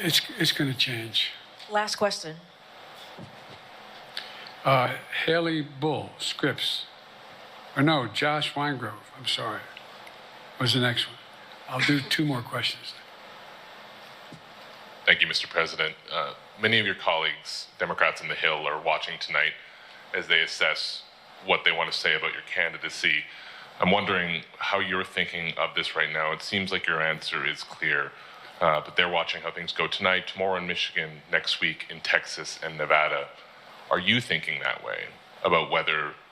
it's going to change. Last question. Haley Bull, Scripps. Or no, Josh Weingrove, I'm sorry, was the next one. I'll do 2 more questions. Thank you, Mr. President. Many of your colleagues, Democrats on the Hill, are watching tonight as they assess what they want to say about your candidacy. I'm wondering how you're thinking of this right now. It seems like your answer is clear, but they're watching how things go tonight, tomorrow in Michigan, next week in Texas and Nevada. Are you thinking that way about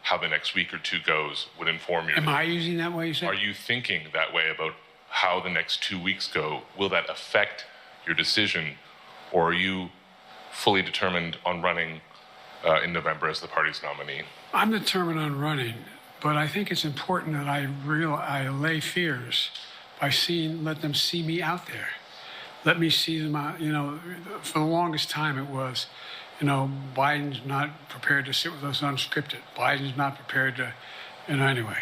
how the next week or 2 goes would inform your... Am I using that way, you said? Are you thinking that way about how the next 2 weeks go? Will that affect your decision, or are you fully determined on running in November as the party's nominee? I'm determined on running, but I think it's important that I allay fears by let them see me out there. Let me see them out. For the longest time it was, Biden's not prepared to sit with us unscripted. Biden's not prepared to, anyway.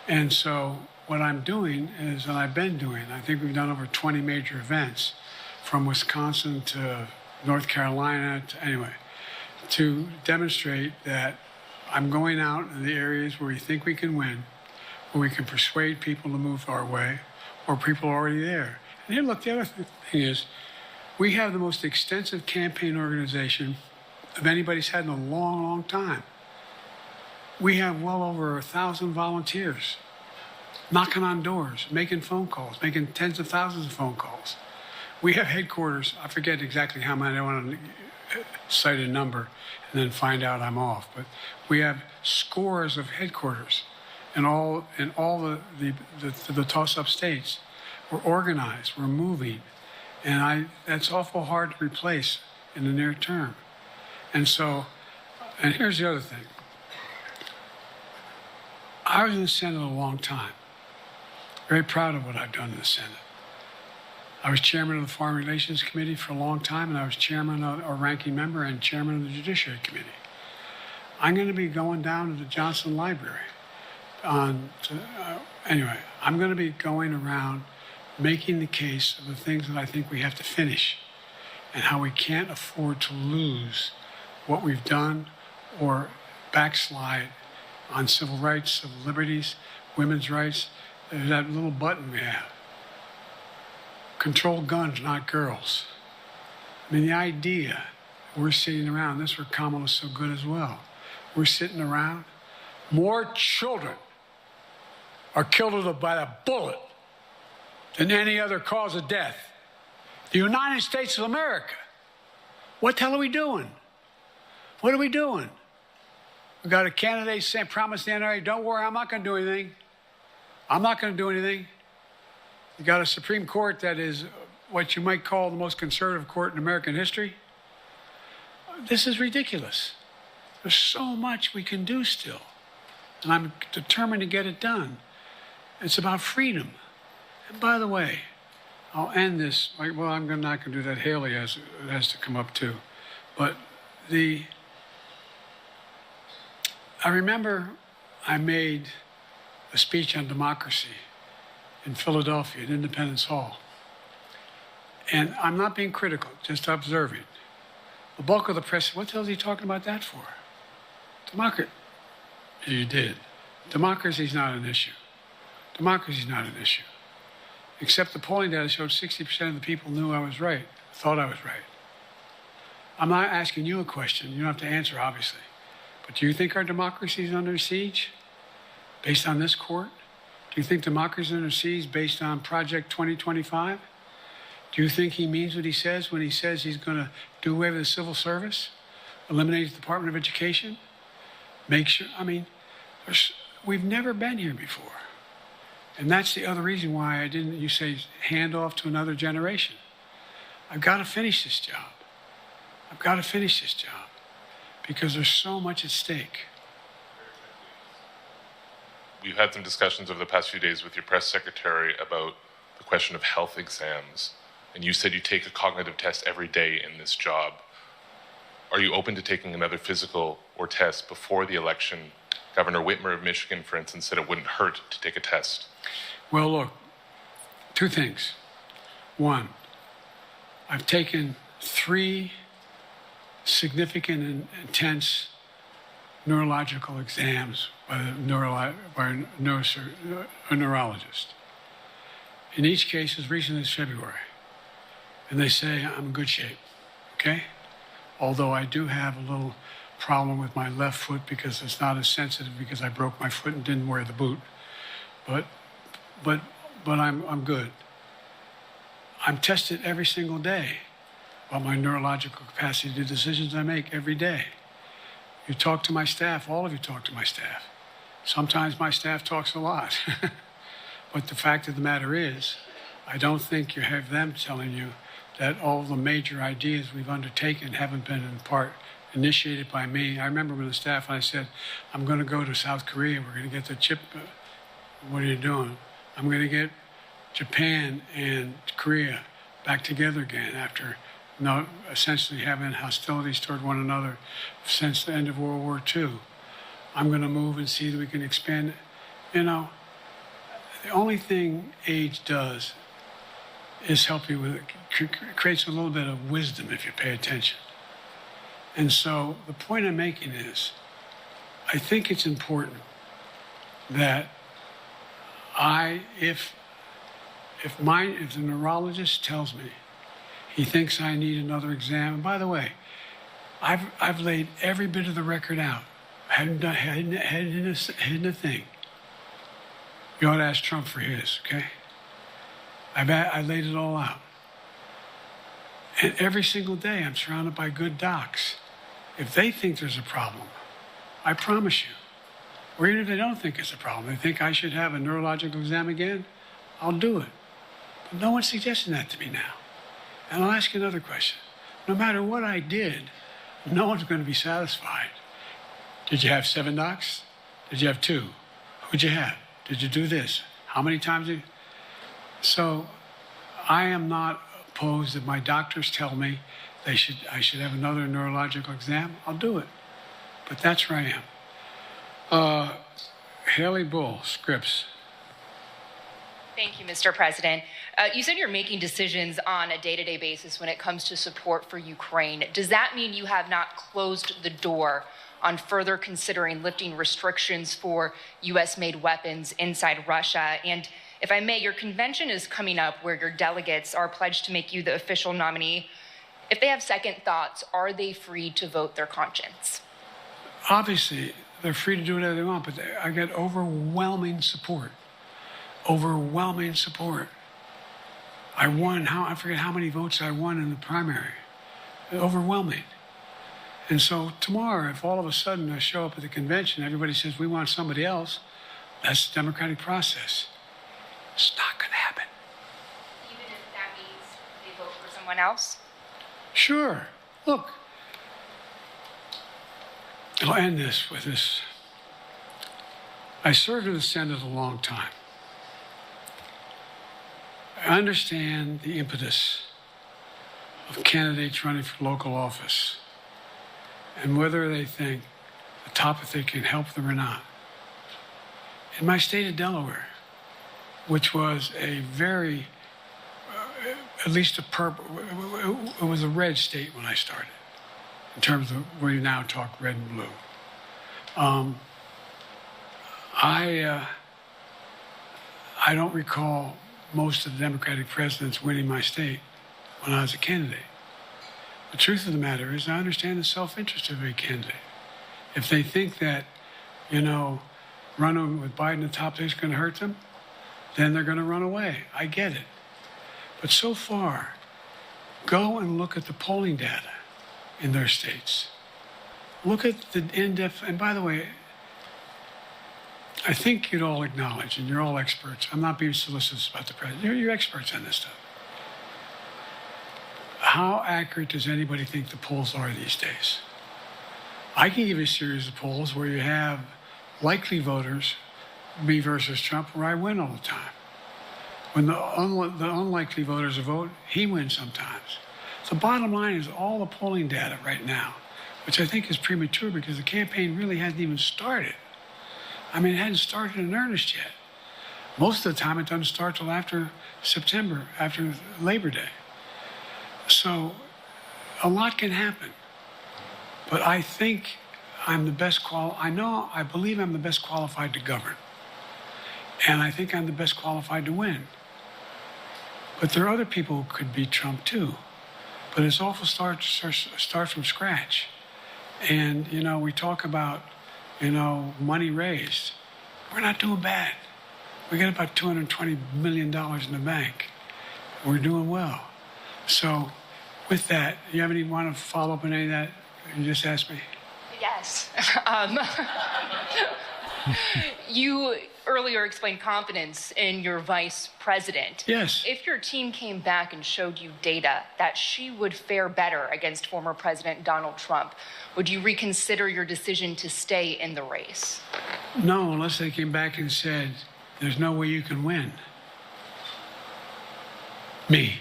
And so what I'm doing is, and I've been doing, I think we've done over 20 major events from Wisconsin to North Carolina, to demonstrate that I'm going out in the areas where we think we can win, where we can persuade people to move our way, or people are already there. And here, look, the other thing is, we have the most extensive campaign organization of anybody's had in a long, long time. We have well over 1,000 volunteers knocking on doors, making phone calls, making tens of thousands of phone calls. We have headquarters, I forget exactly how many, I don't want to cite a number and then find out I'm off, but we have scores of headquarters in all the toss-up states. We're organized, we're moving, and that's awful hard to replace in the near term. And here's the other thing. I was in the Senate a long time. Very proud of what I've done in the Senate. I was chairman of the Foreign Relations Committee for a long time, and I was chairman or ranking member and chairman of the Judiciary Committee. I'm going to be going down to the Johnson Library. Anyway, I'm going to be going around making the case of the things that I think we have to finish and how we can't afford to lose what we've done or backslide on civil rights, civil liberties, women's rights. There's that little button we have. Control guns, not girls. I mean, the idea, we're sitting around, this is where Kamala's so good as well. We're sitting around, more children are killed by a bullet than any other cause of death The United States of America. What the hell are we doing? What are we doing? We got a candidate saying, promise the NRA, don't worry, I'm not going to do anything. I'm not going to do anything. You got a Supreme Court that is what you might call the most conservative court in American history. This is ridiculous. There's so much we can do still. And I'm determined to get it done. It's about freedom. And by the way, I'll end this. Well, I'm not going to do that. Haley has to come up too. But I remember I made a speech on democracy in Philadelphia at Independence Hall. And I'm not being critical, just observing. The bulk of the press said, what the hell is he talking about that for? Democracy. You did. Democracy's not an issue. Democracy's not an issue. Except the polling data showed 60% of the people knew I was right, thought I was right. I'm not asking you a question. You don't have to answer, obviously. But do you think our democracy is under siege based on this court? Do you think democracy is under siege based on Project 2025? Do you think he means what he says when he says he's going to do away with the civil service, eliminate the Department of Education, make sure, we've never been here before. And that's the other reason why you say, hand off to another generation. I've got to finish this job. I've got to finish this job because there's so much at stake. We've had some discussions over the past few days with your press secretary about the question of health exams. And you said you take a cognitive test every day in this job. Are you open to taking another physical or test before the election? Governor Whitmer of Michigan, for instance, said it wouldn't hurt to take a test. Well, look, two things. One, I've taken 3 significant and intense neurological exams by a neurologist. In each case, as recently as February. And they say I'm in good shape, okay? Although I do have a little problem with my left foot because it's not as sensitive because I broke my foot and didn't wear the boot. But I'm good. I'm tested every single day about my neurological capacity to do decisions I make every day. You talk to my staff, all of you talk to my staff. Sometimes my staff talks a lot. But the fact of the matter is, I don't think you have them telling you that all the major ideas we've undertaken haven't been in part initiated by me. I remember when the staff, I said, I'm going to go to South Korea. We're going to get the chip. What are you doing? I'm going to get Japan and Korea back together again after essentially having hostilities toward one another since the end of World War II. I'm going to move and see that we can expand. The only thing age does is help you with it, creates a little bit of wisdom if you pay attention. And so the point I'm making is, I think it's important that if the neurologist tells me he thinks I need another exam, and by the way, I've laid every bit of the record out. I hadn't hidden a thing. You ought to ask Trump for his, okay? I laid it all out. And every single day I'm surrounded by good docs. If they think there's a problem, I promise you, or even if they don't think it's a problem, they think I should have a neurological exam again, I'll do it. But no one's suggesting that to me now. And I'll ask you another question. No matter what I did, no one's going to be satisfied. Did you have 7 docs? Did you have 2? Who'd you have? Did you do this? How many times did you? So I am not opposed if my doctors tell me I should have another neurological exam. I'll do it. But that's where I am. Haley Bull, Scripps. Thank you, Mr. President. You said you're making decisions on a day-to-day basis when it comes to support for Ukraine. Does that mean you have not closed the door on further considering lifting restrictions for U.S.-made weapons inside Russia? And if I may, your convention is coming up where your delegates are pledged to make you the official nominee. If they have second thoughts, are they free to vote their conscience? Obviously, they're free to do whatever they want, but I get overwhelming support. Overwhelming support. I won, I forget how many votes I won in the primary. Overwhelming. And so tomorrow, if all of a sudden I show up at the convention, everybody says we want somebody else, that's the democratic process. It's not going to happen. Even if that means they vote for someone else? Sure. Look, I'll end this with this. I served in the Senate a long time. I understand the impetus of candidates running for local office and whether they think the topic can help them or not. In my state of Delaware, which was a very, at least it was a red state when I started, in terms of where you now talk red and blue. I don't recall most of the Democratic presidents winning my state when I was a candidate. The truth of the matter is I understand the self-interest of a candidate. If they think that, running with Biden at the top is going to hurt them, then they're going to run away. I get it. But so far, go and look at the polling data in their states. Look at the in-depth, and by the way, I think you'd all acknowledge, and you're all experts. I'm not being solicitous about the president. You're experts on this stuff. How accurate does anybody think the polls are these days? I can give you a series of polls where you have likely voters, me versus Trump, where I win all the time. When the unlikely voters vote, he wins sometimes. The bottom line is all the polling data right now, which I think is premature because the campaign really hasn't even started. I mean, it hadn't started in earnest yet. Most of the time, it doesn't start till after September, after Labor Day. So a lot can happen. But I think I'm the best I believe I'm the best qualified to govern. And I think I'm the best qualified to win. But there are other people who could beat Trump too. But it's awful start from scratch. And, we talk about, money raised. We're not doing bad. We got about $220 million in the bank. We're doing well. So with that, you have want to follow up on any of that you just asked me? Yes. You earlier explained confidence in your vice president. Yes. If your team came back and showed you data that she would fare better against former President Donald Trump, would you reconsider your decision to stay in the race? No, unless they came back and said, there's no way you can win. Me.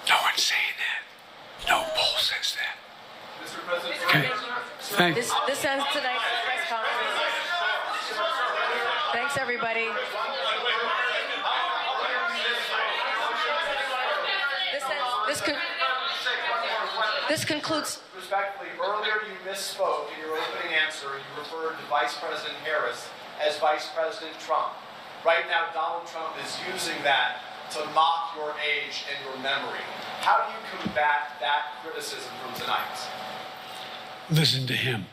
No one's saying that. No poll says that. Mr. President, okay. Thanks. This ends tonight's press conference. Thanks, everybody. This concludes. Respectfully, earlier you misspoke in your opening answer. You referred to Vice President Harris as Vice President Trump. Right now, Donald Trump is using that to mock your age and your memory. How do you combat that criticism from tonight? Listen to him.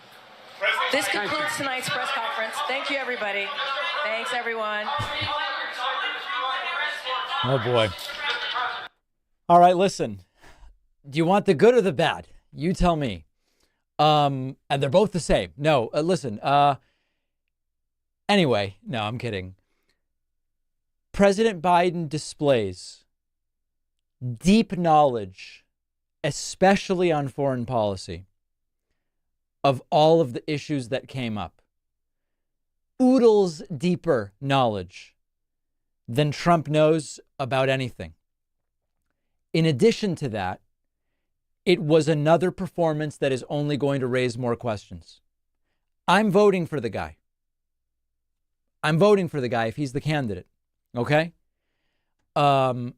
This concludes tonight's press conference. Thank you, everybody. Thanks, everyone. Oh, boy. All right, listen. Do you want the good or the bad? You tell me. And they're both the same. No, listen. Anyway, no, I'm kidding. President Biden displays deep knowledge, especially on foreign policy, of all of the issues that came up. Oodles deeper knowledge than Trump knows about anything. In addition to that, it was another performance that is only going to raise more questions. I'm voting for the guy. I'm voting for the guy if he's the candidate. Okay? In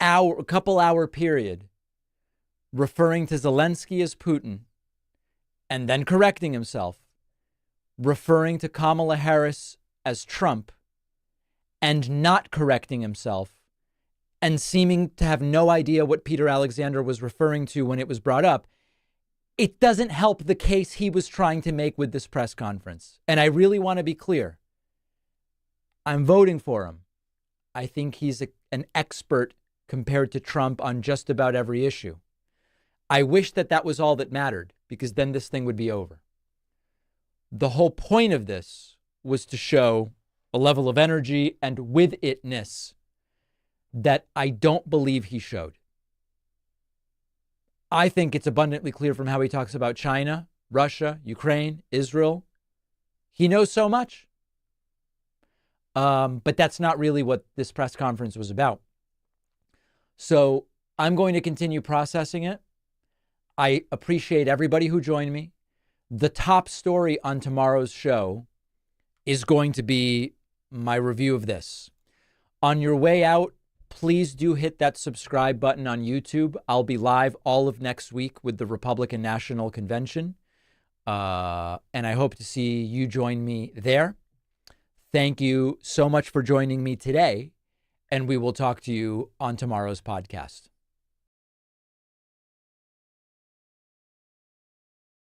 a couple hour period, referring to Zelensky as Putin, and then correcting himself, referring to Kamala Harris as Trump, and not correcting himself, and seeming to have no idea what Peter Alexander was referring to when it was brought up, it doesn't help the case he was trying to make with this press conference. And I really want to be clear. I'm voting for him. I think he's an expert compared to Trump on just about every issue. I wish that was all that mattered, because then this thing would be over. The whole point of this was to show a level of energy and with itness that I don't believe he showed. I think it's abundantly clear from how he talks about China, Russia, Ukraine, Israel. He knows so much. But that's not really what this press conference was about. So I'm going to continue processing it. I appreciate everybody who joined me. The top story on tomorrow's show is going to be my review of this. On your way out, please do hit that subscribe button on YouTube. I'll be live all of next week with the Republican National Convention. And I hope to see you join me there. Thank you so much for joining me today, and we will talk to you on tomorrow's podcast.